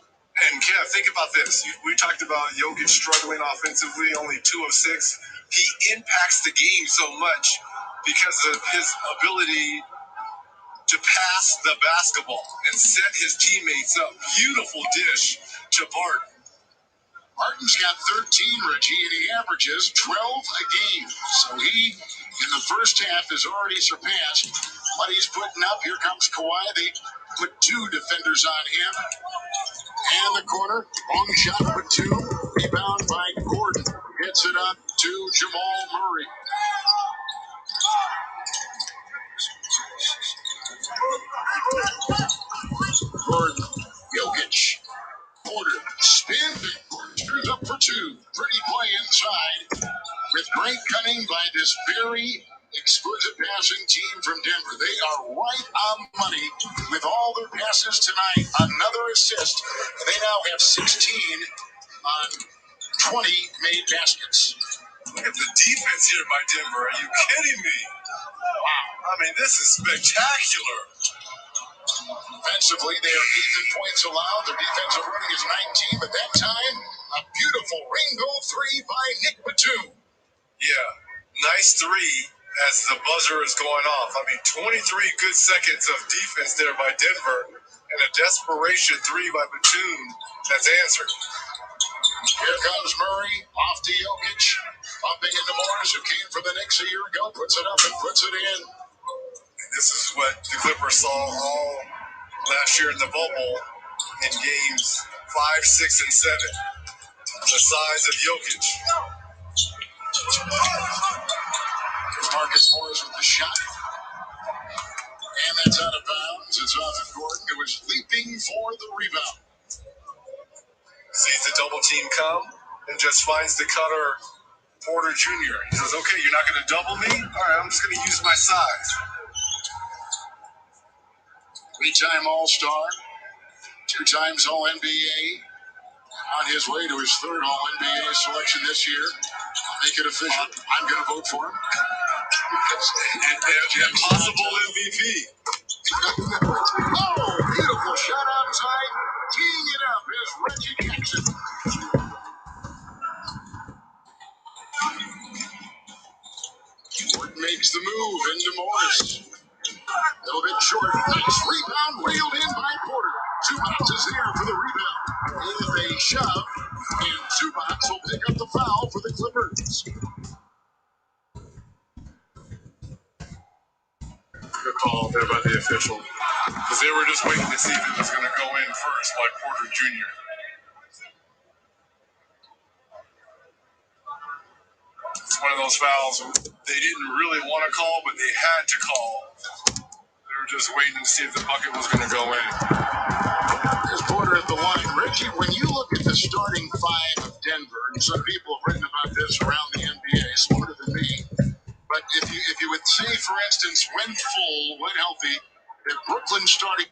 Speaker 5: And Kev, think about this. We talked about Jokic struggling offensively, only 2 of 6. He impacts the game so much because of his ability to pass the basketball and set his teammates up. Beautiful dish to Barton.
Speaker 3: Barton's got 13, Reggie, and he averages 12 a game. So he, in the first half, has already surpassed what he's putting up. Here comes Kawhi. They put 2 defenders on him. And the corner, long shot for 2. Rebound by Gordon. Hits it up to Jamal Murray. Gordon, Jokic. Porter, spin, screws up for 2. Pretty play inside. With great cunning by this very exquisite passing team from Denver. They are right on money with all their passes tonight. Another assist. They now have 16 on 20 made baskets.
Speaker 5: Look at the defense here by Denver. Are you kidding me? Wow. I mean, this is spectacular.
Speaker 3: Defensively, they are 8th in points allowed. Their defensive rating is 19, but that time, a beautiful rainbow 3 by Nick Batum.
Speaker 5: Yeah, nice 3 as the buzzer is going off. I mean, 23 good seconds of defense there by Denver, and a desperation 3 by Batum that's answered.
Speaker 3: Here comes Murray, off to Jokic, bumping into Morris, who came for the Knicks a year ago, puts it up and puts it in.
Speaker 5: And this is what the Clippers saw all last year in the bubble in games 5, 6, and 7. The size of Jokic.
Speaker 3: There's Marcus Morris with the shot. And that's out of bounds. It's off of Gordon, who was leaping for the rebound.
Speaker 5: Sees the double team come and just finds the cutter, Porter Jr. He says, okay, you're not going to double me? All right, I'm just going to use my size.
Speaker 3: 3-time All-Star, 2 times All-NBA. On his way to his 3rd All-NBA selection this year. I'll make it official. I'm going to vote for him.
Speaker 5: Possible MVP.
Speaker 3: Oh, beautiful shot outside. Teeing it up is Reggie Jackson. makes the move into Morris. A little bit short. Nice rebound, reeled in by Porter. Zubats is there for the rebound. With a shove, and Zubats will pick up the foul for the Clippers. Good call there by the official. Because they were just waiting to see if it was going to go in first by Porter Jr. It's one of those fouls they didn't really want to call, but they had to call. They were just waiting to see if the bucket was going to go in. There's Porter at the line. Reggie, when you look at the starting five of Denver, and some people have written about this around the NBA, smarter than me, but if you would say, for instance, when full, when healthy, that Brooklyn starting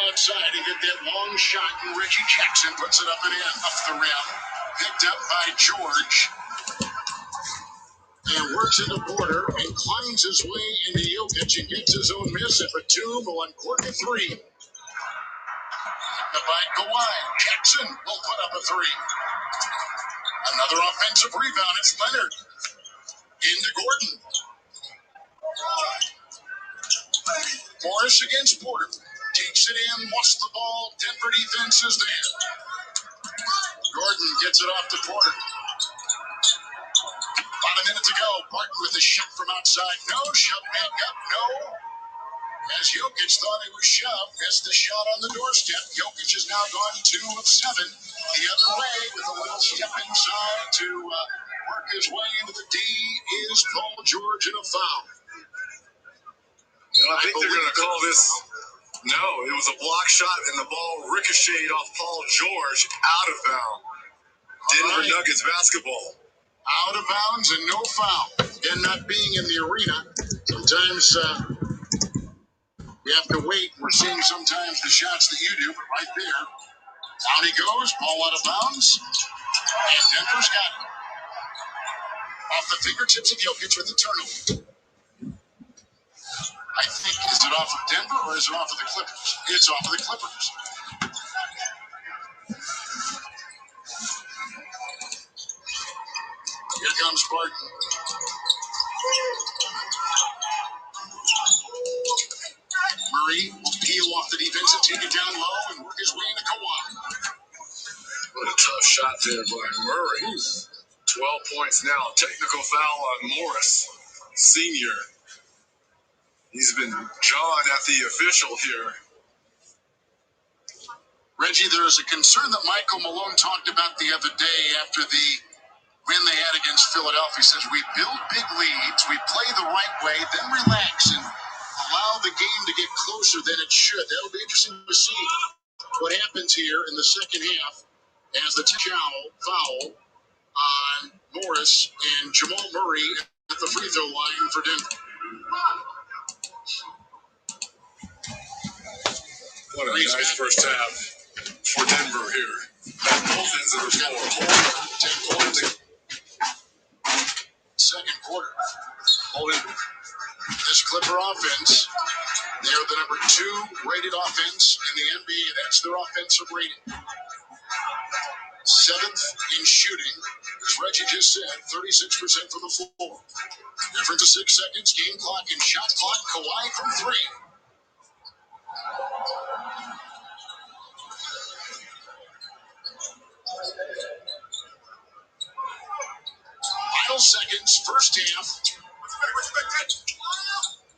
Speaker 3: outside to get that long shot, and Reggie Jackson puts it up and in, off the rim. Picked up by George. And works into Porter and climbs his way into Jokic and gets his own miss at Batum on corner three. By Kawhi. Jackson will put up a three. Another offensive rebound. It's Leonard. Into Gordon. Morris against Porter. Takes it in, wants the ball. Denver defense is there. Gordon gets it off to Porter. About a minute to go. Barton with a shot from outside. No. Shot back up. No. As Jokic thought he was shoved, missed the shot on the doorstep. Jokic has now gone 2 of 7 the other way with a little step inside to work his way into the D is Paul George and a foul.
Speaker 5: I think they're going to call this. No, it was a block shot and the ball ricocheted off Paul George out of bounds. Denver Nuggets basketball.
Speaker 3: Out of bounds and no foul. And not being in the arena, sometimes we have to wait. We're seeing sometimes the shots that you do, but right there, down he goes, ball out of bounds, and Denver's got it. Off the fingertips of Jokic with the turnover. I think, is it off of Denver or is it off of the Clippers? It's off of the Clippers. Here comes Barton. Murray will peel off the defense and take it down low and work his way into Kawhi.
Speaker 5: What a tough shot there by Murray. 12 points now. Technical foul on Morris. Senyor. He's been jawing at the official here.
Speaker 3: Reggie, there is a concern that Michael Malone talked about the other day after the win they had against Philadelphia. He says, we build big leads, we play the right way, then relax and allow the game to get closer than it should. That'll be interesting to see what happens here in the second half as the foul on Morris and Jamal Murray at the free throw line for Denver.
Speaker 5: What a nice first half for Denver here. Both ends of the floor.
Speaker 3: 10 points. Second quarter. This Clipper offense, they are the number 2 rated offense in the NBA. That's their offensive rating. 7th in shooting, as Reggie just said, 36% from the floor. Difference of 6 seconds, game clock and shot clock. Kawhi from 3. Final seconds, first half.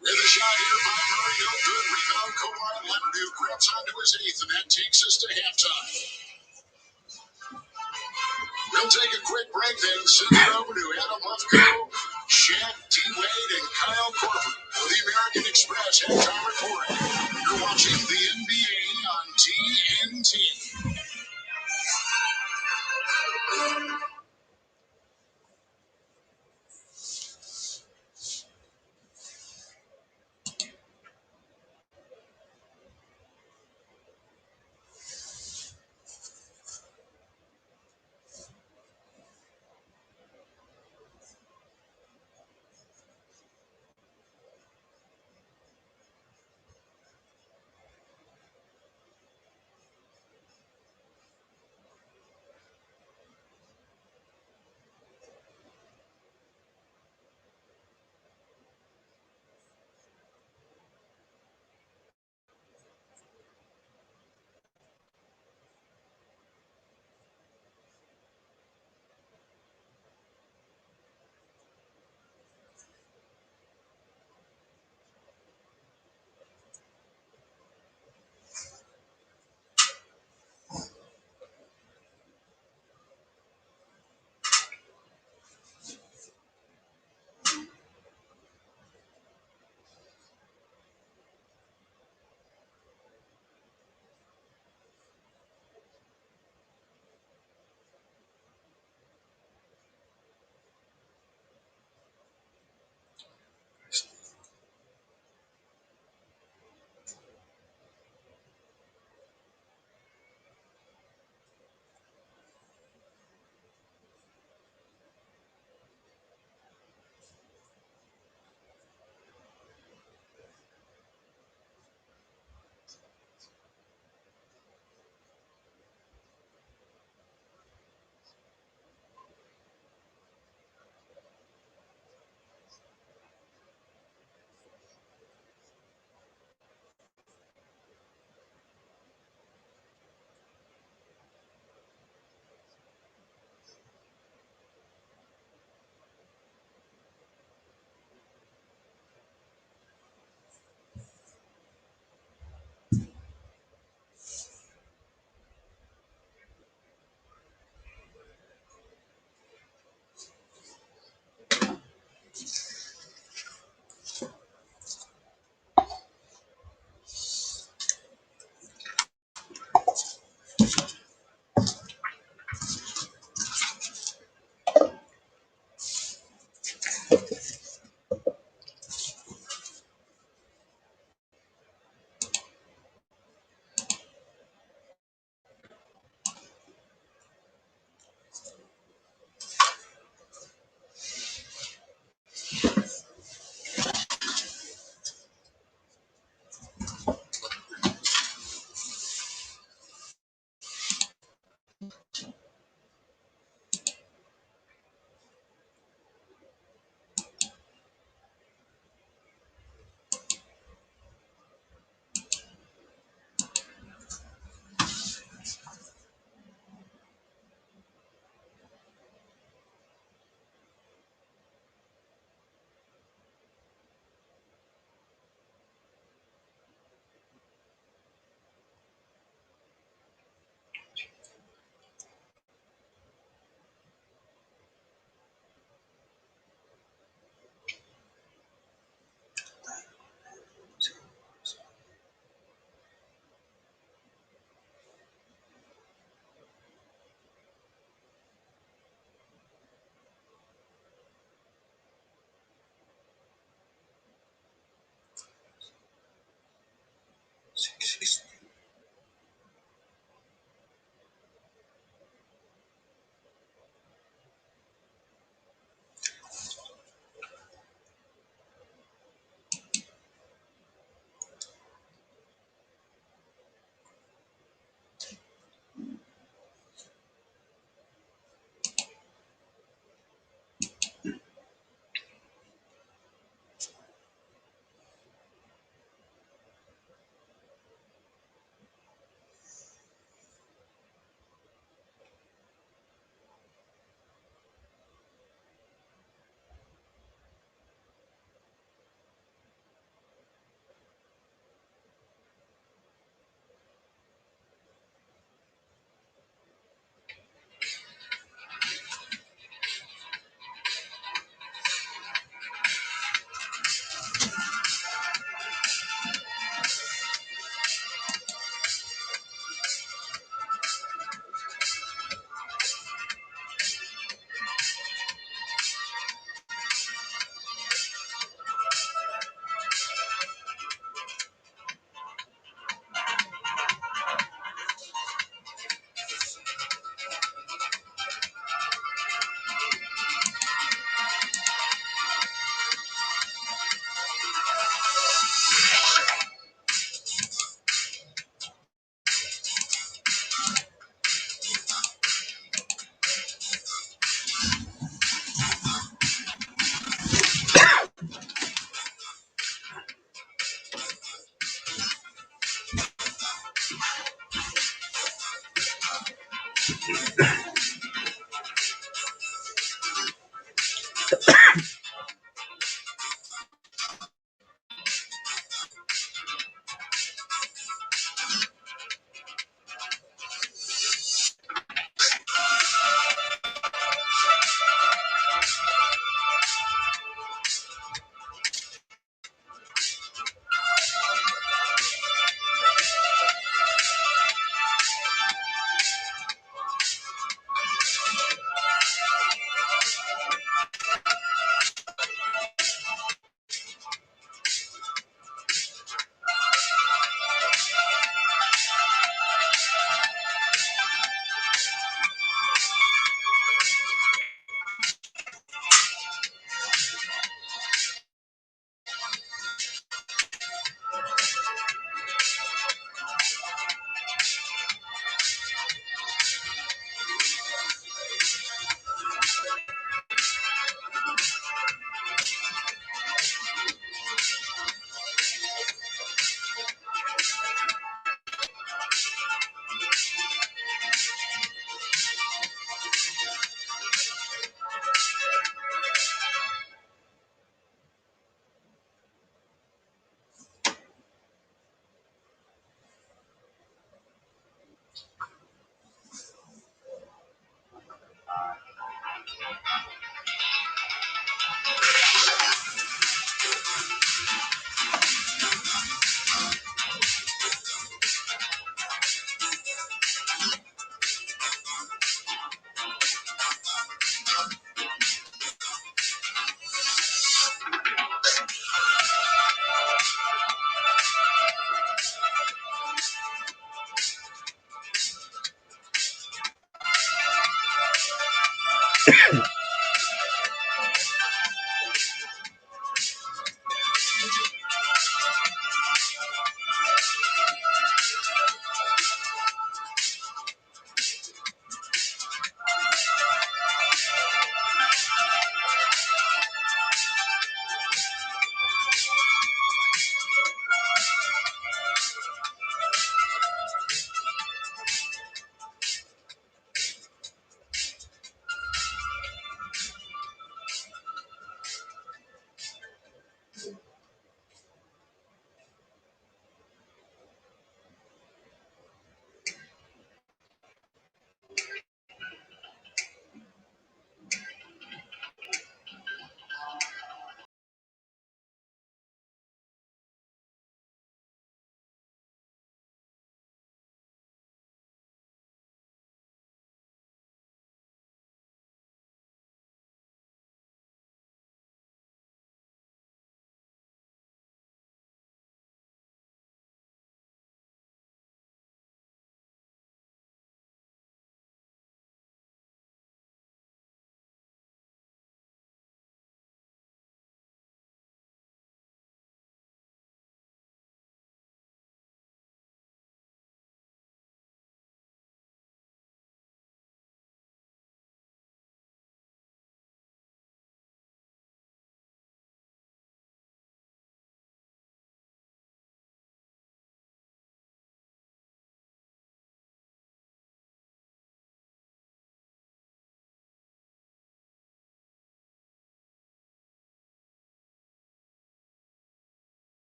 Speaker 3: With a shot here by Murray, no good. Rebound, Kawhi Leonard, who grabs onto his 8th, and that takes us to halftime. We'll take a quick break, then send it over to Adam Lefko, Shaq, D-Wade, and Kyle Korver for the American Express halftime report. You're watching the NBA on TNT.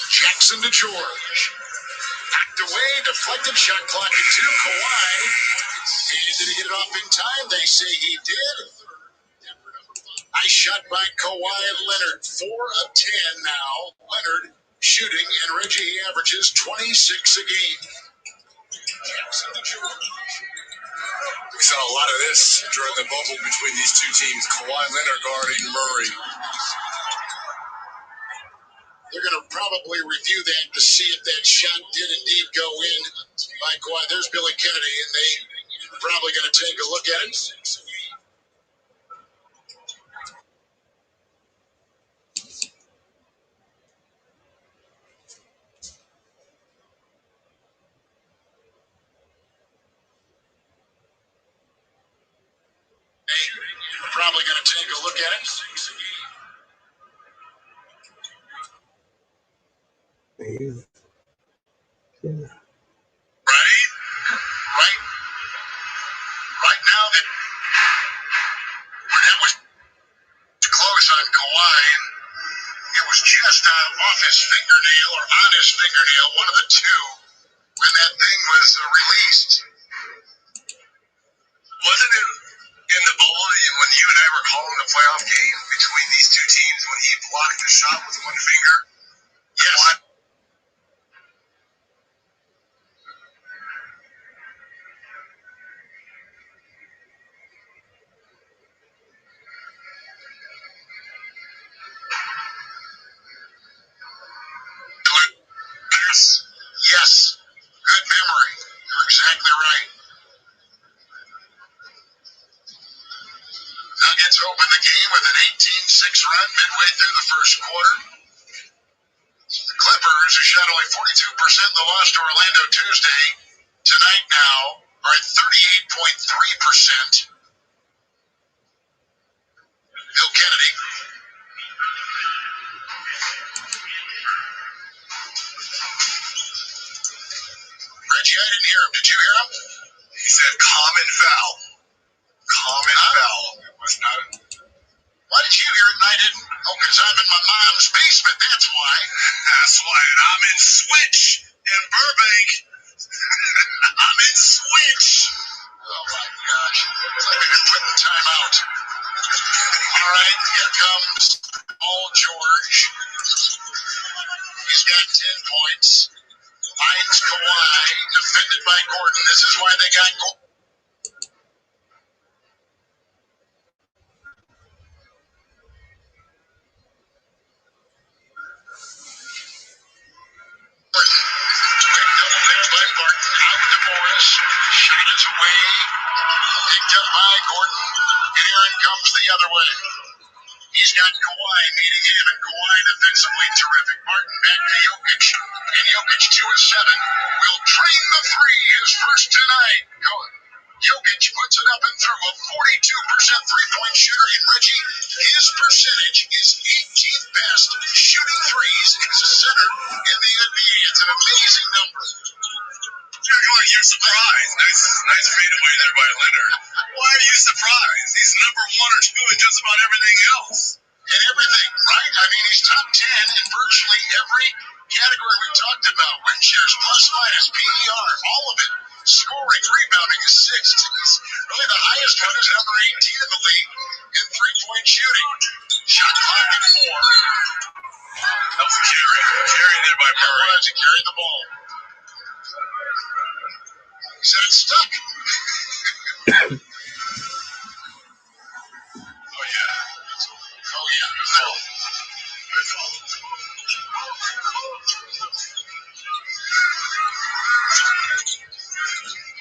Speaker 3: Jackson to George. Knocked away, deflected, shot clock at 2. Kawhi. And did he get it off in time? They say he did. Nice shot by Kawhi Leonard. 4 of 10 now. Leonard shooting, and Reggie averages 26 a game. Jackson to George. We saw a lot of this during the bubble between these two teams. Kawhi Leonard guarding Murray. They're going to probably review that to see if that shot did indeed go in by Kawhi. There's Billy Kennedy, and they're probably going to take a look at it. They're probably going to take a look at it. Right now that was close on Kawhi, and it was just off his fingernail or on his fingernail, one of the two, when that thing was released. Wasn't it in the bubble when you and I were calling a playoff game between these two teams when he blocked the shot with one finger? Yes. Yes. Good memory. You're exactly right. Nuggets open the game with an 18-6 run midway through the first quarter. The Clippers, who shot only 42% in the loss to Orlando Tuesday, tonight now are at 38.3%. Bill Kennedy. Reggie, I didn't hear him. Did you hear him? He said common foul. Common foul. It was not. Why did you hear it and I didn't? Oh, because I'm in my mom's basement. That's why. That's why. And I'm in Switch in Burbank. I'm in Switch. Oh, my gosh. It's like we've been putting time out. All right, here comes Paul George. He's got 10 points. Finds Kawhi, defended by Gordon. This is why they got Gordon. Quick double there by Barton. Out to Morris. Shot is away. Picked up by Gordon. And Aaron comes the other way. He's got Kawhi meeting him, and Kawhi defensively terrific. Martin back to Jokic, and Jokic 2 of 7. Will drain the three, his first tonight. Jokic puts it up and through, a 42% three-point shooter, and Reggie, his percentage is 18th best shooting threes as a center in the NBA. It's an amazing number. You're surprised. Nice fadeaway there by Leonard. Why are you surprised? He's number 1 or 2 in just about everything else. In everything, right? I mean, he's top 10 in virtually every category we talked about. Win shares, plus minus, PER, all of it. Scoring, rebounding is 6th. He's really the highest one is number 18 in the league in three-point shooting. Shot clock at 4. That was a carry. Carry there by Murray. He carried the ball. He said it's stuck. Oh, yeah. Oh, yeah. No.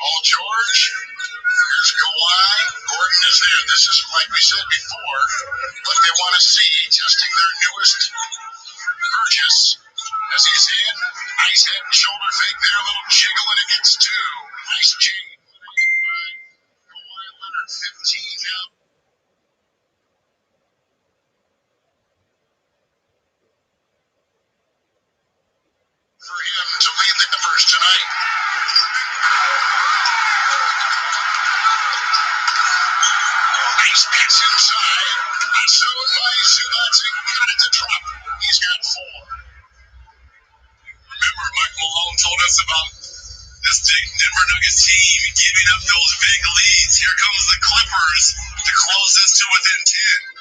Speaker 3: Paul George. Here's Kawhi. Gordon is there. This is, like we said before, what they want to see. Testing their newest purchase. As he's in, nice head and shoulder fake there. A little jiggle and it gets 2. Nice change by Kawhi Leonard, 15 now. For him to lead the Clippers tonight. Nice pass inside. He's thrown by Zubac and got it to drop. He's got 4. Remember, Mike Malone told us about this Denver Nuggets team giving up those big leads. Here comes the Clippers to close this to within 10.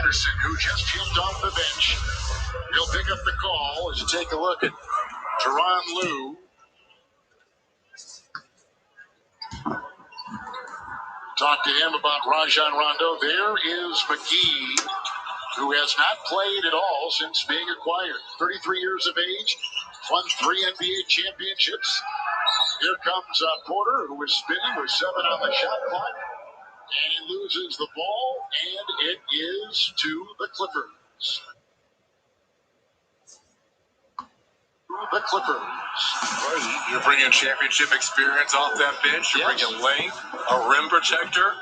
Speaker 3: Anderson, who just jumped off the bench. He'll pick up the call as you take a look at Teron Lue. Talk to him about Rajon Rondo. There is McGee, who has not played at all since being acquired. 33 years of age, won 3 NBA championships. Here comes Porter, who is spinning with 7 on the shot clock. And he loses the ball, and it is to the Clippers. The Clippers.
Speaker 5: Well, you're bringing championship experience off that bench. You're bringing length, a rim protector.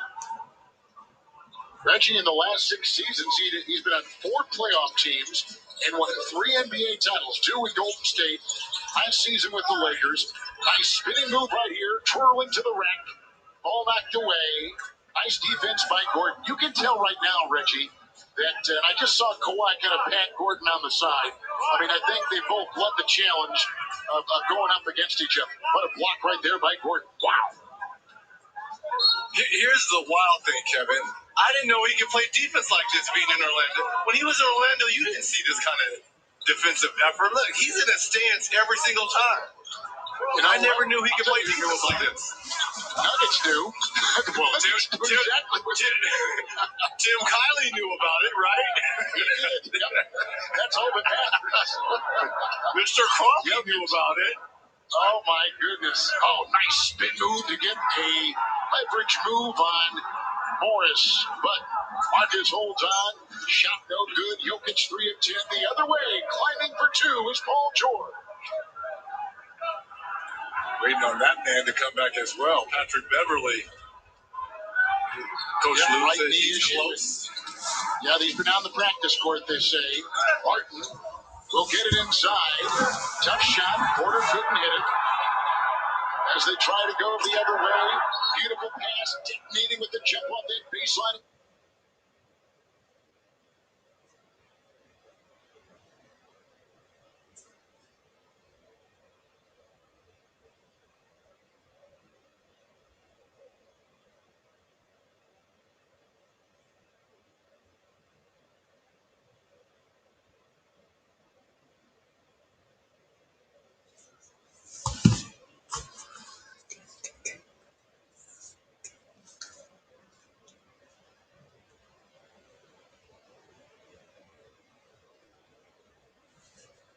Speaker 3: Reggie, in the last 6 seasons, he's been on 4 playoff teams and won 3 NBA titles, 2 with Golden State, last season with the Lakers. Nice spinning move right here, twirling to the rack. Ball knocked away. Nice defense by Gordon. You can tell right now, Reggie, that I just saw Kawhi kind of pat Gordon on the side. I mean, I think they both love the challenge of going up against each other. What a block right there by Gordon. Wow.
Speaker 5: Here's the wild thing, Kevin. I didn't know he could play defense like this being in Orlando. When he was in Orlando, you didn't see this kind of defensive effort. Look, he's in a stance every single time. And I never knew he could play defense like this.
Speaker 3: Nuggets do.
Speaker 5: Well, Tim Kiley knew about it, right?
Speaker 3: He did. Yep. That's all that matters.
Speaker 5: Mr. Crawford knew about it.
Speaker 3: Oh, my goodness. Oh, nice spin move to get a leverage move on Morris. But Marcus holds on. Shot no good. Jokic 3 of 10. The other way, climbing for 2 is Paul George.
Speaker 5: Waiting on that man to come back as well. Patrick Beverly. Coach Lou
Speaker 3: right
Speaker 5: says
Speaker 3: knee
Speaker 5: he's
Speaker 3: issue.
Speaker 5: close.
Speaker 3: Yeah, he's been on the practice court, they say. Martin will get it inside. Tough shot. Porter couldn't hit it. As they try to go the other way. Beautiful pass. Detonating with the jump off that baseline.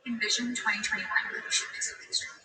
Speaker 6: Envision 2021 leadership is a constraint.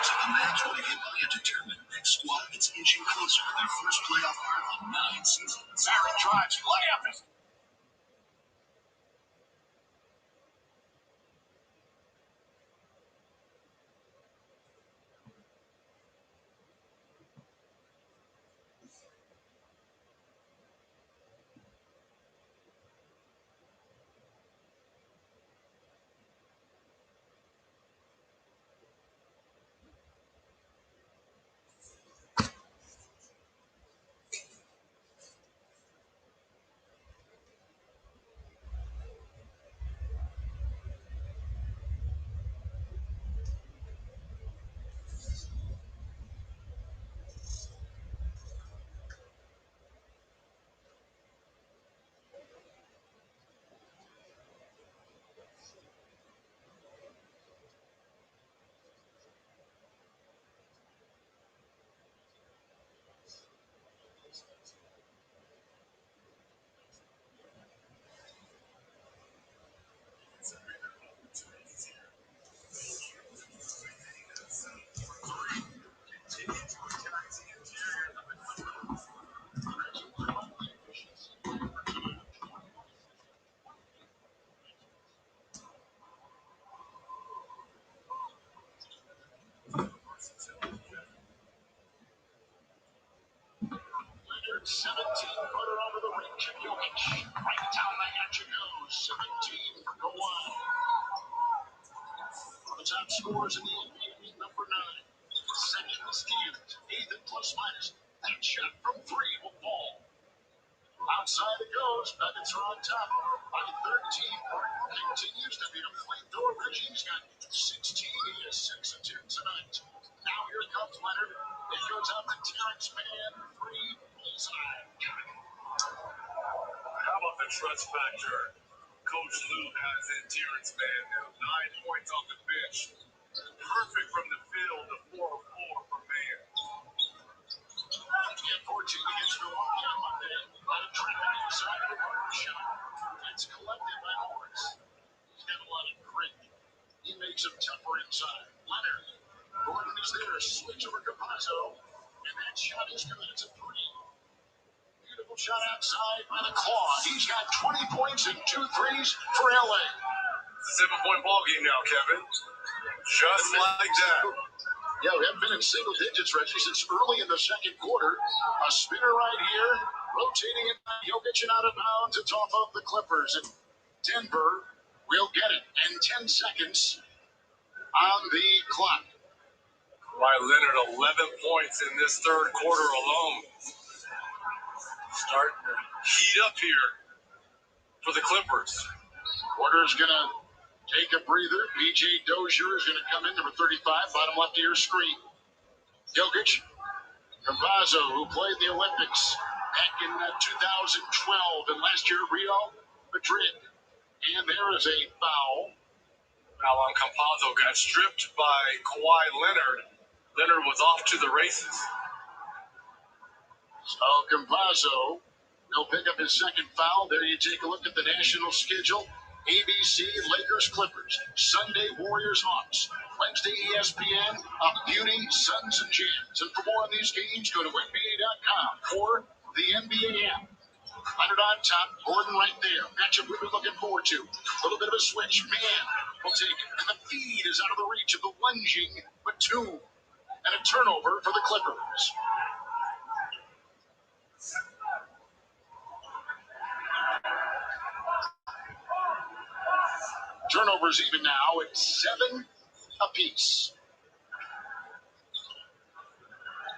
Speaker 3: Imagine being by a determined next squad that's inching closer to their first playoff berth in 9 seasons. Barrett drives, layup. Leonard, 17-footer over the rim to Jokic. Right down the hatch it goes. 17 for Kawhi. One of the top scorers in the NBA, number 9. Second in steals, 8th in plus minus. That shot from 3 will fall. Outside it goes. Nuggets are on top by 13. Harden continues to be a flamethrower. Reggie's got 16. He has 6 attempts tonight. Now here comes Leonard. It goes out to Terrence Mann. 3 bullseye. Got it.
Speaker 5: How about the trust factor Coach Lou has in Terrence Mann now? 9 points off the bench. Perfect from the field, the 4 of 4 for Mann.
Speaker 3: And 14 against Milwaukee on Monday. On a traffic inside of the corner shot. It's collected by Morris. He's got a lot of grit. He makes him tougher inside. Leonard. Gordon is there. Switch over Capazzo. And that shot is good. It's a 3. Beautiful shot outside by the claw. He's got 20 points and 2 threes for LA.
Speaker 5: It's a 7-point ball game now, Kevin. Just like that.
Speaker 3: Yeah, we haven't been in single digits, Reggie, since early in the second quarter. A spinner right here, rotating it. Jokic and out of bounds. It's off of the Clippers. And Denver will get it. And 10 seconds on the clock.
Speaker 5: Kawhi Leonard, 11 points in this third quarter alone. Starting to heat up here for the Clippers.
Speaker 3: Porter's going to take a breather. PJ Dozier is going to come in, number 35, bottom left of your screen. Jokic, Capazzo, who played the Olympics back in 2012 and last year Rio Madrid. And there is a foul.
Speaker 5: Foul on Campazzo, got stripped by Kawhi Leonard. Leonard was off to the races.
Speaker 3: So Campazzo will pick up his second foul. There you take a look at the national schedule. ABC, Lakers, Clippers. Sunday, Warriors, Hawks. Wednesday, ESPN, Beauty, Suns, and Jams. And for more on these games, go to NBA.com or the NBA app. Leonard on top, Gordon right there. Matchup we've been looking forward to. A little bit of a switch. Man will take it. And the feed is out of the reach of the lunging Batum. And a turnover for the Clippers. Turnovers even now at 7 apiece.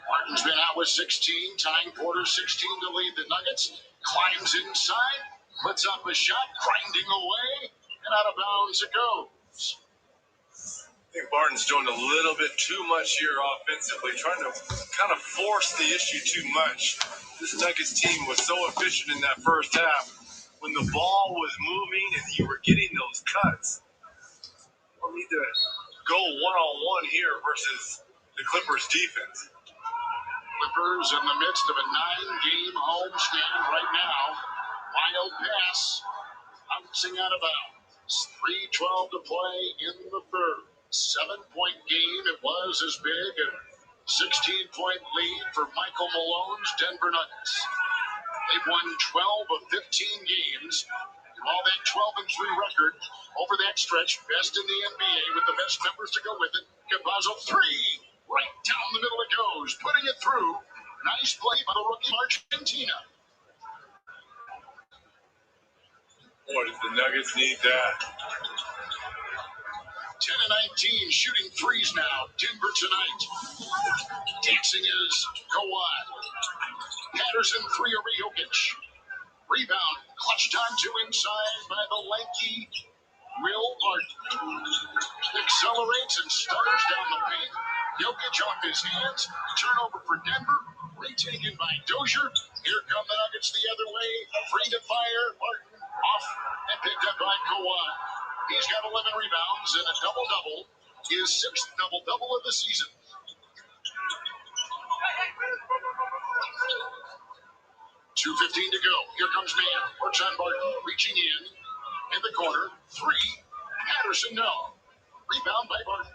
Speaker 3: Martin's been out with 16, tying Porter 16 to lead the Nuggets. Climbs inside, puts up a shot, grinding away, and out of bounds it goes.
Speaker 5: I think Barton's doing a little bit too much here offensively, trying to kind of force the issue too much. This Nuggets team was so efficient in that first half when the ball was moving and you were getting those cuts. We'll need to go one-on-one here versus the Clippers defense.
Speaker 3: Clippers in the midst of a 9-game homestand right now. Wild pass, bouncing out of bounds. 3:12 to play in the third. 7-point game. It was as big. A 16-point lead for Michael Malone's Denver Nuggets. They've won 12 of 15 games. All that 12-3 record over that stretch. Best in the NBA with the best numbers to go with it. Campazzo three. Right down the middle it goes. Putting it through. Nice play by the rookie Argentina.
Speaker 5: Boy, did the Nuggets need that.
Speaker 3: 10 and 19 shooting threes now. Denver tonight. Dancing is Kawhi. Patterson three over Jokic. Rebound. Clutched onto inside by the lanky Will Barton. Accelerates and stutters down the paint. Jokic off his hands. Turnover for Denver. Retaken by Dozier. Here come the Nuggets the other way. Free to fire. Barton off and picked up by Kawhi. He's got 11 rebounds and a double-double. His sixth double-double of the season. 2:15 to go. Here comes Mann. Works on Barton. Reaching in the corner. Three. Patterson, no. Rebound by Barton.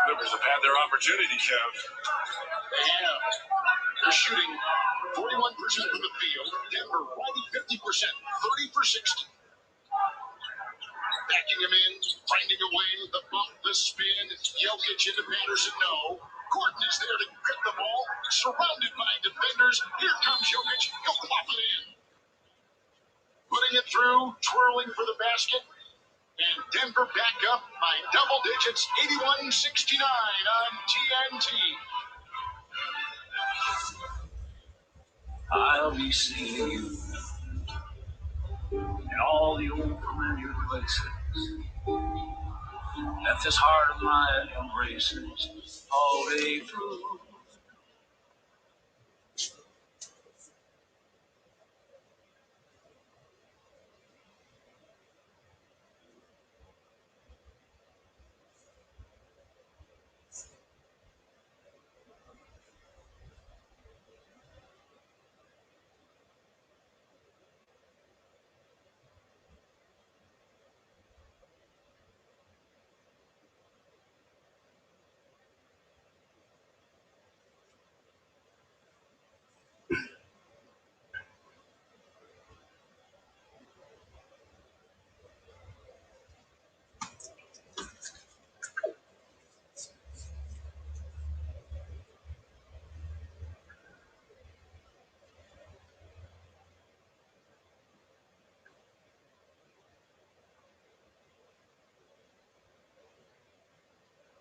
Speaker 5: Clippers have had their opportunity, Kev.
Speaker 3: They have. They're shooting 41% from the field. Denver right at 50%. 30 for 60. Backing him in. Finding a way. The bump, the spin. Jokic into Patterson, no. Gordon is there to grip the ball. Surrounded by defenders. Here comes Jokic. He'll plop it in. Putting it through. Twirling for the basket. And Denver back up by double digits. 81-69 on TNT.
Speaker 4: I'll be seeing you in all the old familiar places that this heart of mine embraces all day through.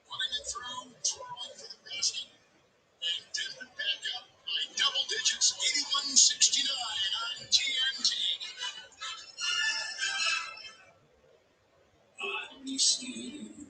Speaker 3: Putting it through, twirling for the basket, and Denver back up by double digits, 81-69 on TNT.
Speaker 4: I'll be seeing you.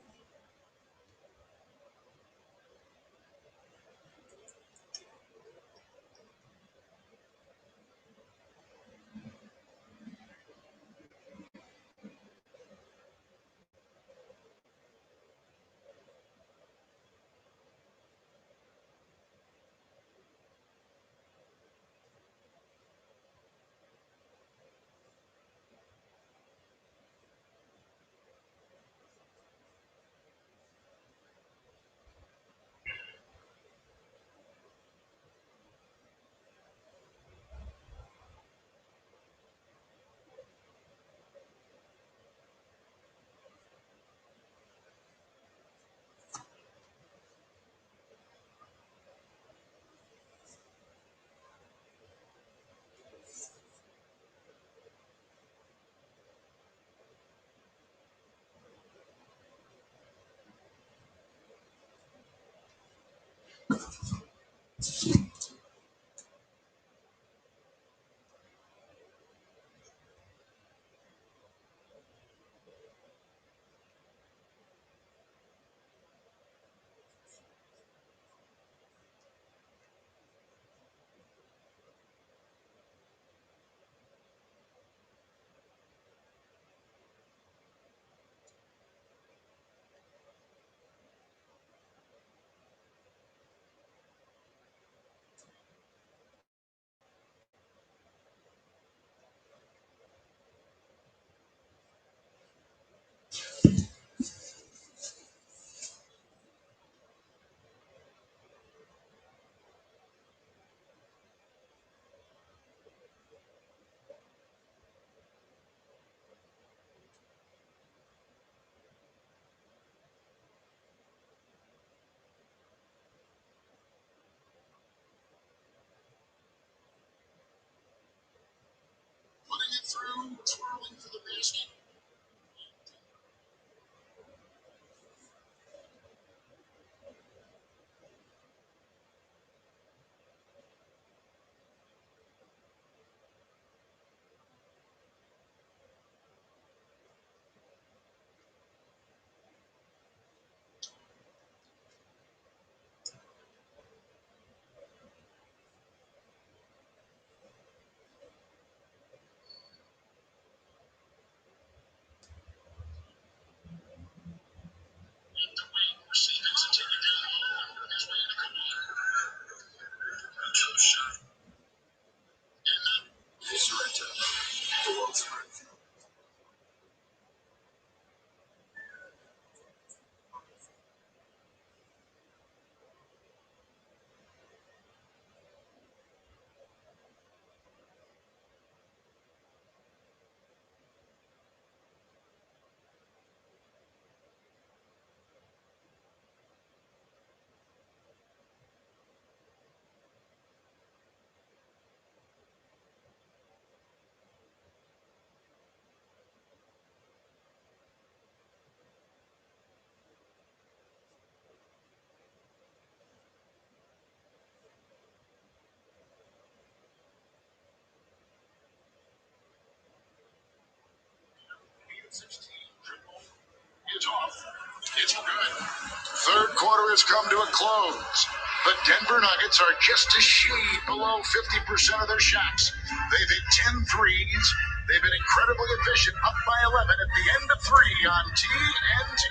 Speaker 3: has come to a close. The Denver Nuggets are just a shade below 50% of their shots. They've hit 10 threes. They've been incredibly efficient, up by 11 at the end of 3 on TNT.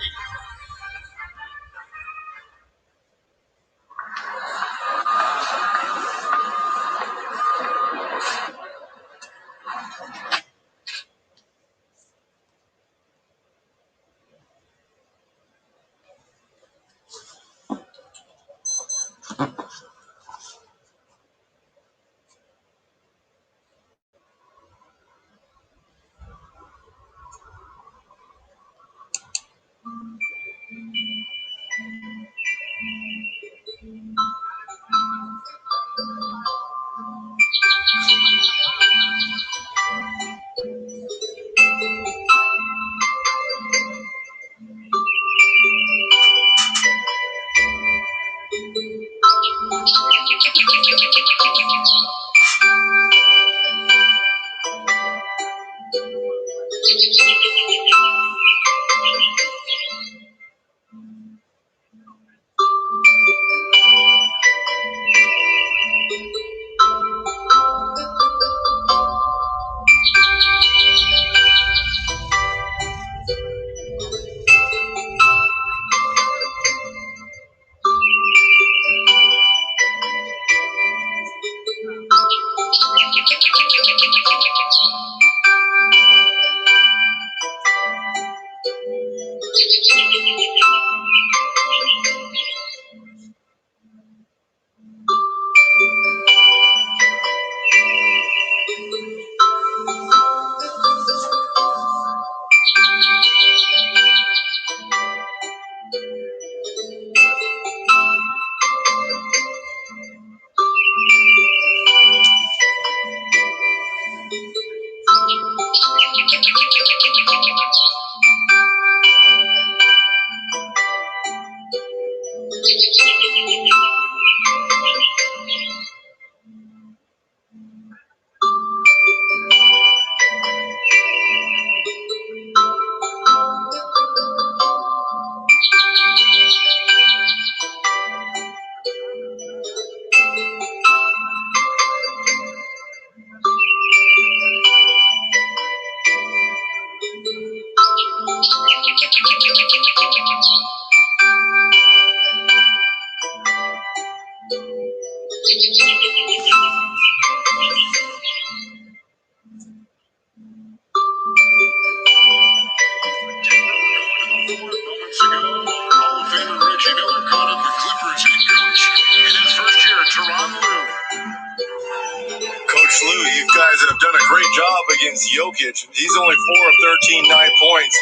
Speaker 3: Coach Lou, you guys have done a great job against Jokic. He's only 4 of 13, 9 points,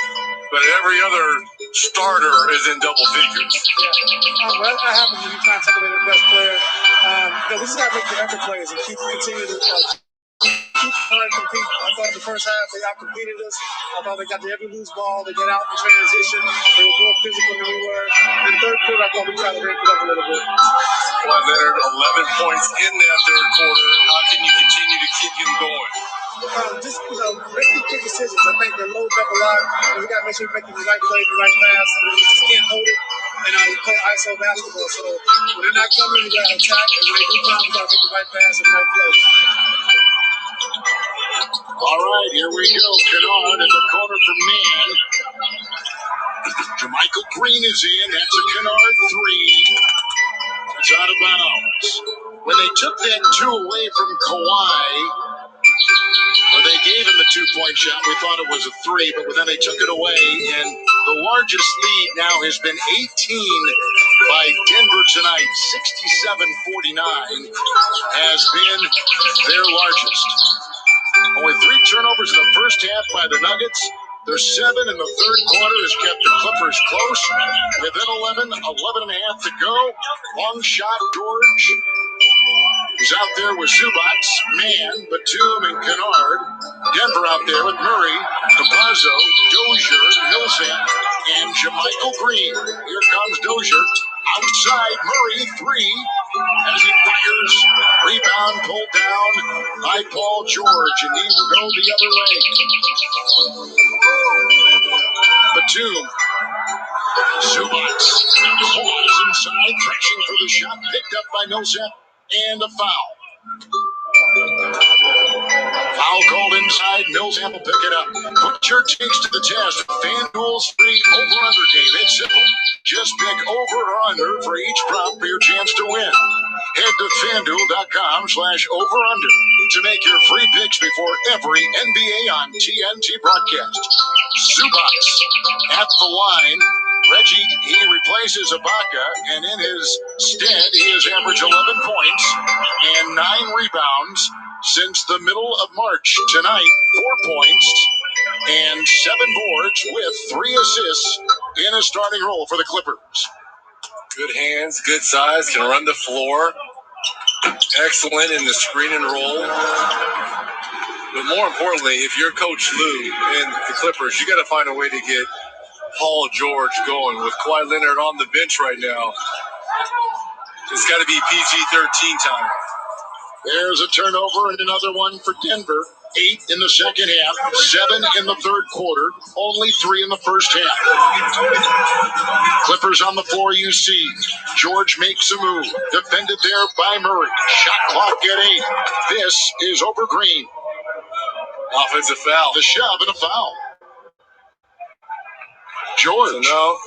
Speaker 3: but every other starter is in double figures.
Speaker 10: Yeah, well, that happens when you try and take away the best player. We just got to make the effort plays and continue to keep trying to compete. I thought in the first half they outcompeted us. I thought they got the every loose ball. They got out in transition. They were more physical than we were. In the third quarter, I thought we tried to ramp it up a little bit.
Speaker 3: Well, Leonard, 11 points in that third quarter. How can you continue to keep him going?
Speaker 10: Make these quick decisions. I think they're loaded up a lot, and we got to make sure we're making the right play, the right pass. And we just can't hold it. And we play ISO basketball. So when they're not coming, we got to attack. And when they do come, we got to make the right pass and the right play.
Speaker 3: All right, here we go. Kennard in the corner for man. Jermichael Green is in. That's a Kennard three. It's out of bounds. When they took that 2 away from Kawhi, or they gave him the 2-point shot, we thought it was a 3, but then they took it away, and the largest lead now has been 18 by Denver tonight. 67-49 has been their largest. Only 3 turnovers in the first half by the Nuggets. Their 7 in the third quarter has kept the Clippers close. Within 11 and a half to go. Long shot, George. He's out there with Zubac, Mann, Batum, and Kennard. Denver out there with Murray, Capazzo, Dozier, Millsap, and Jermichael Green. Here comes Dozier. Outside, Murray, 3. As he fires, rebound pulled down by Paul George, and he will go the other way. Batum Zubats claws inside, crashing for the shot, picked up by Millsap, and a foul. Foul called inside. Millsap will pick it up. Put your takes to the test. FanDuel's free over-under game. It's simple. Just pick over or under for each prop for your chance to win. Head to FanDuel.com/over-under to make your free picks before every NBA on TNT broadcast. Zubats at the line. Reggie, he replaces Ibaka, and in his stead, he has averaged 11 points and 9 rebounds since the middle of March. Tonight, 4 points and 7 boards with 3 assists in a starting role for the Clippers.
Speaker 5: Good hands, good size, can run the floor. Excellent in the screen and roll. But more importantly, if you're Coach Lue and the Clippers, you got to find a way to get Paul George going. With Kawhi Leonard on the bench right now, it's got to be PG-13 time.
Speaker 3: There's a turnover and another one for Denver. 8 in the second half, 7 in the third quarter, only 3 in the first half. Clippers on the floor, you see. George makes a move. Defended there by Murray. Shot clock at 8. This is over Green.
Speaker 5: Offensive foul.
Speaker 3: The shove and a foul. George.
Speaker 5: So now,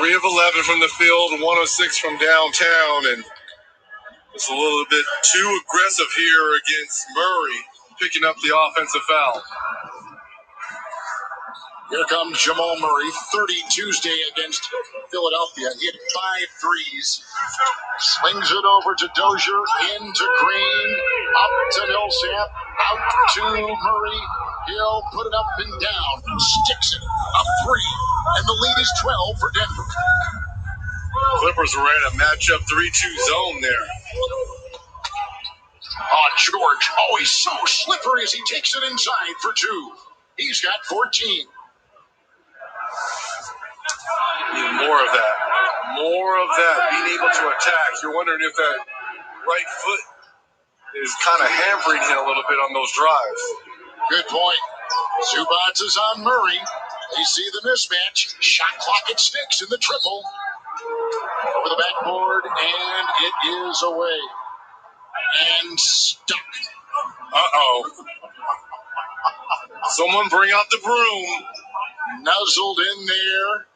Speaker 5: 3 of 11 from the field, 106 from downtown, and it's a little bit too aggressive here against Murray, picking up the offensive foul.
Speaker 3: Here comes Jamal Murray, 30 Tuesday against Philadelphia. Hit 5 threes. Slings it over to Dozier, into Green, up to Millsap, out to Murray. He'll put it up and down, sticks it, a 3, and the lead is 12 for Denver.
Speaker 5: Clippers were in a matchup 3-2 zone there.
Speaker 3: George, he's so slippery as he takes it inside for 2. He's got 14.
Speaker 5: Need more of that. More of that. Being able to attack. You're wondering if that right foot is kind of hampering him a little bit on those drives.
Speaker 3: Good point. Zubats is on Murray. They see the mismatch. Shot clock at 6 in the triple. Over the backboard, and it is away. And stuck.
Speaker 5: Someone bring out the broom.
Speaker 3: Nuzzled in there.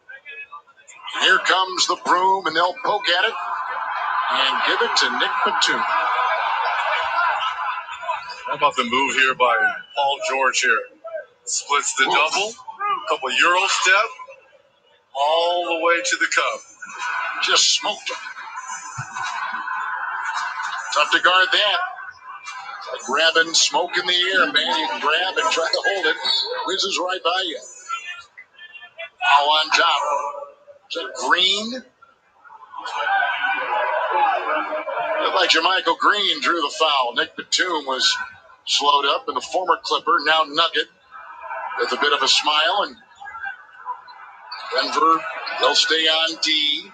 Speaker 3: Here comes the broom, and they'll poke at it and give it to Nick Batum.
Speaker 5: How about the move here by Paul George here? Splits the double, couple Euro step, all the way to the cup.
Speaker 3: Just smoked him. Tough to guard that. Like grabbing smoke in the air, man. You can grab and try to hold it. Whizzes right by you. All on top. Is that Green? Looked like Jermichael Green drew the foul. Nick Batum was slowed up, and the former Clipper, now Nugget, with a bit of a smile. And Denver, they'll stay on D.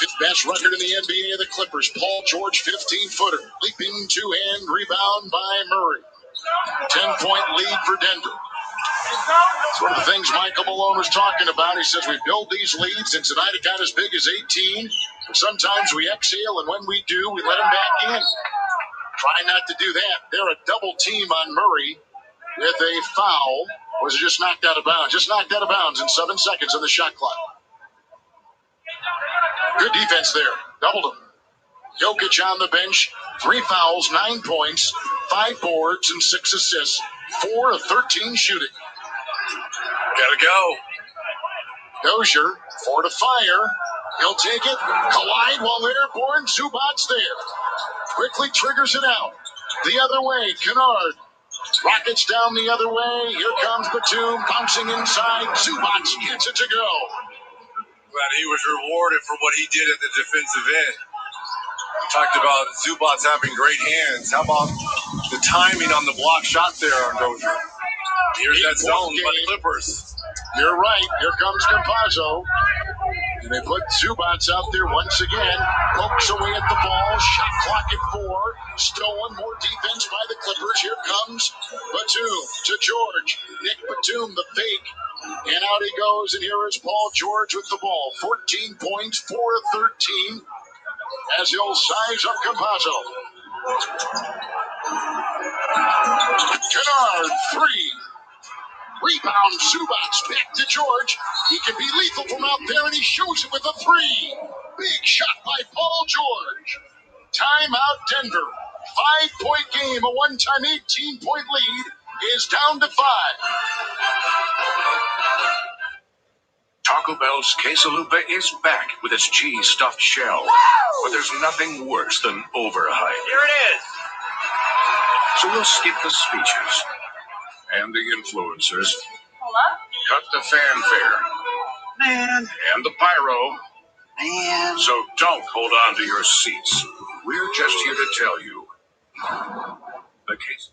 Speaker 3: 5th best record in the NBA of the Clippers. Paul George, 15-footer. Leaping two-hand rebound by Murray. 10-point lead for Denver. It's one of the things Michael Malone was talking about. He says we build these leads, and tonight it got as big as 18. But sometimes we exhale, and when we do, we let them back in. Try not to do that. They're a double team on Murray with a foul. Or was it just knocked out of bounds? Just knocked out of bounds in 7 seconds on the shot clock. Good defense there. Doubled him. Jokic on the bench. 3 fouls, 9 points, 5 boards, and 6 assists. 4 of 13 shooting.
Speaker 5: Gotta go.
Speaker 3: Dozier, 4 to fire. He'll take it. Collide while airborne. Zubats there. Quickly triggers it out. The other way, Kennard. Rockets down the other way. Here comes Batum bouncing inside. Zubats gets it to go.
Speaker 5: Glad he was rewarded for what he did at the defensive end. Talked about Zubats having great hands. How about the timing on the block shot there on Dozier? Here's that zone by the Clippers.
Speaker 3: You're right. Here comes Campazzo. And they put Zubats out there once again. Pokes away at the ball. Shot clock at 4. Stolen, more defense by the Clippers. Here comes Batum to George. Nick Batum, the fake. And out he goes, and here is Paul George with the ball. 14 points, 4 of 13, as he'll size up Campazzo. Kennard, 3. Rebound, Zubats back to George. He can be lethal from out there, and he shoots it with a 3. Big shot by Paul George. Timeout, Denver. 5-point game, a one-time 18-point lead is down to 5.
Speaker 11: Taco Bell's quesalupa is back with its cheese-stuffed shell. But there's nothing worse than overhype.
Speaker 4: Here it is.
Speaker 11: So we'll skip the speeches and the influencers.
Speaker 6: Hello?
Speaker 11: Cut the fanfare.
Speaker 4: Man.
Speaker 11: And the pyro.
Speaker 4: Man.
Speaker 11: So don't hold on to your seats. We're just here to tell you. The case.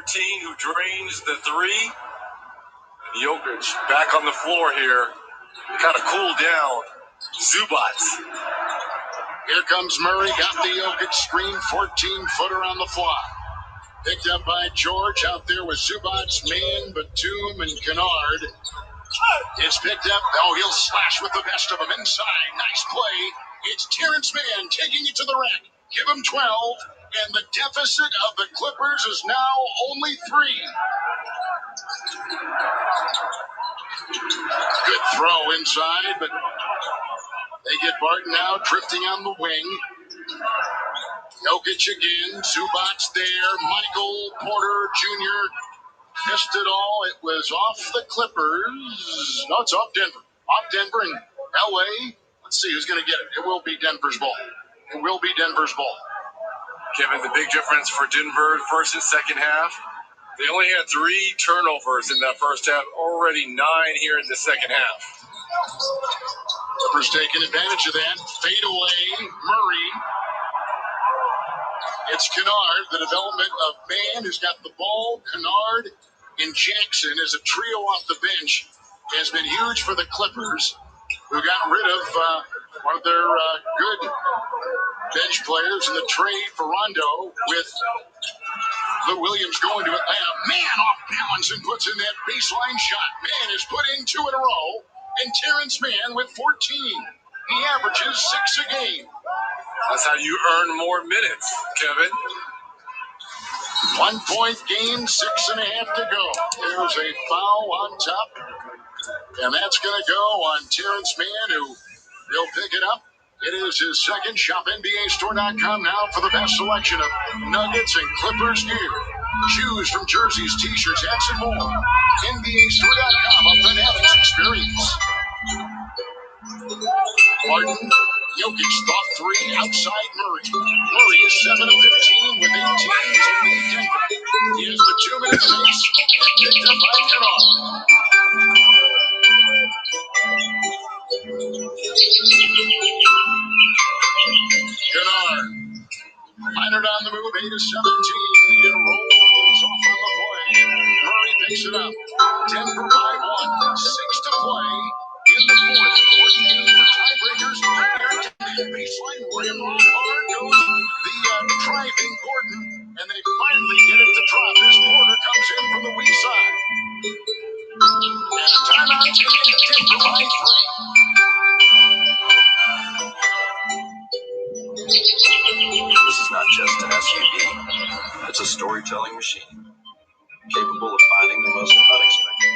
Speaker 5: 13 who drains the 3. And Jokic back on the floor here. Kind of cooled down. Zubats.
Speaker 3: Here comes Murray, got the Jokic screen, 14-footer on the fly. Picked up by George, out there with Zubats, Mann, Batum, and Kennard. It's picked up. Oh, he'll slash with the best of them inside. Nice play. It's Terrence Mann taking it to the rack. Give him 12, and the deficit of the Clippers is now only 3. Good throw inside, but they get Barton out, drifting on the wing. Jokic again, Zubats there, Michael Porter Jr. missed it all. It was off the Clippers. No, it's off Denver. Off Denver and L.A. Let's see who's going to get it. It will be Denver's ball. It will be Denver's ball.
Speaker 5: Kevin, the big difference for Denver first and second half,
Speaker 3: They only had 3 turnovers in that first half, already 9 here in the second half. Clippers taking advantage of that. Fade away, Murray. It's Kennard, the development of Man, who's got the ball. Kennard and Jackson as a trio off the bench has been huge for the Clippers, who got rid of one of their good bench players in the trade for Rondo, with Lou Williams going to Atlanta. Man off balance and puts in that baseline shot. Man is putting 2 in a row, and Terrence Mann with 14. He averages 6 a game. That's how you earn more minutes, Kevin. 1 point game, 6.5 to go. There's a foul on top, and that's going to go on Terrence Mann, who will pick it up. It is his second. Shop NBAstore.com now for the best selection of Nuggets and Clippers gear. Shoes from jerseys, t-shirts, hats, and more. NBAstore.com, a Fanatics experience. Martin, Jokic thought 3 outside Murray. Murray is 7 of 15 with 18 to lead Denver. He has the 2-minute pace and picked up by Kennard. Kennard, Leonard on the move, 8 of 17. It rolls off on the play. Murray picks it up. Denver by 1. 6 to play in the fourth. Important game for tiebreakers. Baseline rim on hard goes the driving Gordon, and they finally get it to drop as Porter comes in from the weak side. And a timeout taken, Denver by 3.
Speaker 11: This is not just an SUV. It's a storytelling machine, capable of finding the most unexpected.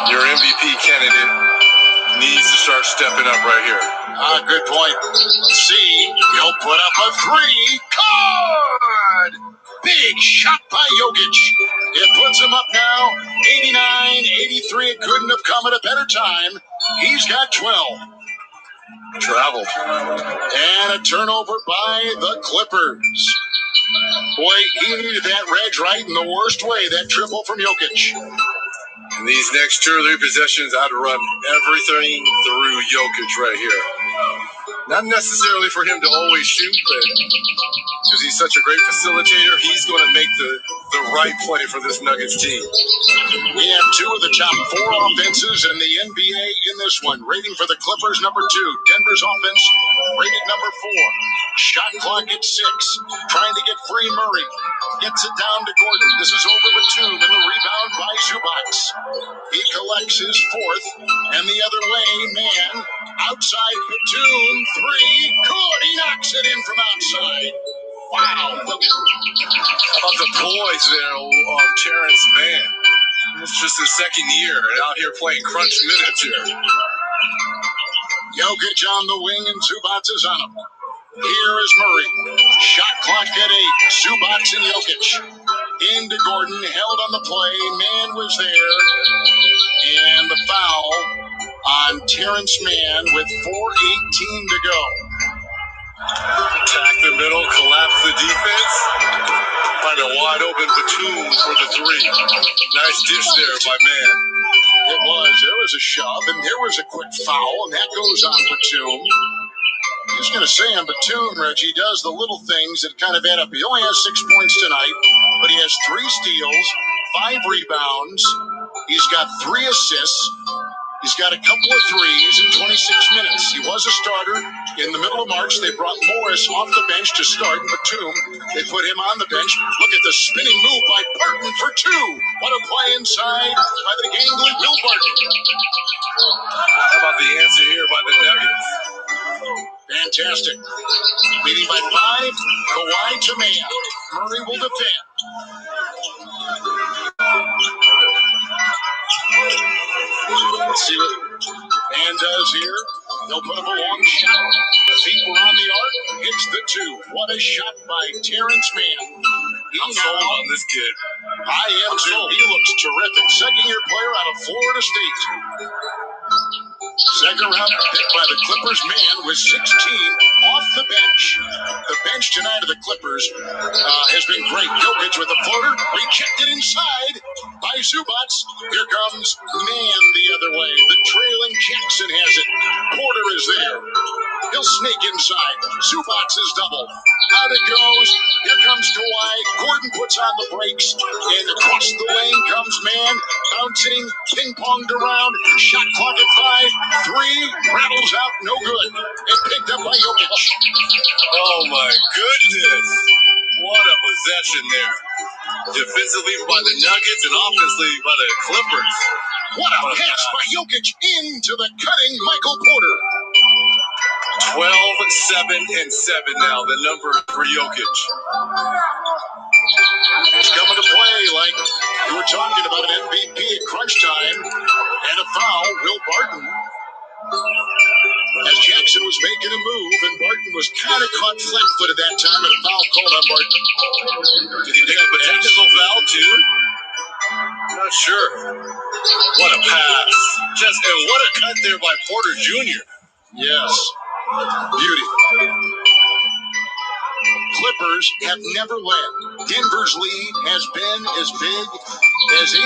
Speaker 3: Your MVP candidate needs to start stepping up right here. Good point. Let's see. He'll put up a three. Card! Big shot by Jokic. It puts him up now. 89-83. It couldn't have come at a better time. He's got 12. Travel. And a turnover by the Clippers. Boy, he needed that Reg right in the worst way. That triple from Jokic. In these next 2 or 3 possessions, I'd run everything through Jokic right here. Not necessarily for him to always shoot, but because he's such a great facilitator, he's going to make the right play for this Nuggets team. We have 2 of the top 4 offenses in the NBA in this one. Rating for the Clippers, number 2. Denver's offense, rated number 4. Shot clock at 6. Trying to get free Murray. Gets it down to Gordon. This is over Batum, and the rebound by Zubac. He collects his 4th, and the other way, man, outside Batum, 3, good, he knocks it in from outside. Wow. How about the poise there of Terrence Mann? It's just his second year out here playing crunch minutes here. Jokic on the wing, and Zubac is on him. Here is Murray. Shot clock at 8. Zubac and Jokic. Into Gordon, held on the play. Man was there. And the foul on Terrence Mann with 4:18 to go. Attack the middle, collapse the defense. Find a wide open Batum for the 3. Nice dish there by Mann. It was. There was a shove, and there was a quick foul, and that goes on Batum. I was going to say on Batum, Reggie does the little things that kind of add up. He only has 6 points tonight, but he has 3 steals, 5 rebounds. He's got 3 assists. He's got a couple of threes in 26 minutes. He was a starter. In the middle of March, they brought Morris off the bench to start Batum. They put him on the bench. Look at the spinning move by Barton for 2. What a play inside by the gangly Will Barton. How about the answer here by the Nuggets? Fantastic. Leading by 5, Kawhi to Mann. Murray will defend. Let's see what Mann does here. He'll put up a long shot. Feet were on the arc. Hits the 2. What a shot by Terrence Mann. I'm sold on this kid. I am too. He looks terrific. Second-year player out of Florida State. Second round pick by the Clippers. Mann with 16 off the bench. The bench tonight of the Clippers has been great. Jokic with the floater. Rejected inside by Zubac. Here comes Mann the other way. The trailing Jackson has it. Porter is there. He'll sneak inside. Zubac is double. Out it goes. Here comes Kawhi. Gordon puts on the brakes. And across the lane comes Mann. Bouncing. Ping-ponged around. Shot clock at 5. 3. Rattles out. No good. And picked up by Jokic. Oh, my goodness. What a possession there. Defensively by the Nuggets and offensively by the Clippers. What a pass by Jokic into the cutting Michael Porter. 12, 7, and 7 now, the number for Jokic. He's coming to play like you were talking about an MVP at crunch time. And a foul, Will Barton. As Jackson was making a move, and Barton was kind of caught flat-footed that time, and a foul called on Barton. Did he pick up a technical foul, too? Not sure. What a pass. And what a cut there by Porter Jr. Yes. Beauty. Clippers have never led. Denver's lead has been as big as 18.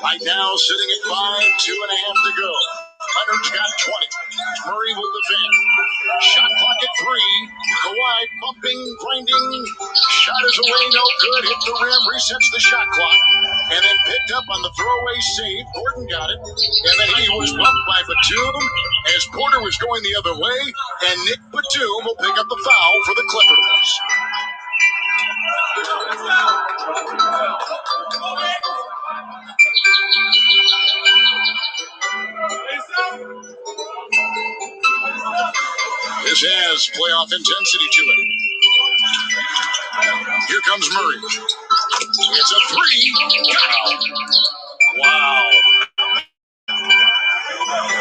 Speaker 3: Right now, sitting at 5, 2.5 to go. Leonard's got 20. Murray will defend. Shot clock at 3. Kawhi bumping, grinding. Shot is away, no good. Hit the rim, resets the shot clock. And then picked up on the throwaway save. Gordon got it. And then he was bumped by Batum as Porter was going the other way. And Nick Batum will pick up the foul for the Clippers. This has playoff intensity to it. Here comes Murray. It's a 3. Wow.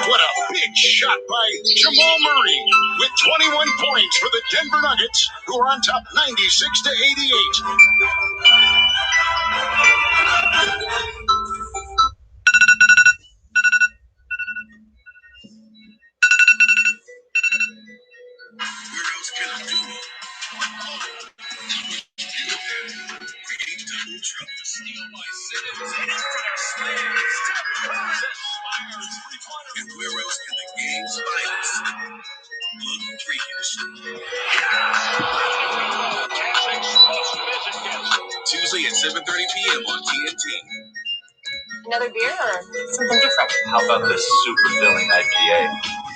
Speaker 3: What a big shot by Jamal Murray with 21 points for the Denver Nuggets, who are on top 96-88.
Speaker 11: And where else can the game's finest look freakish? Tuesday at 7:30 p.m. on TNT.
Speaker 6: Another beer or something different?
Speaker 4: How about this super filling IPA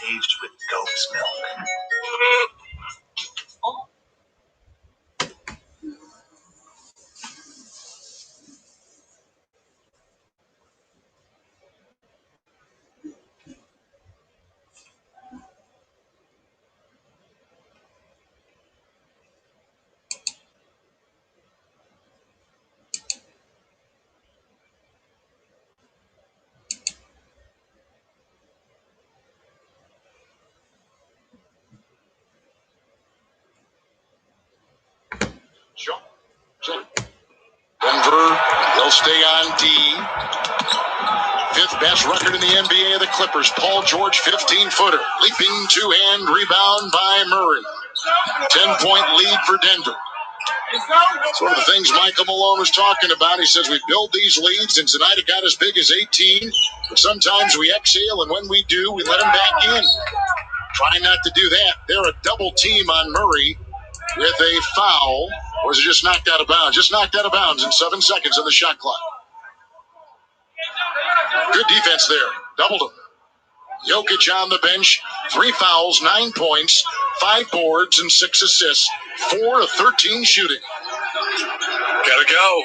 Speaker 4: aged with goat's milk?
Speaker 3: Denver, they'll stay on D. 5th best record in the NBA of the Clippers. Paul George, 15-footer. Leaping two-hand rebound by Murray. 10-point lead for Denver. It's one of the things Michael Malone was talking about. He says we build these leads, and tonight it got as big as 18. But sometimes we exhale, and when we do, we let them back in. Try not to do that. They're a double team on Murray with a foul. Or is it just knocked out of bounds? Just knocked out of bounds in 7 seconds on the shot clock. Good defense there. Doubled him. Jokic on the bench. 3 fouls, 9 points, 5 boards, and 6 assists. 4 of 13 shooting.
Speaker 5: Gotta go.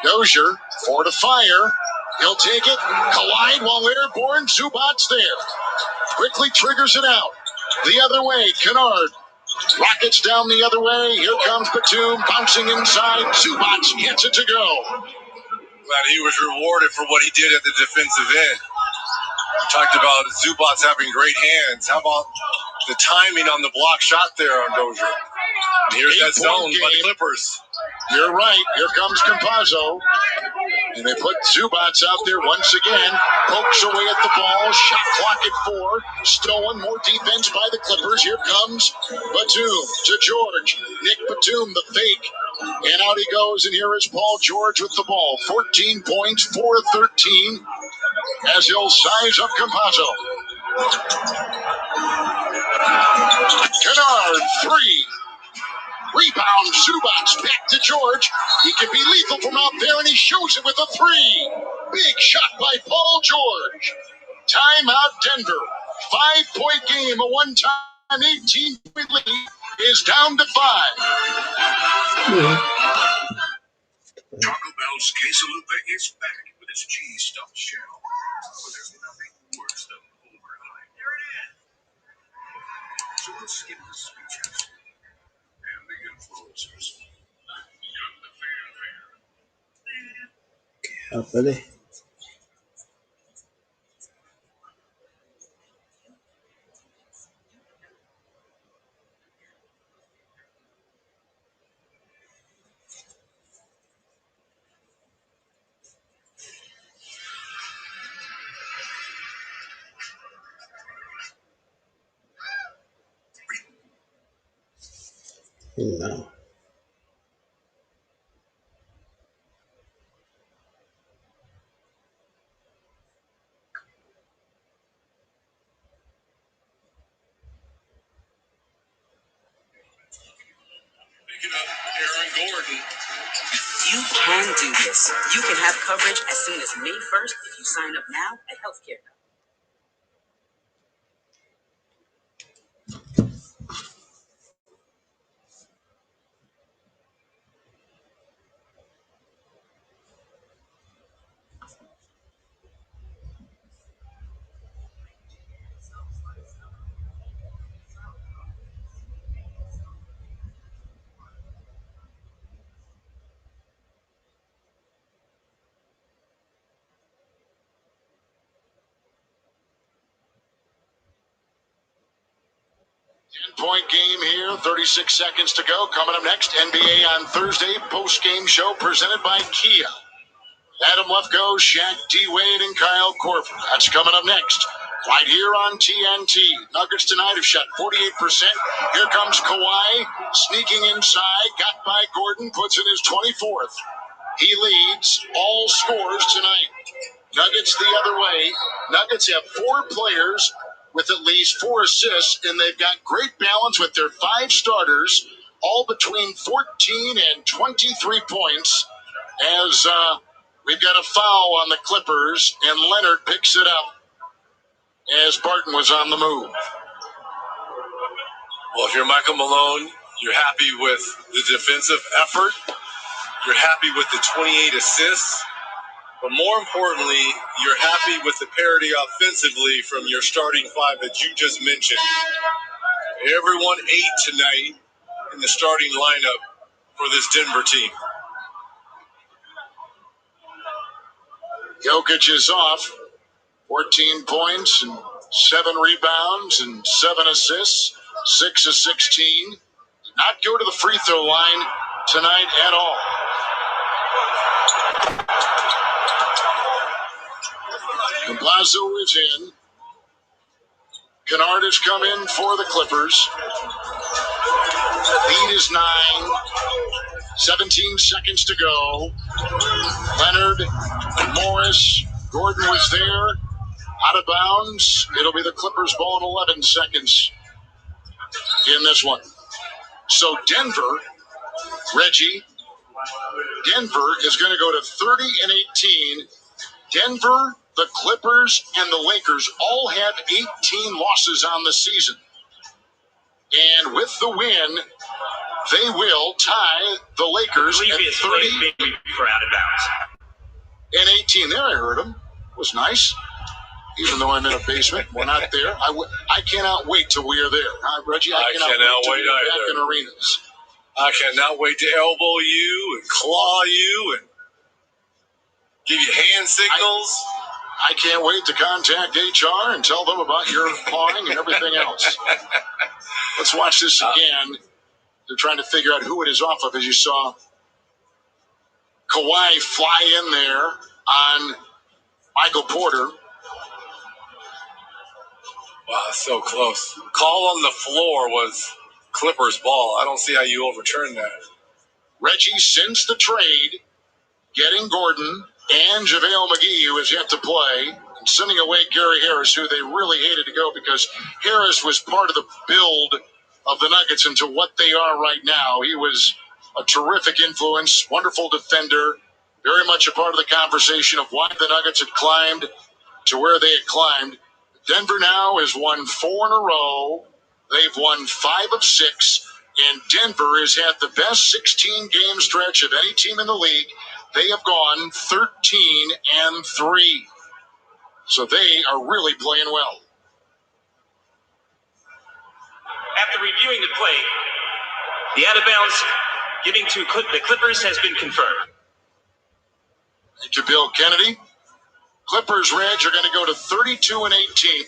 Speaker 3: Dozier, 4 to fire. He'll take it. Collide while airborne. Zubac's there. Quickly triggers it out. The other way, Kennard. Rockets down the other way. Here comes Batum bouncing inside. Zubac gets it to go.
Speaker 5: Glad he was rewarded for what he did at the defensive end. We talked about Zubac having great hands. How about the timing on the block shot there on Dozier? And here's that zone by the Clippers.
Speaker 3: You're right. Here comes Campazzo. And they put Zubac out there once again. Pokes away at the ball. Shot clock at 4. Stolen. More defense by the Clippers. Here comes Batum to George. Nick Batum, the fake. And out he goes. And here is Paul George with the ball. 14 points, 4 of 13. As he'll size up Campazzo. Kennard, 3. Rebound, Zubac, back to George. He can be lethal from out there, and he shows it with a 3. Big shot by Paul George. Timeout, Denver. 5-point game, a one-time 18-point lead is down to 5.
Speaker 11: Taco Bell's quesadilla is back with its cheese-stuffed shell. But there's nothing worse than overhype. There it is. So let's skip the speeches and the influencers. Got the fanfare.
Speaker 1: Apale. No.
Speaker 12: You can do this. You can have coverage as soon as May 1st if you sign up now at Healthcare.
Speaker 3: 10-point game here, 36 seconds to go. Coming up next, NBA on Thursday, post-game show presented by Kia. Adam Lefkoe, Shaq, D-Wade, and Kyle Korver. That's coming up next. Right here on TNT. Nuggets tonight have shot 48%. Here comes Kawhi, sneaking inside, got by Gordon, puts in his 24th. He leads all scores tonight. Nuggets the other way. Nuggets have 4 players with at least 4 assists, and they've got great balance with their 5 starters, all between 14 and 23 points, as we've got a foul on the Clippers, and Leonard picks it up as Barton was on the move.
Speaker 5: Well, if you're Michael Malone, you're happy with the defensive effort. You're happy with the 28 assists. But more importantly, you're happy with the parity offensively from your starting 5 that you just mentioned. Everyone ate tonight in the starting lineup for this Denver team.
Speaker 3: Jokic is off. 14 points and 7 rebounds and 7 assists, 6 of 16. Did not go to the free throw line tonight at all. Blasio is in. Kennard has come in for the Clippers. Lead is 9. 17 seconds to go. Leonard, Morris, Gordon was there. Out of bounds. It'll be the Clippers ball in 11 seconds in this one. So Denver, Reggie, Denver is going to go to 30 and 18. Denver, the Clippers, and the Lakers all have 18 losses on the season. And with the win, they will tie the Lakers at 30
Speaker 4: for out of bounds.
Speaker 3: and 18. There, I heard him. It was nice. Even though I'm in a basement, we're not there. I cannot wait till we are there. Reggie, I cannot wait till we're back in arenas.
Speaker 5: I cannot wait to elbow you and claw you and give you hand signals.
Speaker 3: I can't wait to contact HR and tell them about your clawing and everything else. Let's watch this again. They're trying to figure out who it is off of, as you saw Kawhi fly in there on Michael Porter.
Speaker 5: Wow, so close. Call on the floor was Clippers ball. I don't see how you overturn that.
Speaker 3: Reggie, since the trade, getting Gordon and JaVale McGee, who has yet to play, and sending away Gary Harris, who they really hated to go because Harris was part of the build of the Nuggets into what they are right now. He was a terrific influence, wonderful defender, very much a part of the conversation of why the Nuggets had climbed to where they had climbed. Denver now has won 4 in a row. They've won 5 of 6. And Denver has had the best 16-game stretch of any team in the league. They have gone 13 and 3. So they are really playing well.
Speaker 4: After reviewing the play, the out of bounds giving to the Clippers has been confirmed.
Speaker 3: Thank you, Bill Kennedy. Clippers, Reg, are going to go to 32 and 18.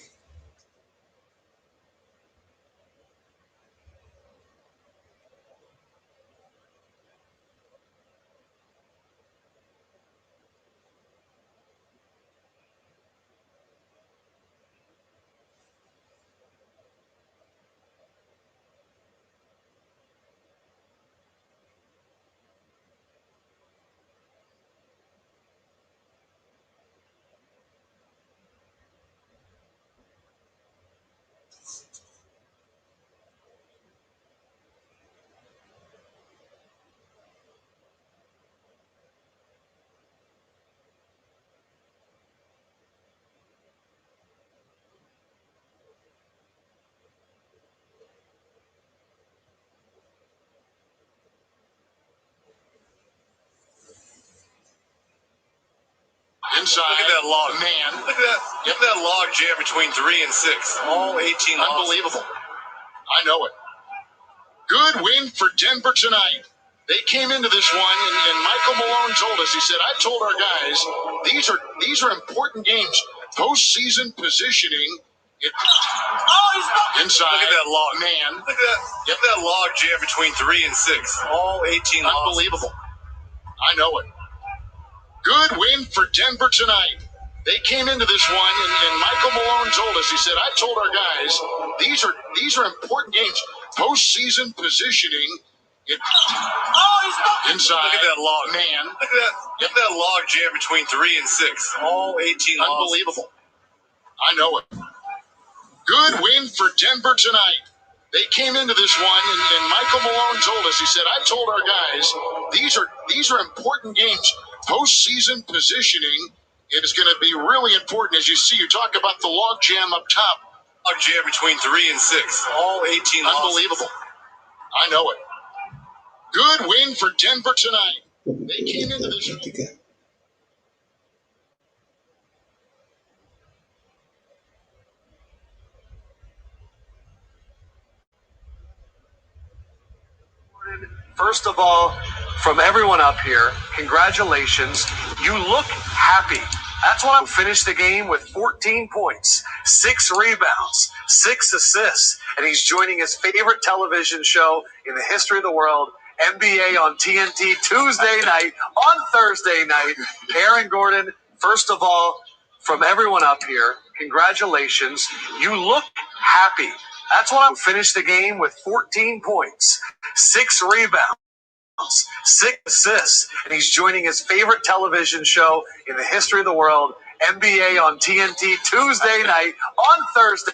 Speaker 3: inside. Look at that log. Man. Look at that log jam between 3 and 6. All 18 Unbelievable. I know it. Good win for Denver tonight. They came into this one, and Michael Malone told us, he said, I told our guys, these are important games. Postseason positioning. Inside. Look at that log. Man. Look at that log jam between 3 and 6. All 18 Unbelievable. I know it. Good win for Denver tonight. They came into this one, and Michael Malone told us, he said, I told our guys, these are important games. Postseason positioning. Inside. Look at that log. Man. Look at that log jam between 3 and 6. All 18 Unbelievable. I know it. Good win for Denver tonight. They came into this one, and Michael Malone told us, he said, I told our guys, these are important games. Postseason positioning is going to be really important. As you see, you talk about the log jam up top. Log jam between 3 and 6. All 18 Unbelievable. I know it. Good win for Denver tonight. They came into this one.
Speaker 2: First of all, from everyone up here, congratulations. You look happy. That's why I finished the game with 14 points, 6 rebounds, 6 assists, and he's joining his favorite television show in the history of the world, NBA on TNT Tuesday night, on Thursday night. Aaron Gordon, first of all, from everyone up here, congratulations. You look happy. That's why I finished the game with 14 points, 6 rebounds, 6 assists, and he's joining his favorite television show in the history of the world, NBA on TNT Tuesday night, on Thursday.